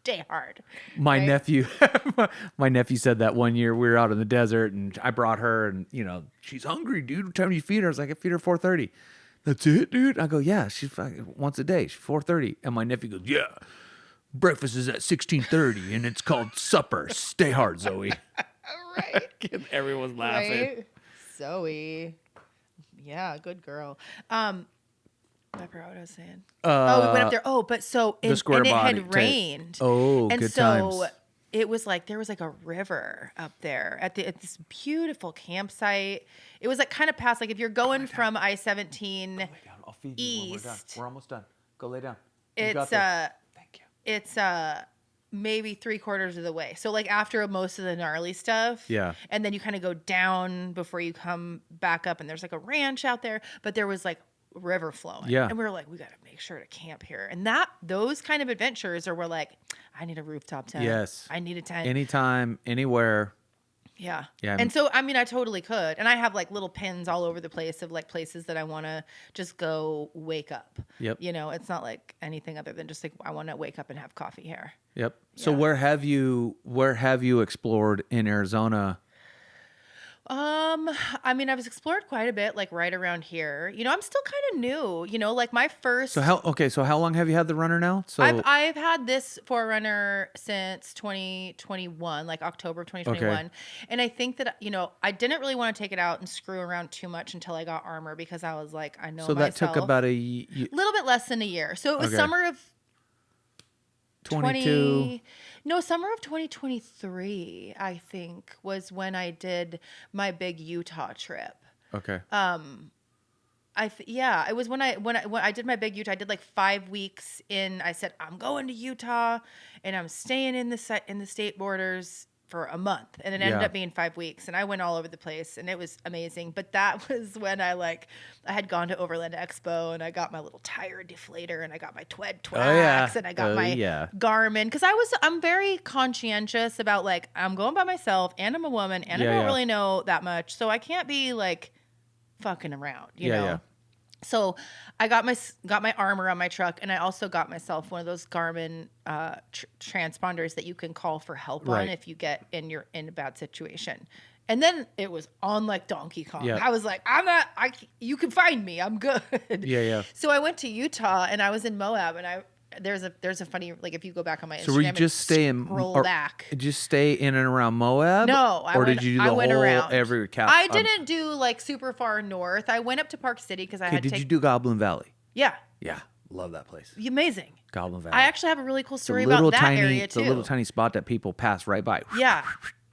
Stay hard. My nephew said that one year we were out in the desert and I brought her and, she's hungry, dude. What time do you feed her? I was like, I feed her 4:30. That's it, dude? I go, yeah, she's once a day. She's 4:30. And my nephew goes, yeah, breakfast is at 16:30 and it's called supper. Stay hard, Zoe. Right. Everyone's laughing. Right? Zoe. Yeah, good girl. I forgot what I was saying. We went up there. Oh, but so it had rained. Oh, and good so times. It was like there was like a river up there at this beautiful campsite. It was like kind of past, like if you're going from I-17 I'll feed you when we're done. east. We're almost done. Go lay down. It's Thank you. It's maybe 3/4 of the way. So like after most of the gnarly stuff. Yeah. And then you kind of go down before you come back up, and there's like a ranch out there, but there was like river flowing. Yeah. And we were like, we got to make sure to camp here. And those kind of adventures are where like, I need a rooftop tent. Yes. I need a tent. Anytime, anywhere. Yeah. Yeah. And so, I mean, I totally could. And I have like little pins all over the place of like places that I want to just go wake up. Yep. It's not like anything other than just like, I want to wake up and have coffee here. Yep. So Yeah. where have you explored in Arizona? I mean, I've explored quite a bit, like right around here. I'm still kind of new, like my first. So how long have you had the runner now? So I've had this Forerunner since 2021, like October of 2021. Okay. And I think that, I didn't really want to take it out and screw around too much until I got armor, because I was like, I know So that myself. took about a little bit less than a year. So it was Okay. summer of 22. Summer of 2023, I think, was when I did my big Utah trip. Okay. It was when I did my big Utah. I did like 5 weeks in. I said I'm going to Utah, and I'm staying in the state borders for a month, and it ended up being 5 weeks, and I went all over the place, and it was amazing. But that was when I had gone to Overland Expo, and I got my little tire deflator, and I got my Twax, and I got my Garmin, because I'm very conscientious about like, I'm going by myself, and I'm a woman, and I don't really know that much, so I can't be like fucking around, you know. Yeah. So I got my armor on my truck, and I also got myself one of those Garmin transponders that you can call for help on if you get in a bad situation. And then it was on like Donkey Kong. I was like, you can find me. I'm good. Yeah. So I went to Utah, and I was in Moab, and there's a funny, like, if you go back on my Instagram, so were you just back. Just stay in and around Moab? No, did you do the whole around. every cap? I didn't do like super far north. I went up to Park City because I had to. Did you do Goblin Valley? Yeah. Yeah, love that place. Amazing. Goblin Valley. I actually have a really cool story about that area too. It's a little tiny spot that people pass right by. Yeah.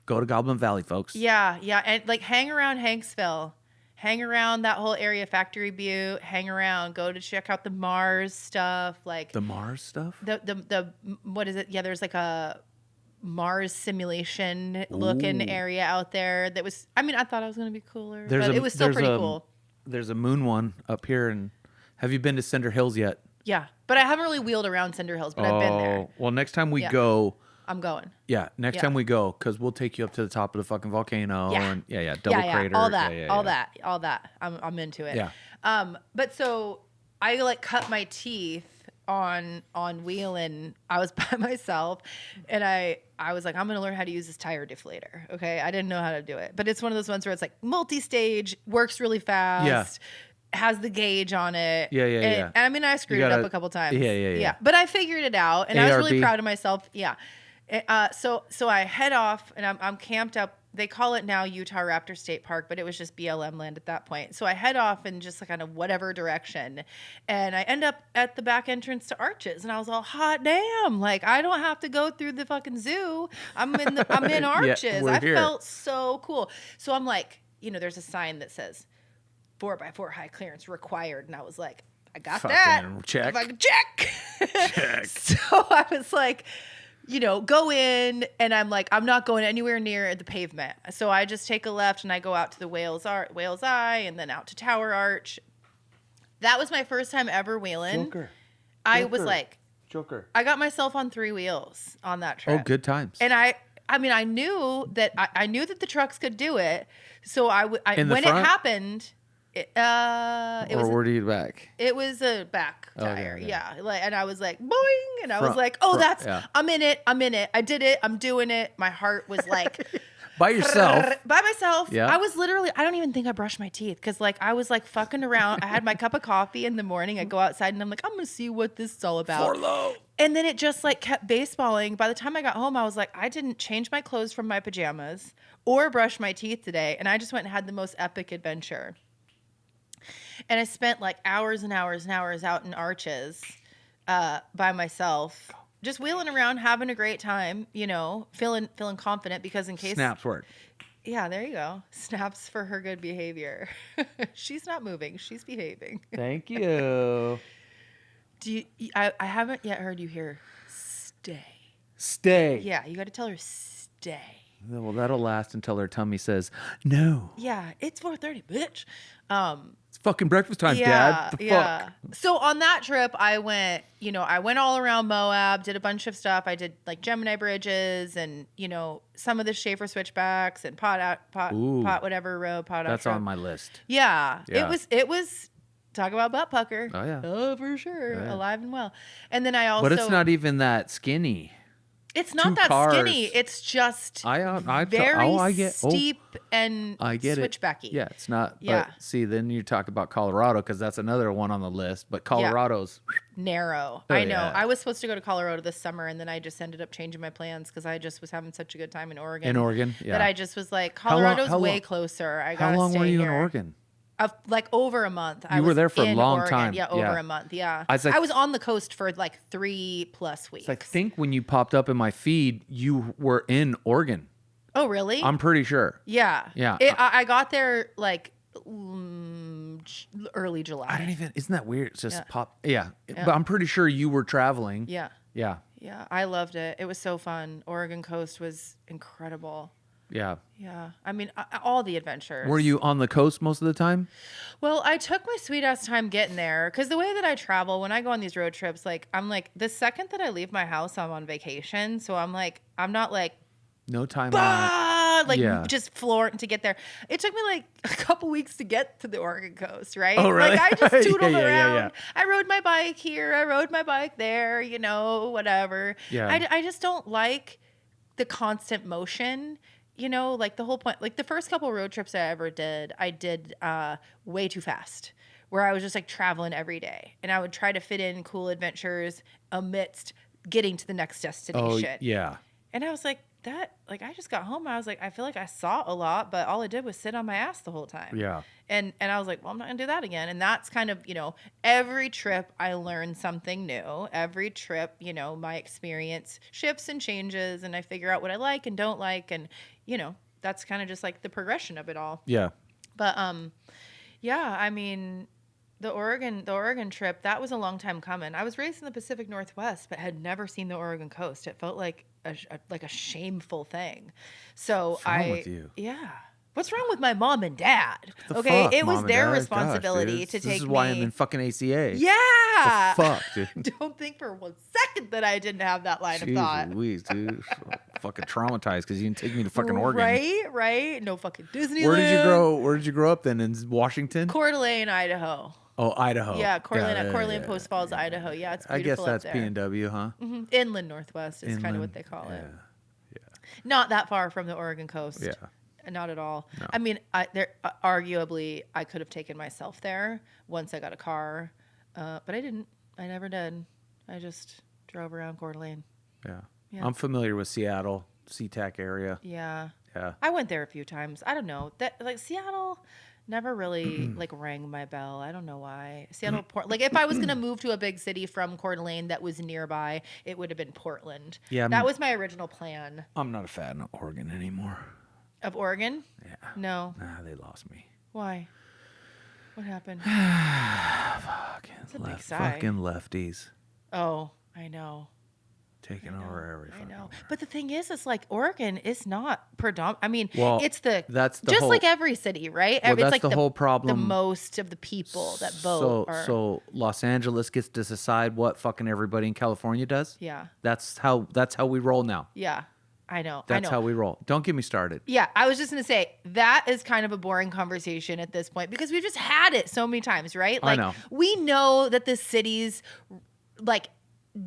Go to Goblin Valley, folks. Yeah, and like hang around Hanksville. Hang around that whole area, Factory Butte. Hang around, go to check out the Mars stuff, like the Mars stuff. The what is it? Yeah, there's like a Mars simulation looking area out there. That was, I mean, I thought I was gonna be cooler, but it was still pretty cool. There's a moon one up here, and have you been to Cinder Hills yet? Yeah, but I haven't really wheeled around Cinder Hills, but I've been there. Well, next time we go. I'm going. Yeah, next time we go, because we'll take you up to the top of the fucking volcano. And double crater. All that. I'm into it. Yeah. But so I like cut my teeth on wheeling. I was by myself, and I was like, I'm gonna learn how to use this tire deflator. Okay, I didn't know how to do it, but it's one of those ones where it's like multi-stage, works really fast. Yeah. Has the gauge on it. And I mean, I screwed it up a couple times. Yeah. But I figured it out, and I was really proud of myself. Yeah. So I head off, and I'm camped up. They call it now Utah Raptor State Park, but it was just BLM land at that point. So I head off in just kind of whatever direction, and I end up at the back entrance to Arches, and I was all, hot damn, like I don't have to go through the fucking zoo. I'm in Arches. I felt so cool. So I'm like, there's a sign that says 4x4 high clearance required, and I was like, I got that. Check. Check. So I was like, go in, and I'm like, I'm not going anywhere near the pavement. So I just take a left, and I go out to the Whale's Eye, and then out to Tower Arch. That was my first time ever wheeling. I was like, I got myself on 3 wheels on that trip. Oh, good times. And I knew that the trucks could do it. So when it happened. Were you back? It was a back tire, and I was like, boing, and I was like, I'm in it, I did it, I'm doing it. My heart was like, by yourself. By myself. Yeah. I was literally, I don't even think I brushed my teeth, because like I was like fucking around. I had my cup of coffee in the morning. I go outside, and I'm like, I'm gonna see what this is all about. Forlow. And then it just like kept baseballing. By the time I got home, I was like, I didn't change my clothes from my pajamas or brush my teeth today, and I just went and had the most epic adventure. And I spent like hours and hours and hours out in Arches by myself, just wheeling around, having a great time, feeling confident, because in case... Snaps work. Yeah, there you go. Snaps for her good behavior. She's not moving. She's behaving. Thank you. I haven't yet heard you hear stay. Stay. Yeah, you got to tell her stay. Well, that'll last until her tummy says no. Yeah, it's 4:30, bitch. It's fucking breakfast time, Dad. The fuck? So on that trip, I went all around Moab, did a bunch of stuff. I did like Gemini bridges, and some of the Schaefer switchbacks, and pot whatever road, pot. That's on my list. Yeah. It was. Talk about butt pucker. Oh yeah. Oh, for sure. Yeah. Alive and well. And then I also. But it's not even that skinny. It's not that skinny. It's just very steep and switchbacky. Yeah, it's not. Yeah. But see, then you talk about Colorado, because that's another one on the list. But Colorado's narrow. I know. Yeah. I was supposed to go to Colorado this summer, and then I just ended up changing my plans because I just was having such a good time in Oregon. Yeah. That I just was like, Colorado's way closer. How long were you in Oregon? Like over a month. You were there for a long time. Yeah, over a month. Yeah. I was on the coast for like 3+ weeks. I think when you popped up in my feed, you were in Oregon. Oh, really? I'm pretty sure. Yeah. Yeah. I got there like early July. Isn't that weird? It's just pop. Yeah. But I'm pretty sure you were traveling. Yeah. Yeah. Yeah, I loved it. It was so fun. Oregon coast was incredible. Yeah. Yeah. I mean, all the adventures. Were you on the coast most of the time? Well, I took my sweet ass time getting there because the way that I travel, when I go on these road trips, like, I'm like, the second that I leave my house, I'm on vacation. So I'm like, I'm not like, No time bah! Like, Yeah. just flooring to get there. It took me like a couple weeks to get to the Oregon coast, right? Oh, really? Like, I just tootled around. Yeah. I rode my bike here. I rode my bike there, you know, whatever. Yeah. I just don't like the constant motion. You know, like the whole point, like the first couple road trips I ever did, I did way too fast, where I was just like traveling every day. And I would try to fit in cool adventures amidst getting to the next destination. Yeah. And I was like, I just got home. I was like, I feel like I saw a lot, but all I did was sit on my ass the whole time. Yeah. And I was like, well, I'm not going to do that again. And that's kind of, you know, every trip I learn something new. Every trip, you know, my experience shifts and changes, and I figure out what I like and don't like. And, you know, that's kind of just like the progression of it all. Yeah. But, yeah, I mean, the Oregon trip, that was a long time coming. I was raised in the Pacific Northwest, but had never seen the Oregon coast. It felt like a shameful thing. So What's wrong with you? Yeah. What's wrong with my mom and dad? Okay, it was their responsibility to take me. This is why I'm in fucking ACA. Yeah. The fuck, dude. Don't think for 1 second that I didn't have that line of thought. Louise, dude. So fucking traumatized because you didn't take me to fucking Oregon. Right. No fucking Disneyland. Where did you grow up then? In Washington? Coeur d'Alene, Idaho. Oh, Idaho. Yeah, Coeur d'Alene, Post Falls, Idaho. Yeah, it's beautiful. I guess that's up there. PNW, huh? Mm-hmm. Inland Northwest is kind of what they call it. Yeah. Not that far from the Oregon coast. Yeah. Not at all. No. I mean, arguably, I could have taken myself there once I got a car, but I didn't. I never did. I just drove around Coeur d'Alene. Yeah. Yeah. I'm familiar with Seattle, SeaTac area. Yeah. Yeah. I went there a few times. I don't know. That like Seattle never really like rang my bell. I don't know why. Seattle, like if I was gonna move to a big city from Coeur d'Alene that was nearby, it would have been Portland. Yeah, that was my original plan. I'm not a fan of Oregon anymore. Of Oregon? Yeah. No. Nah, they lost me. Why? What happened? It's a big sigh. Fucking lefties Oh, I know. taking over everything. I know. But the thing is, it's like Oregon is not predominant. I mean, Well, it's that's the just whole- like every city, right? Well, it's that's like the whole problem. The most of the people that vote are. So Los Angeles gets to decide what fucking everybody in California does. Yeah. That's how we roll now. Yeah. I know. That's how we roll. Don't get me started. Yeah, I was just going to say that is kind of a boring conversation at this point because we've just had it so many times, right? Like, I know. We know that the cities like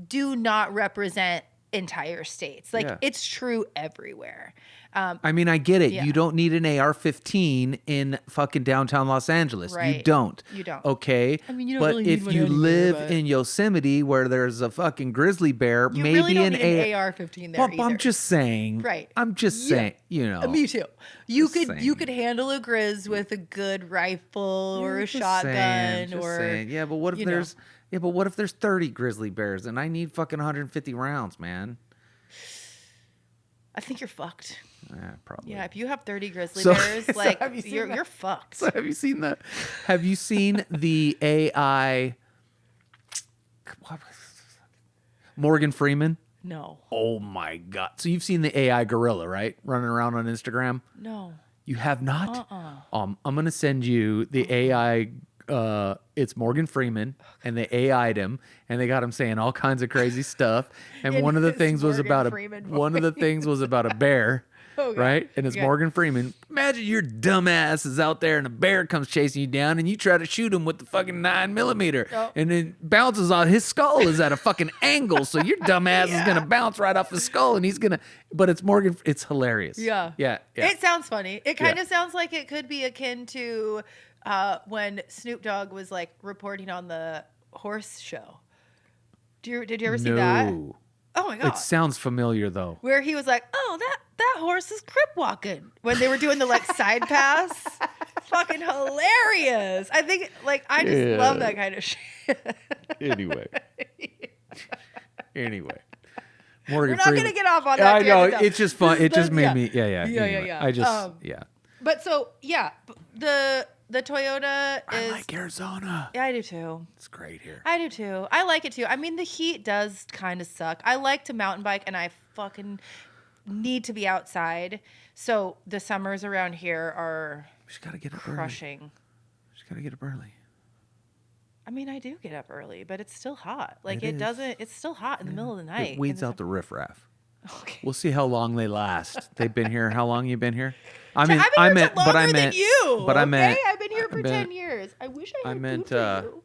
do not represent entire states. Like it's true everywhere. I mean, I get it. Yeah. You don't need an AR-15 in fucking downtown Los Angeles. Right. You don't. You don't. Okay. I mean, you don't but really need if one you anywhere, live but- in Yosemite where there's a fucking grizzly bear, You maybe really don't an need an AR-15 there Well, either. I'm just saying. Right. I'm just saying. You know. Me too. You Just could handle a grizz with a good rifle or a Just shotgun saying, just or saying. Yeah, but what if you know. there's 30 grizzly bears and I need fucking 150 rounds, man? I think you're fucked. Yeah, probably. Yeah, if you have 30 grizzly So- bears, so like have you seen you're fucked. So have you seen that? Have you seen the AI Morgan Freeman? No. Oh my god. So you've seen the AI gorilla, right? Running around on Instagram? No. You have not? I'm going to send you the AI it's Morgan Freeman and they AI'd him and they got him saying all kinds of crazy stuff and In one of the his things was Morgan about Freeman one of the things was about a bear. Oh, God. Right? And it's Yeah. Morgan Freeman. Imagine your dumbass is out there and a bear comes chasing you down and you try to shoot him with the fucking 9mm Oh. and it bounces on his skull is at a fucking angle. So your dumbass is going to bounce right off his skull and he's going to, but it's Morgan. It's hilarious. Yeah. Yeah. It sounds funny. It kind Yeah. of sounds like it could be akin to when Snoop Dogg was like reporting on the horse show. Did you ever see that? No. Oh my God. It sounds familiar though. Where he was like, "Oh, that horse is crip walking," when they were doing the like side pass. Fucking hilarious. I think like I just love that kind of shit. Anyway. We're Morgan not Freeman. gonna get off on that. I know. tangent, though. It's just fun. It just made Yeah. me. Yeah. Yeah. Anyway, I just. yeah. But so yeah, the The Toyota is... I like Arizona. Yeah, I do too. It's great here. I do too. I like it too. I mean, the heat does kind of suck. I like to mountain bike, and I fucking need to be outside. So the summers around here are We just gotta get up crushing. early. Just gotta get up early. I mean, I do get up early, but it's still hot. Like, It is. doesn't... It's still hot in the middle of the night. It weeds out the riffraff. Okay. We'll see how long they last. They've been here. How long you been here? I've been here longer than you. But I meant. I've been here for 10 years. I wish I had moved to you.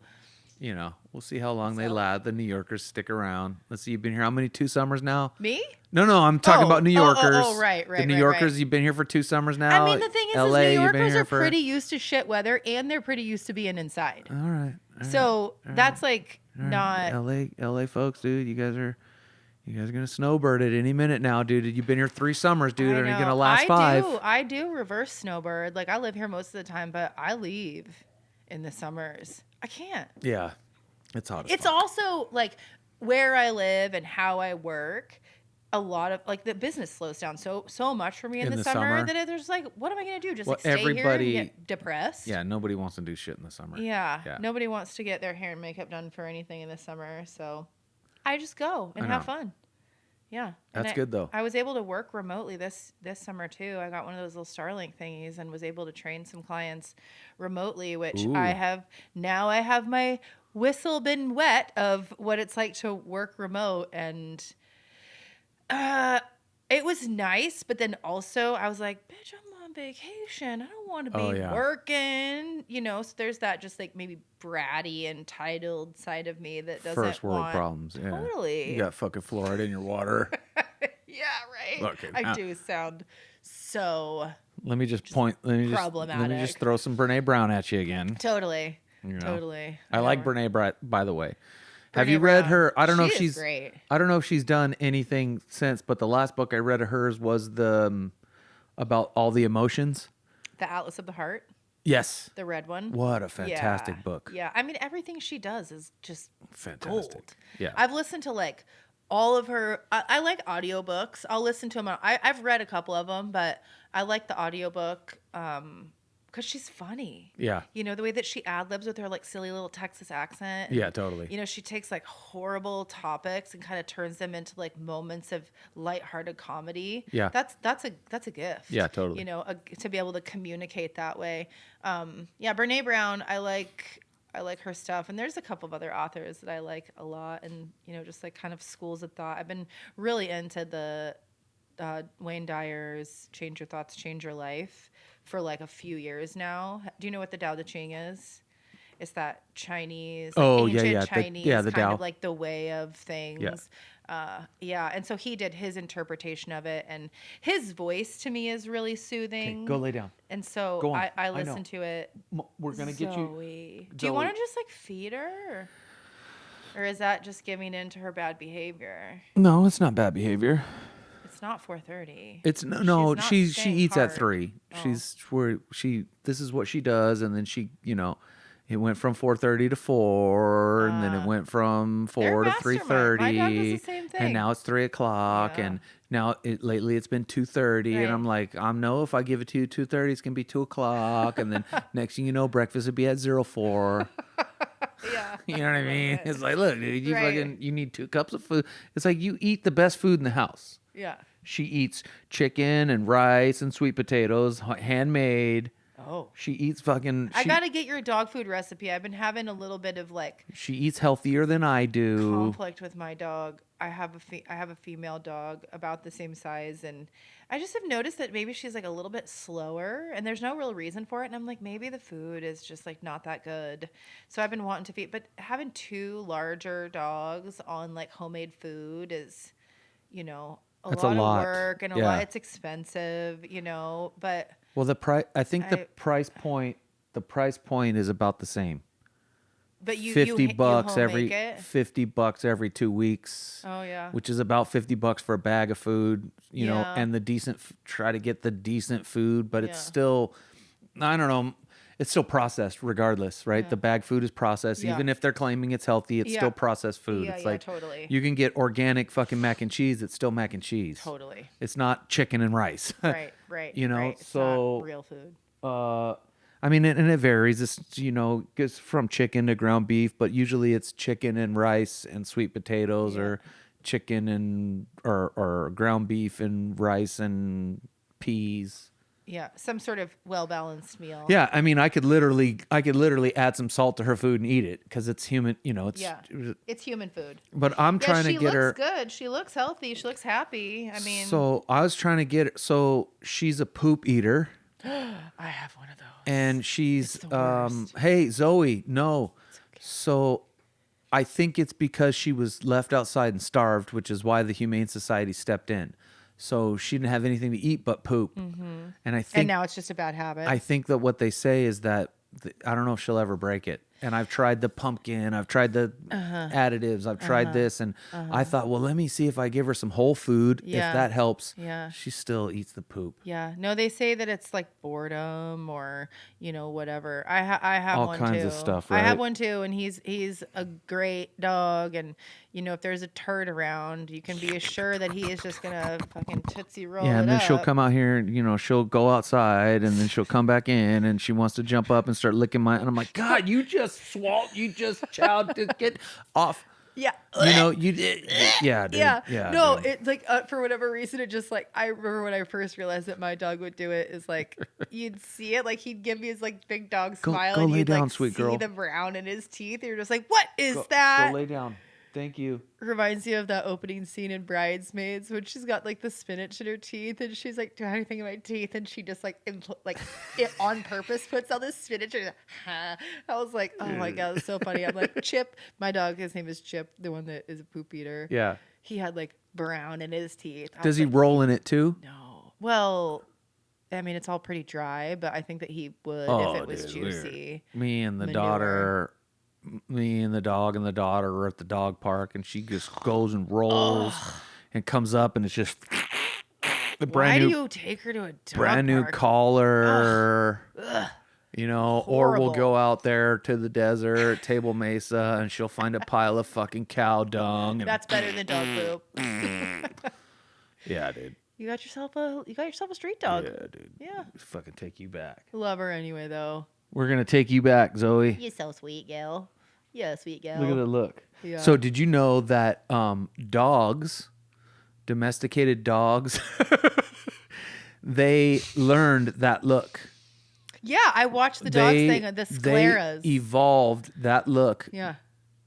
You know, we'll see how long they last. The New Yorkers stick around. Let's see, you've been here how many? 2 summers now? Me? No, I'm talking about New Yorkers. Right. The New Yorkers, you've been here for 2 summers now. I mean, the thing is LA, New Yorkers are pretty used to shit weather, and they're pretty used to being inside. All right. That's like not... LA folks, dude, you guys are gonna snowbird it any minute now, dude. You've been here 3 summers, dude. Are you gonna last 5? I do reverse snowbird. Like, I live here most of the time, but I leave in the summers. I can't. Yeah, it's hot. It's also like where I live and how I work. A lot of like the business slows down so much for me in the summer that there's like, what am I gonna do? Just like stay here and get depressed? Yeah, nobody wants to do shit in the summer. Yeah, nobody wants to get their hair and makeup done for anything in the summer. So I just go and have fun. Yeah. That's good though. I was able to work remotely this summer too. I got one of those little Starlink thingies and was able to train some clients remotely, which I have my whistle been wet of what it's like to work remote, and it was nice, but then also I was like, bitch, I'm on vacation. I don't want to be working, so there's that just like maybe bratty, entitled side of me that doesn't First world problems. Yeah. Totally. You got fucking fluoride in your water. Yeah, right. Okay, I do sound so Let me just problematic. Let me just throw some Brene Brown at you again. Totally. I like Brene Brown, by the way. Have you read her? I don't know if she's great. I don't know if she's done anything since, but the last book I read of hers was the about all the emotions. The Atlas of the Heart. Yes. The red one. What a fantastic book. Yeah. I mean, everything she does is just fantastic. Gold. Yeah. I've listened to like all of her. I like audiobooks. I'll listen to them. I've read a couple of them, but I like the audiobook because she's funny. Yeah. The way that she ad-libs with her like silly little Texas accent. Yeah, totally. She takes like horrible topics and kind of turns them into like moments of lighthearted comedy. Yeah. That's a gift. Yeah, totally. To be able to communicate that way. Brene Brown, I like her stuff, and there's a couple of other authors that I like a lot, and just like kind of schools of thought. I've been really into the Wayne Dyer's Change Your Thoughts, Change Your Life for like a few years now. Do you know what the Tao Te Ching is? It's that Chinese, ancient Chinese, the kind Tao. of like the way of things. And so he did his interpretation of it, and his voice to me is really soothing. Okay, go lay down. And so I listen to it. We're gonna get you. Do you want to just like feed her, or is that just giving in to her bad behavior? No, it's not bad behavior. It's not 4:30. It's no. She eats hard. at 3. Oh. This is what she does, and then she it went from 4:30 to 4, and then it went from 4 to 3:30. My dog does the same thing. And now it's 3 o'clock, and now lately it's been 2:30, and I'm like, if I give it to you 2:30, it's gonna be 2 o'clock, and then next thing you know, breakfast would be at 04. Yeah. You know what I mean? It's like, look, dude, you need 2 cups of food. It's like you eat the best food in the house. Yeah. She eats chicken and rice and sweet potatoes, handmade. Oh. She eats fucking... I got to get your dog food recipe. I've been having a little bit of like... She eats healthier than I do. Conflict with my dog. I have a female dog about the same size, and I just have noticed that maybe she's like a little bit slower, and there's no real reason for it. And I'm like, maybe the food is just like not that good. So I've been wanting to feed, but having 2 larger dogs on like homemade food is, a That's lot a lot of work and a lot. It's expensive, but. Well, the price. I think the price point is about the same. But you $50 $50 every 2 weeks. Oh yeah. Which is about $50 for a bag of food, and the try to get the decent food, but it's still, I don't know, it's still processed regardless, right? Yeah. The bag food is processed. Yeah. Even if they're claiming it's healthy, it's still processed food. Yeah, it's like totally. You can get organic fucking mac and cheese. It's still mac and cheese. Totally. It's not chicken and rice. Right. It's so not real food. I mean, and it varies. It's, goes from chicken to ground beef, but usually it's chicken and rice and sweet potatoes, or chicken and or ground beef and rice and peas. Yeah, some sort of well-balanced meal. Yeah, I mean, I could literally add some salt to her food and eat it because it's human. It's human food. But I'm trying to get her. She looks good. She looks healthy. She looks happy. I mean, so I was trying to get her. So she's a poop eater. I have one of those. And she's the worst. hey, Zoe, no. It's okay. So I think it's because she was left outside and starved, which is why the Humane Society stepped in. So she didn't have anything to eat but poop. Mm-hmm. And and now it's just a bad habit. I think that what they say is that I don't know if she'll ever break it. And I've tried the pumpkin, I've tried the additives, I've tried this, and I thought, well, let me see if I give her some whole food, if that helps. Yeah. She still eats the poop. Yeah. No, they say that it's like boredom or, whatever. I have all one kinds too. of stuff, right? I have one too, and he's a great dog, and if there's a turd around, you can be assured that he is just gonna fucking tootsie roll it and then up. she'll come out here and she'll go outside and then she'll come back in and she wants to jump up and start licking and I'm like, God, you just chowed to get off. Yeah. You did. Yeah, dude. Yeah. No, dude. it like for whatever reason, it just like I remember when I first realized that my dog would do it is like you'd see it, like he'd give me his like big dog smile go and lay you'd down, like sweet see girl. the brown in his teeth. You're just like, what is that? Go lay down. Thank you. Reminds you of that opening scene in Bridesmaids when she's got like the spinach in her teeth and she's like, do I have anything in my teeth? And she just like it on purpose puts all this spinach in. I was like, oh my God, that's so funny. I'm like, Chip, my dog, his name is Chip, the one that is a poop eater. Yeah. He had like brown in his teeth. Does he roll in it too? No. Well, I mean, it's all pretty dry, but I think that he would if it was juicy. Weird. Me and the dog and the daughter are at the dog park, and she just goes and rolls and comes up, and it's just the Why do you take her to a dog brand new park? collar, Ugh. or we'll go out there to the desert, Table Mesa, and she'll find a pile of fucking cow dung. That's better than dog poop. Yeah, dude. You got yourself a street dog. Yeah, dude. Yeah. Fucking take you back. Love her anyway, though. We're gonna take you back, Zoe. You're so sweet, girl. Yeah, sweet girl. Look at the look. Yeah. So did you know that domesticated dogs, they learned that look. Yeah, I watched the dogs thing on the scleras. They evolved that look. Yeah.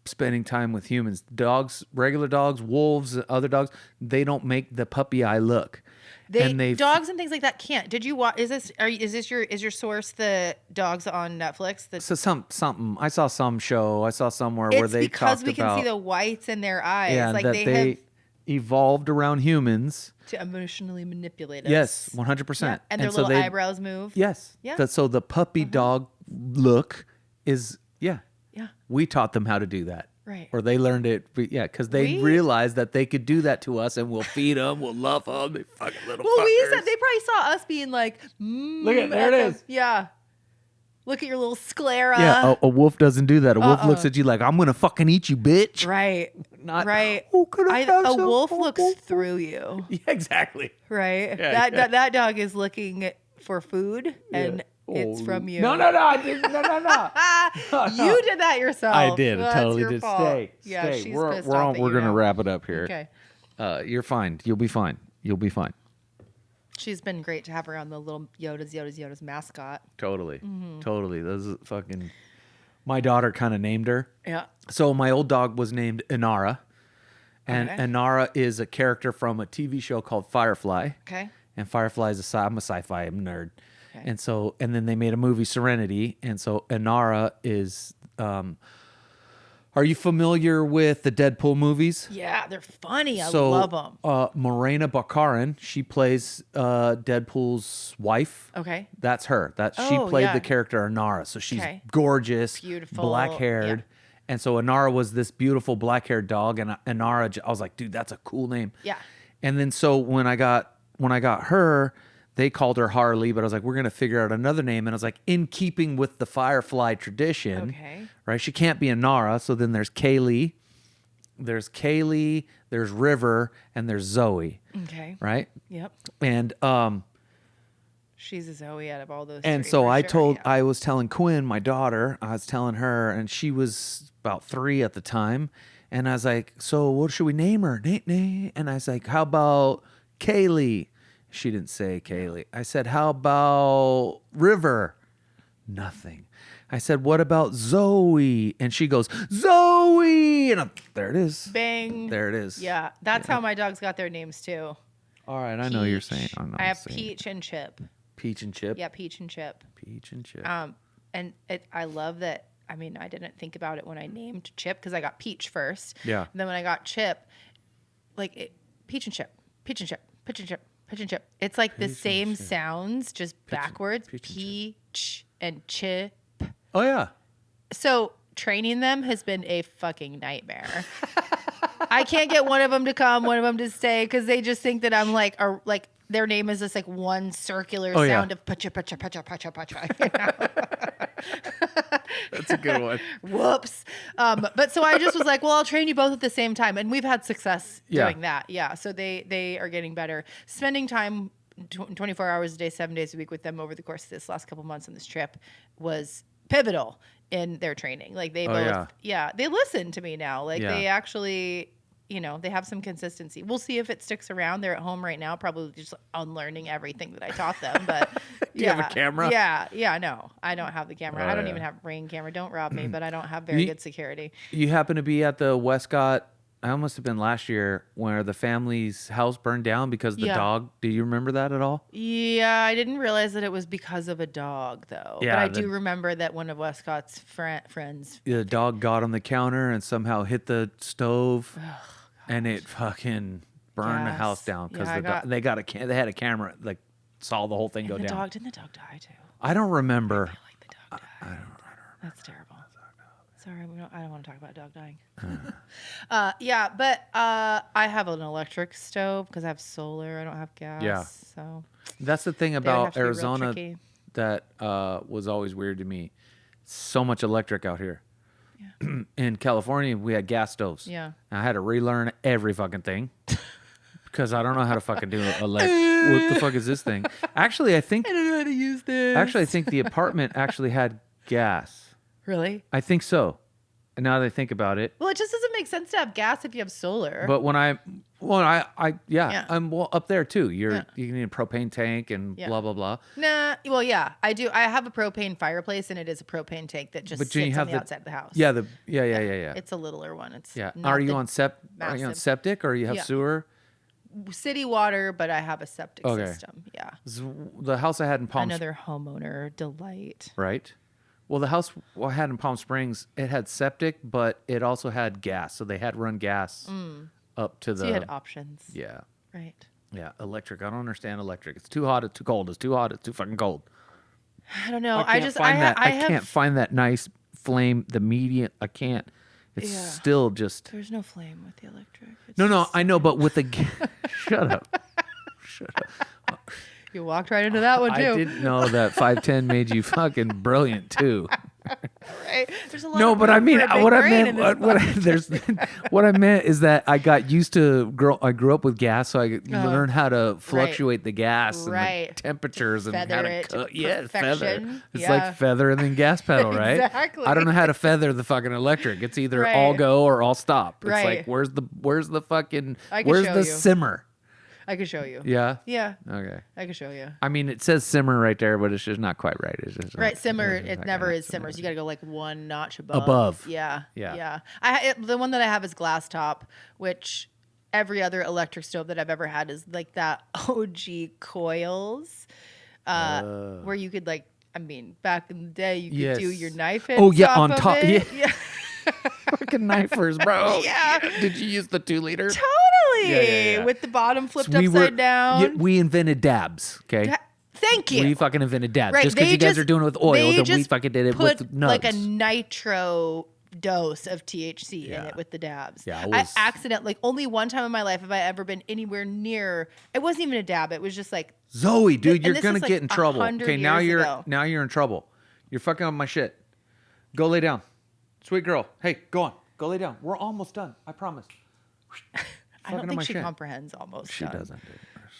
Spending time with humans. Dogs, regular dogs, wolves, other dogs, they don't make the puppy eye look. Dogs and things like that can't. Did you watch? Is this your source? The dogs on Netflix. So something. I saw some show. I saw somewhere where they talked about. It's because we can see the whites in their eyes. Yeah, like that they have evolved around humans to emotionally manipulate us. Yes, 100%. Yeah. And their little eyebrows move. Yes. Yeah. So the puppy dog look is Yeah. We taught them how to do that. Right. Or they learned it. Yeah, because they realized that they could do that to us, and we'll feed them, we'll love them. They fucking little fuckers. They probably saw us being like, look at there it is. Yeah. Look at your little sclera. Yeah, a wolf doesn't do that. A wolf looks at you like, I'm gonna fucking eat you, bitch. Right. Not right. Oh, could I have a some? wolf looks through you. Yeah, exactly. Right. Yeah, that dog is looking for food and it's from you. No, I didn't. No. You did that yourself. I did. Well, I totally your did. fault. Stay. Yeah, she's we're pissed off that we're you're gonna out. wrap it up here. Okay. You're fine. You'll be fine. You'll be fine. She's been great to have her on the little Yotas Yotas Yotas mascot. Totally. Mm-hmm. Totally. Those are fucking. My daughter kind of named her. Yeah. So my old dog was named Inara, and Okay. Inara is a character from a TV show called Firefly. Okay. And Firefly is I'm a sci-fi nerd. Okay. And then they made a movie Serenity, and so Inara is. Are you familiar with the Deadpool movies? Yeah, they're funny. I love them. Morena Baccarin, she plays Deadpool's wife. Okay. That's her. She played yeah. the character Inara. So she's Okay. gorgeous, Beautiful. black-haired. Yeah. And so Inara was this beautiful black-haired dog, and Inara, I was like, dude, that's a cool name. Yeah. And then so when I got her, they called her Harley, but I was like, we're going to figure out another name. And I was like, in keeping with the Firefly tradition, Okay. right? She can't be Inara. So then there's Kaylee, there's River, and there's Zoe, Okay. right? Yep. And She's a Zoe out of all those. And three, so for I sure, yeah. I was telling Quinn, my daughter, I was telling her, and she was about 3 at the time. And I was like, so what should we name her? And I was like, how about Kaylee? She didn't say Kaylee. I said, how about River? Nothing. I said, what about Zoe? And she goes, Zoe. And there it is. Bang. There it is. Yeah, that's how my dogs got their names too. All right, I know you're saying. I have Peach and Chip. Peach and Chip? Yeah, Peach and Chip. Peach and Chip. And I love that. I mean, I didn't think about it when I named Chip because I got Peach first. Yeah. And then when I got Chip, Peach and Chip, Peach and Chip, Peach and Chip, Peach and Chip. It's like the same sounds, just backwards. Peach and Chip. Oh, yeah. So training them has been a fucking nightmare. I can't get one of them to come, one of them to stay, because they just think that I'm like their name is just like one circular sound of pacha pacha pacha pacha pacha. You know? That's a good one. Whoops. But so I just was like, well, I'll train you both at the same time, and we've had success doing that. Yeah. So they are getting better. Spending time 24 hours a day, 7 days a week with them over the course of this last couple months on this trip was pivotal in their training. Like they both, they listen to me now. Like they actually, they have some consistency. We'll see if it sticks around. They're at home right now, probably just unlearning everything that I taught them. But Do you have a camera? Yeah, no, I don't have the camera. I don't even have a Ring camera. Don't rob me, but I don't have very good security. You happen to be at the Westcott, I must have been last year, where the family's house burned down because the dog. Do you remember that at all? Yeah, I didn't realize that it was because of a dog, though. Yeah, but I do remember that one of Westcott's friends. The dog got on the counter and somehow hit the stove, and it fucking burned the house down because they had a camera like saw the whole thing go down. Didn't the dog die too? I don't remember. I feel like the dog died. I don't remember. That's terrible. Sorry, I don't want to talk about dog dying. But I have an electric stove because I have solar. I don't have gas. Yeah. So that's the thing about Arizona that was always weird to me. So much electric out here. Yeah. In California, we had gas stoves. Yeah. And I had to relearn every fucking thing because I don't know how to fucking do it. What the fuck is this thing? Actually, I think I don't know how to use this. Actually, I think the apartment actually had gas. Really? I think so. And now that I think about it. Well, it just doesn't make sense to have gas if you have solar. But when I'm up there too. You need a propane tank and blah blah blah. Nah, well, yeah, I do. I have a propane fireplace, and it is a propane tank that just sits on the outside of the house. Yeah, yeah. It's a littler one. It's Are you on septic or you have sewer? City water, but I have a septic system. Yeah. The house I had in Palm Another homeowner delight. Right. Well, the house I had in Palm Springs, it had septic, but it also had gas. So they had run gas up to So you had options. Yeah. Right. Yeah. Electric. I don't understand electric. It's too hot. It's too cold. It's too hot. It's too fucking cold. I don't know. I can't find that nice flame, the medium. I can't. It's still just. There's no flame with the electric. No, I know, but with the. Shut up. You walked right into that one too. I didn't know that 510 made you fucking brilliant too. Right? There's a lot. No, but I mean, what I meant is that I got used to. I grew up with gas, so I learned how to fluctuate the gas and the temperatures and how to cook. Yeah, feather. It's like feather and then gas pedal, right? Exactly. I don't know how to feather the fucking electric. It's either all go or all stop. It's like where's the fucking simmer? I could show you. Yeah? Yeah. Okay. I could show you. I mean, it says simmer right there, but it's just not quite right. It's just right, simmer. It never is simmers. You got to go like one notch above. Above. Yeah. The one that I have is glass top, which every other electric stove that I've ever had is like that OG coils, where you could back in the day you could do your knife in. Oh yeah, on top. Yeah. Fucking knifers, bro. Yeah. Did you use the 2-liter? Totally. Yeah. With the bottom flipped upside down. Yeah, we invented dabs. Okay. Thank you. We fucking invented dabs. Right. Just because you guys are doing it with oil, then we fucking did it with nugs. Like a nitro dose of THC in it with the dabs. Yeah, I accidentally, only one time in my life have I ever been anywhere near. It wasn't even a dab. It was just like Zoe, dude, you're gonna get in trouble. Okay, now you're in trouble. You're fucking up my shit. Go lay down. Sweet girl. Hey, go on. Go lay down. We're almost done. I promise. I don't think she comprehends almost. She done. doesn't.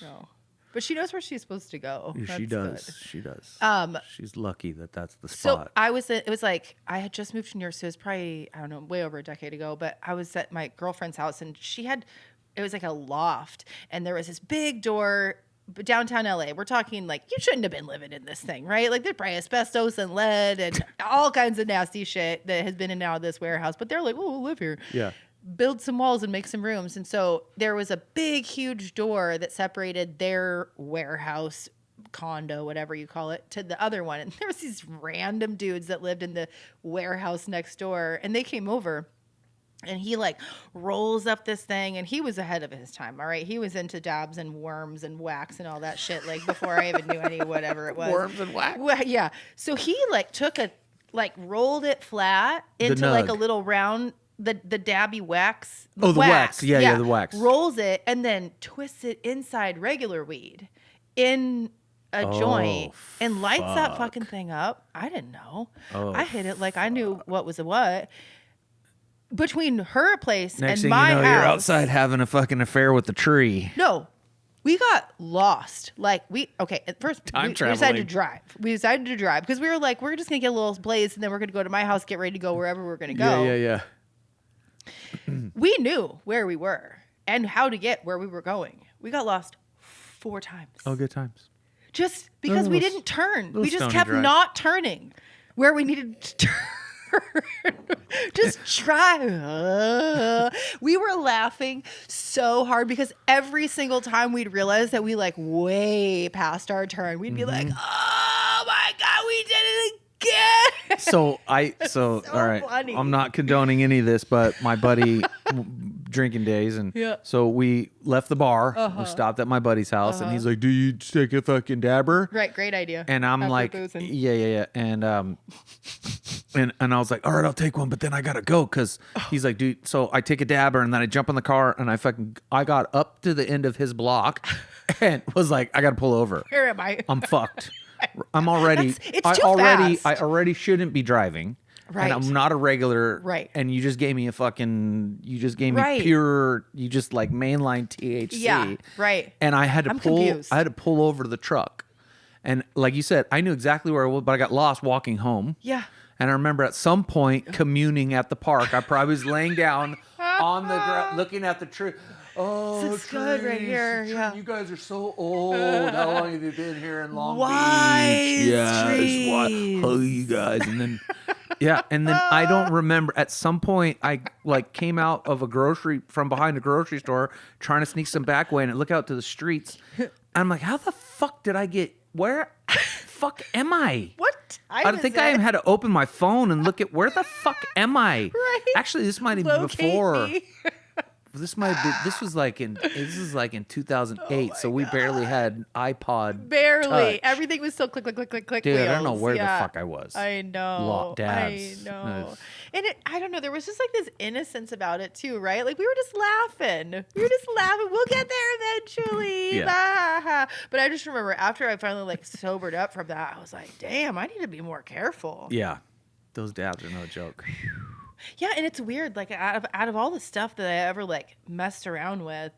No. But she knows where she's supposed to go. She That's does. good. She does. Um, She's lucky that that's the So spot. it was like, I had just moved to New York, so it was probably, I don't know, way over a decade ago, but I was at my girlfriend's house and it was like a loft and there was this big door downtown LA. We're talking like, you shouldn't have been living in this thing, right? Like there's probably asbestos and lead and all kinds of nasty shit that has been in and out of this warehouse, but they're like, oh, we'll live here. Yeah. Build some walls and make some rooms. And so there was a big, huge door that separated their warehouse, condo, whatever you call it, to the other one. And there was these random dudes that lived in the warehouse next door. And they came over and he like rolls up this thing and he was ahead of his time. All right. He was into dabs and worms and wax and all that shit. Like before I even knew any whatever it was. Worms and wax. Well, yeah. So he like rolled it flat into like a little round, the dabby wax. Oh, the wax. Yeah, the wax. Rolls it and then twists it inside regular weed in a joint and lights that fucking thing up. I didn't know. I hit it like I knew what was what. Between her place Next and my thing you know, house, you're outside having a fucking affair with the tree. No, we got lost. Like at first we decided to drive. We decided to drive because we were like, we're just gonna get a little blaze and then we're gonna go to my house, get ready to go wherever we're gonna go. Yeah. We knew where we were and how to get where we were going. We got lost 4 times. Oh, good times. Just because we didn't turn. We just stony kept drive. not turning where we needed to turn. Just try. We were laughing so hard because every single time we'd realize that we like way past our turn, we'd be like, oh my God, we did it again. So all right. funny. I'm not condoning any of this, but my buddy drinking days and so we left the bar. We stopped at my buddy's house and he's like, "Do you take a fucking dabber?" Right, great idea. And I'm After like, boozing. yeah. And and I was like, all right, I'll take one, but then I gotta go because he's like, dude. So I take a dabber and then I jump in the car and I got up to the end of his block and was like, I gotta pull over. Where am I? I'm fucked. I'm already. It's too fast. I already shouldn't be driving. Right. And I'm not a regular. Right. And you just gave me Right. pure, you just like mainline THC. Yeah. Right. And I had to I'm pull. confused. I had to pull over the truck. And like you said, I knew exactly where I was, but I got lost walking home. Yeah. And I remember at some point communing at the park. I probably was laying down on the ground, looking at the tree. Oh, It's good right trees, here, trees. yeah. You guys are so old. How long have you been here in Long Wise Beach? Yes. trees. Oh, you guys. And then, and then I don't remember. At some point, I like came out of from behind a grocery store, trying to sneak some back way, and I look out to the streets. And I'm like, how the fuck did I get? Where? Fuck am I? What time I think I even had to open my phone and look at where the fuck am I? Right. Actually, this might even be Locate before. me. This is like in 2008, so we barely had iPod. Barely. Touch. Everything was still click. Dude, wheels. I don't know where Yeah. the fuck I was. I know. Lot dabs. I know. Nice. And I don't know. There was just like this innocence about it too, right? Like we were just laughing. We'll get there eventually. Yeah. But I just remember after I finally like sobered up from that, I was like, damn, I need to be more careful. Yeah, those dabs are no joke. Yeah, and it's weird. Like out of all the stuff that I ever like messed around with,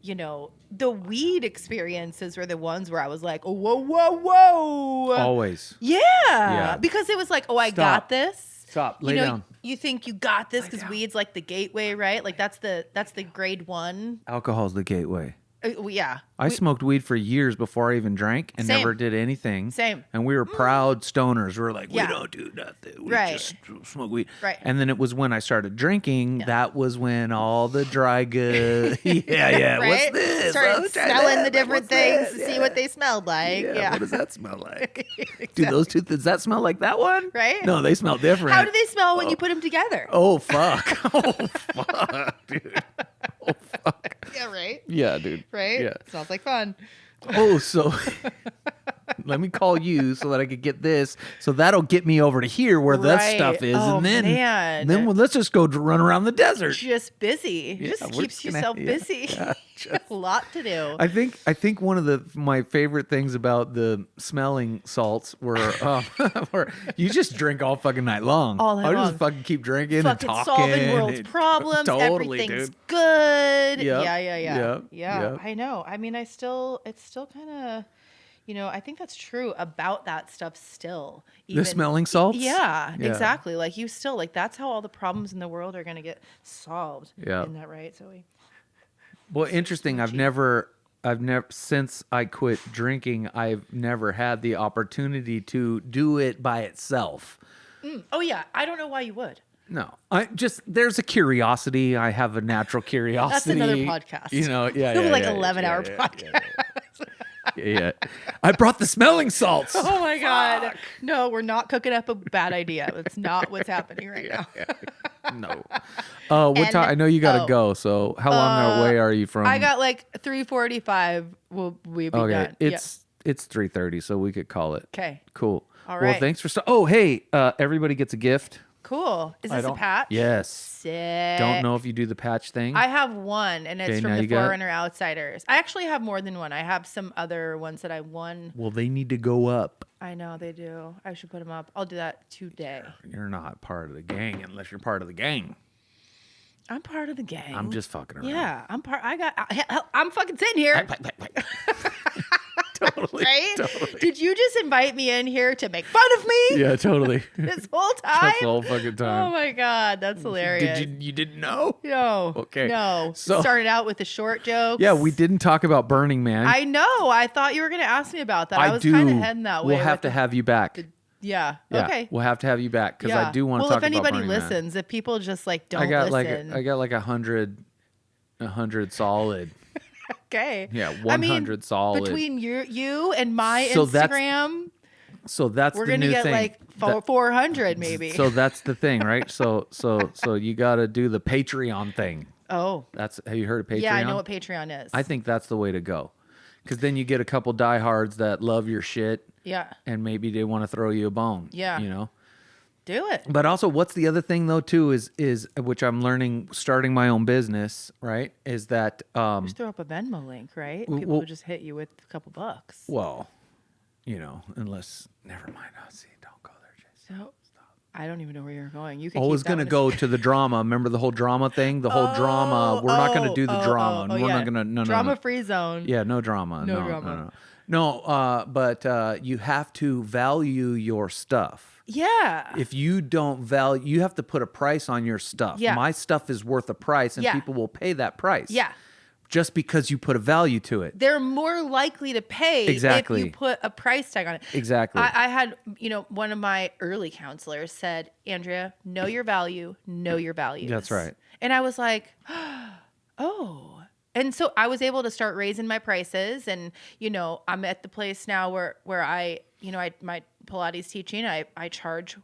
you know, the weed experiences were the ones where I was like, oh, whoa. Always. Yeah. Because it was like, oh, I got this. Stop. Lay down. You think you got this because weed's like the gateway, right? Like that's the grade 1. Alcohol's the gateway. Yeah. I smoked weed for years before I even drank and Same. never did anything. Same. And we were proud stoners. We were like, Yeah. we don't do nothing. We Right. just smoke weed. Right. And then it was when I started drinking, that was when all the dry good. yeah. Right? What's this? Started Oh, try smelling that. the different What's things that? to see what they smelled like. Yeah. What does that smell like? Do those two, does that smell like that one? Right? No, they smell different. How do they smell when you put them together? Oh, fuck. Oh, fuck, dude. Oh, fuck. Yeah, right? Yeah, dude. Right? Yeah. Sounds like fun. Oh, so Let me call you so that I could get this. So that'll get me over to here where that stuff is. Oh, and then, man. then let's just go run around the desert. Just busy. Yeah, just keeps yourself busy. A lot to do. I think one of my favorite things about the smelling salts were where you just drink all fucking night long. All night long. Just fucking keep drinking fucking and talking. Solving world's problems. Totally, Everything's dude. good. Yep. Yeah. Yep. I know. I mean, it's still kind of, I think that's true about that stuff still. The smelling salts? Yeah, exactly. Like you still, like that's how all the problems in the world are going to get solved. Yeah. Isn't that right, Zoe? Well, interesting. I've never, since I quit drinking, I've never had the opportunity to do it by itself. Oh yeah. I don't know why you would. No, there's a curiosity. I have a natural curiosity. That's another podcast. Yeah. Like 11-hour podcast. Yeah. I brought the smelling salts. Oh my God. No, we're not cooking up a bad idea. That's not what's happening right now. No. What time? I know you got to go. So how long away are you from? I got like 3:45. We'll be done. It's 3:30, so we could call it. Okay. Cool. All Well, right. thanks for. Oh, hey, everybody gets a gift. Cool. Is this a patch? Yes. Sick. Don't know if you do the patch thing. I have one, and it's Okay, from now the you got it. Forerunner Outsiders. I actually have more than one. I have some other ones that I won. Well, they need to go up. I know they do. I should put them up. I'll do that today. You're not part of the gang unless you're part of the gang. I'm part of the gang. I'm just fucking around. Yeah, I'm fucking sitting here. Totally. Right? Totally. Did you just invite me in here to make fun of me? Yeah, totally. This whole time? That's the whole fucking time. Oh my God, that's hilarious. You didn't know? No. Okay. No. So- Started out with the short jokes. Yeah, we didn't talk about Burning Man. I know. I thought you were going to ask me about that. I was kind of heading that way. We'll have to have you back. Yeah. Yeah, Okay. We'll have to have you back because I do want to Well, talk if about anybody Burning Man. listens, if people just like don't I got listen. like 100 solid. Okay. Yeah, 100 solid. Between you and my So that's- Instagram, So that's we're the gonna new get thing. like 400 maybe. So that's the thing, right? So you got to do the Patreon thing. Oh. Have you heard of Patreon? Yeah, I know what Patreon is. I think that's the way to go. Because then you get a couple diehards that love your shit. Yeah. And maybe they want to throw you a bone. Yeah. Do it. But also, what's the other thing though too is which I'm learning starting my own business, right? Is that Just throw up a Venmo link, right? People will just hit you with a couple bucks. well, unless never mind. See, don't go there, Jason. So I don't even know where you're going. You can. I was gonna go to the drama. Remember the whole drama thing? The whole drama. We're not gonna do the drama. We're not gonna no drama-free zone. Yeah, no drama. No drama. No, but you have to value your stuff. Yeah. If you don't value, you have to put a price on your stuff. Yeah. My stuff is worth a price, and Yeah. people will pay that price. Yeah. Just because you put a value to it. They're more likely to pay Exactly. if you put a price tag on it. Exactly. I had, one of my early counselors said, Andrea, know your value, know your values. That's right. And I was like, oh. And so I was able to start raising my prices. And, I'm at the place now where I my Pilates teaching, I charge,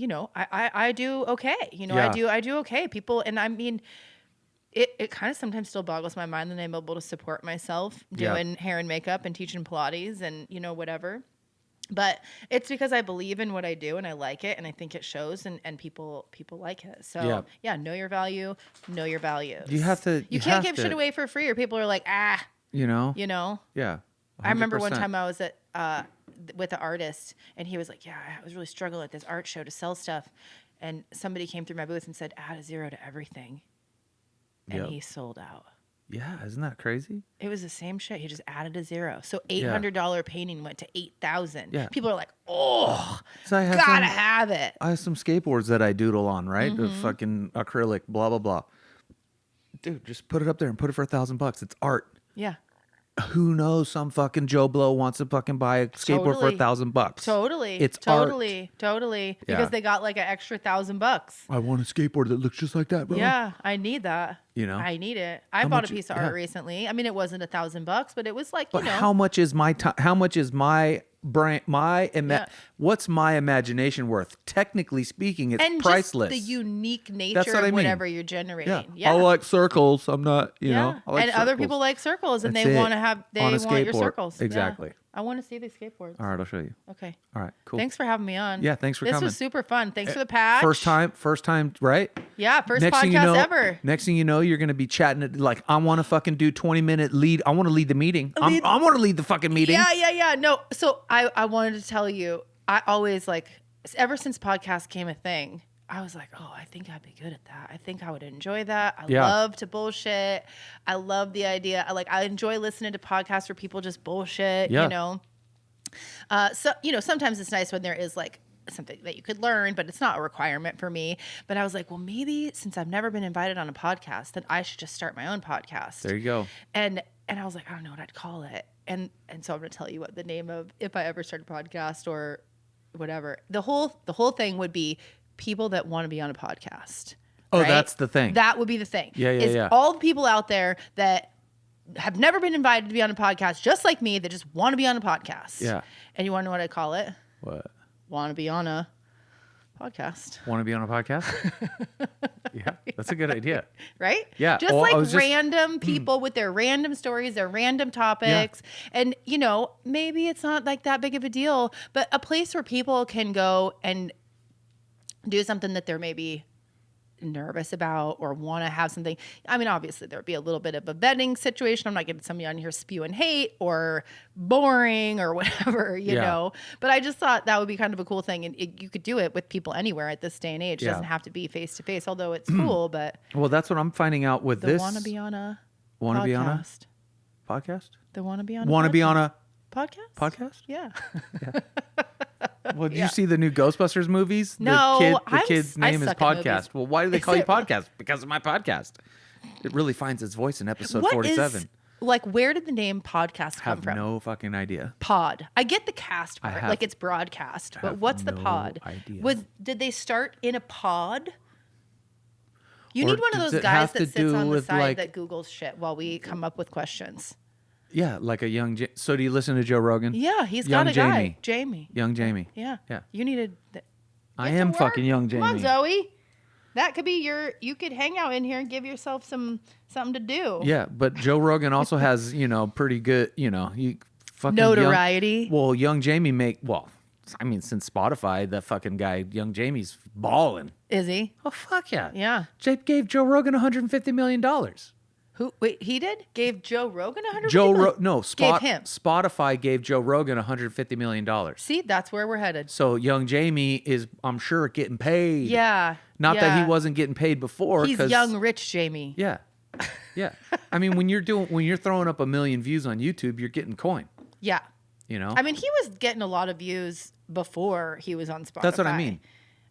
I do okay. I do okay. People, and I mean, it kind of sometimes still boggles my mind that I'm able to support myself doing hair and makeup and teaching Pilates and, whatever. But it's because I believe in what I do and I like it and I think it shows and people like it. So know your value, know your values. You have to. You can't give shit away for free or people are like, Yeah. 100%. I remember one time I was at with an artist and he was like, I was really struggling at this art show to sell stuff. And somebody came through my booth and said, add a 0 to everything. And he sold out. Yeah, isn't that crazy? It was the same shit. He just added a 0. So $800 painting went to $8,000. Yeah. People are like, oh, So I have gotta have it. I have some skateboards that I doodle on, right? The fucking acrylic, blah blah blah. Dude, just put it up there and put it for $1,000. It's art. Yeah. Who knows? Some fucking Joe Blow wants to fucking buy a skateboard for $1,000. Totally. It's totally. Yeah. Because they got like an extra $1,000. I want a skateboard that looks just like that, bro. Yeah, I need that. I need it. I bought a piece of art recently. I mean, it wasn't $1,000, but it was like, But how much is my time? How much is my brain? What's my imagination worth? Technically speaking, it's and priceless. Just the unique nature That's what I of mean. whatever you're generating. I like circles. I'm not, I like and other circles. people like circles, and That's they it. want to have. They On a want your skateboard. circles. Exactly. Yeah. I want to see these skateboards. All right, I'll show you. Okay. All right, cool. Thanks for having me on. Yeah, thanks for coming. This was super fun. Thanks for the patch. First time, right? Yeah, first Next podcast thing you know, ever. Next thing you know, you're going to be chatting it like, I want to fucking do 20-minute lead. I want to lead the meeting. I want to lead the fucking meeting. Yeah. No, so I wanted to tell you, I always like, ever since podcast came a thing, I was like, oh, I think I'd be good at that. I think I would enjoy that. I love to bullshit. I love the idea. I enjoy listening to podcasts where people just bullshit, you know? So, sometimes it's nice when there is like something that you could learn, but it's not a requirement for me. But I was like, well, maybe since I've never been invited on a podcast, then I should just start my own podcast. There you go. And I was like, I don't know what I'd call it. And so I'm going to tell you what the name of, if I ever start a podcast or whatever, the whole thing would be people that want to be on a podcast. Oh, right? that's the thing. That would be the thing. Yeah. All the people out there that have never been invited to be on a podcast, just like me, that just want to be on a podcast. Yeah. And you want to know what I call it? What? Want to be on a podcast. Want to be on a podcast? Yeah, that's a good idea. Right? Yeah. Just random people with their random stories, their random topics. Yeah. And, maybe it's not like that big of a deal, but a place where people can go and do something that they're maybe nervous about or want to have something. I mean, obviously there'd be a little bit of a vetting situation. I'm not getting somebody on here spewing hate or boring or whatever, you know, but I just thought that would be kind of a cool thing. And you could do it with people anywhere at this day and age. It doesn't have to be face to face, although it's cool, but. Well, that's what I'm finding out with this. Want to be on a podcast? Be on a podcast? They want to be on a podcast? Podcast? Yeah. Well, did you see the new Ghostbusters movies? No. The kid's name is Podcast. Well, why do they call you Podcast? Because of my podcast. It really finds its voice in episode 47. Where did the name Podcast come from? I have no fucking idea. Pod. I get the cast part, it's broadcast, but what's the pod? Idea. Did they start in a pod? You need one of those guys that sits on the side that Googles shit while we come up with questions. Yeah, like a young. So do you listen to Joe Rogan? Yeah, he's got a guy, Jamie. Young Jamie. Yeah. Yeah. You needed. I am fucking young Jamie. Come on, Zoe. That could be you could hang out in here and give yourself something to do. Yeah, but Joe Rogan also has pretty good you fucking notoriety. Young Jamie since Spotify, the fucking guy, Young Jamie's balling. Is he? Oh fuck yeah. Yeah. Jake gave Joe Rogan $150 million. Who? Wait, he did? Gave Joe Rogan $150 million? Gave him. Spotify gave Joe Rogan $150 million. See, that's where we're headed. So Young Jamie is, I'm sure, getting paid. Yeah. Not that he wasn't getting paid before. He's young, rich Jamie. Yeah. Yeah. I mean, when you're throwing up 1 million views on YouTube, you're getting coin. Yeah. I mean, he was getting a lot of views before he was on Spotify. That's what I mean.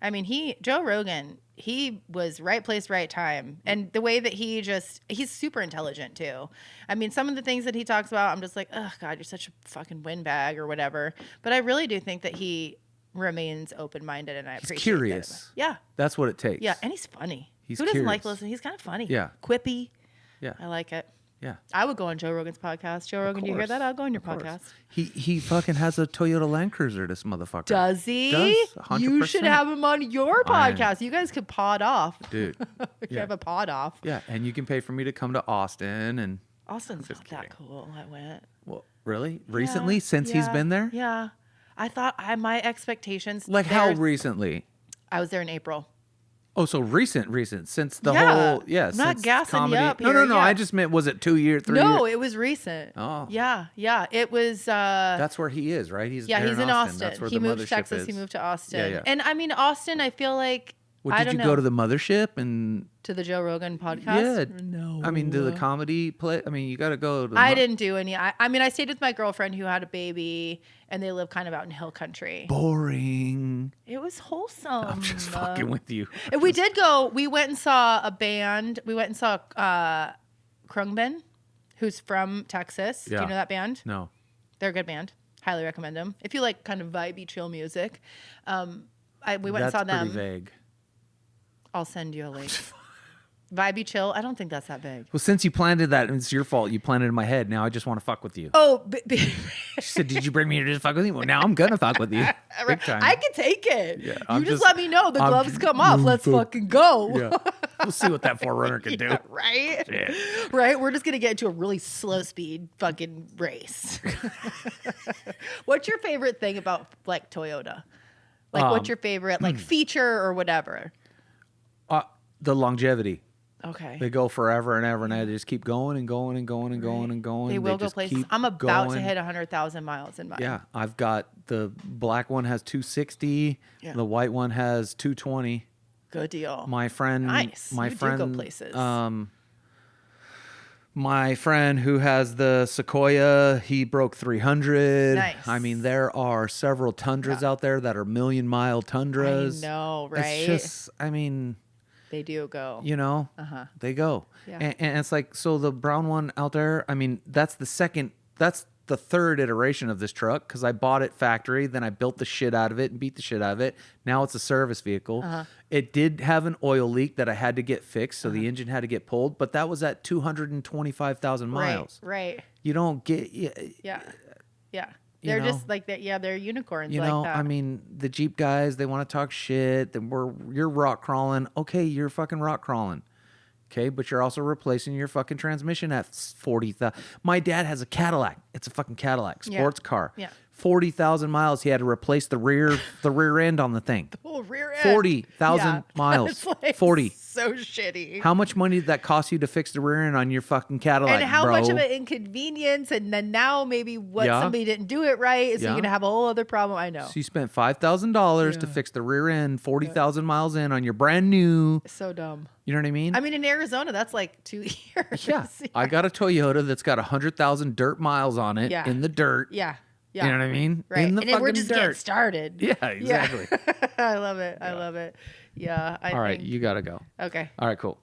I mean, Joe Rogan, he was right place, right time. And the way that he's super intelligent too. I mean, some of the things that he talks about, I'm just like, oh God, you're such a fucking windbag or whatever. But I really do think that he remains open-minded and I appreciate it. He's curious. Yeah. That's what it takes. Yeah. And he's funny. Who doesn't curious. like listening? He's kind of funny. Yeah. Quippy. Yeah. I like it. Yeah. I would go on Joe Rogan's podcast. Joe Rogan, do you hear that? I'll go on your podcast. He fucking has a Toyota Land Cruiser, this motherfucker. Does he? Does, 100%. You should have him on your podcast. You guys could pod off. Dude. You have a pod off. Yeah, and you can pay for me to come to Austin. And Austin's not that cool. I went. Well, really? Recently? Since he's been there? Yeah. I thought my expectations. Like how recently? I was there in April. Oh, so recent, since the whole, I'm not gassing comedy. you up here. No. I just meant, was it 2 years, 3 years? No, it was recent. Oh. Yeah. It was. That's where he is, right? He's in Austin. That's where he the moved to mothership Texas. is. He moved to Austin. Yeah. And I mean, Austin, I feel like. Well, did you go to the mothership and to the Joe Rogan podcast? Yeah. No. I mean, to the comedy play. I mean, you got to go to I didn't do any. I mean, I stayed with my girlfriend who had a baby, and they live kind of out in hill country. Boring. It was wholesome. I'm just fucking with you. And we did go. We went and saw a band. We went and saw Krungben, who's from Texas. Yeah. Do you know that band? No. They're a good band. Highly recommend them. If you like kind of vibey, chill music. We went and saw them. That's pretty vague. I'll send you a link. Vibey chill. I don't think that's that big. Well, since you planted that, it's your fault. You planted it in my head. Now I just want to fuck with you. Oh, she said, "Did you bring me here to fuck with you?" Well, now I'm gonna fuck with you. Big time. I can take it. Yeah, you just let me know. The gloves come off. Let's fucking go. Yeah. We'll see what that 4Runner can do. Right? Shit. Right? We're just going to get into a really slow speed fucking race. What's your favorite thing about like Toyota? Like what's your favorite like feature or whatever? The longevity. Okay. They go forever and ever and ever. They just keep going and going and going and going and going. They will go just places. keep I'm about to going. hit 100,000 miles in mine. Yeah, I've got the black one has 260. Yeah. The white one has 220. Good deal. My friend, Nice. my You friend, do go places. my friend who has the Sequoia, he broke 300. Nice. I mean, there are several Tundras out there that are million-mile Tundras. I know, right? It's just, I mean, they do go. you know, they go. Yeah. And it's like, so the brown one out there, I mean, that's the third iteration of this truck because I bought it factory, then I built the shit out of it and beat the shit out of it. Now it's a service vehicle. It did have an oil leak that I had to get fixed, so the engine had to get pulled, but that was at 225,000 miles. Right. You don't get... Yeah. They're just like that. Yeah, they're unicorns You like know, that. I mean, the Jeep guys, they want to talk shit. You're rock crawling. Okay, you're fucking rock crawling. Okay, but you're also replacing your fucking transmission at 40,000. My dad has a Cadillac. It's a fucking Cadillac sports car. Yeah. 40,000 miles. He had to replace the rear end on the thing. Oh, rear end. 40,000 miles. It's like 40. So shitty. How much money did that cost you to fix the rear end on your fucking Cadillac, And how bro? much of an inconvenience, and then now maybe Yeah. somebody didn't do it right, so Yeah. you're gonna have a whole other problem. I know. So you spent $5,000 to fix the rear end, 40,000 miles in on your brand new. So dumb. You know what I mean? I mean, in Arizona, that's like 2 years. Yeah. I got a Toyota that's got 100,000 dirt miles on it in the dirt. Yeah. You know what I mean? Right. In the and then we're fucking just dirt. getting started. Yeah, exactly. I love it. I love it. Yeah. All right, you got to go. Okay. All right, cool.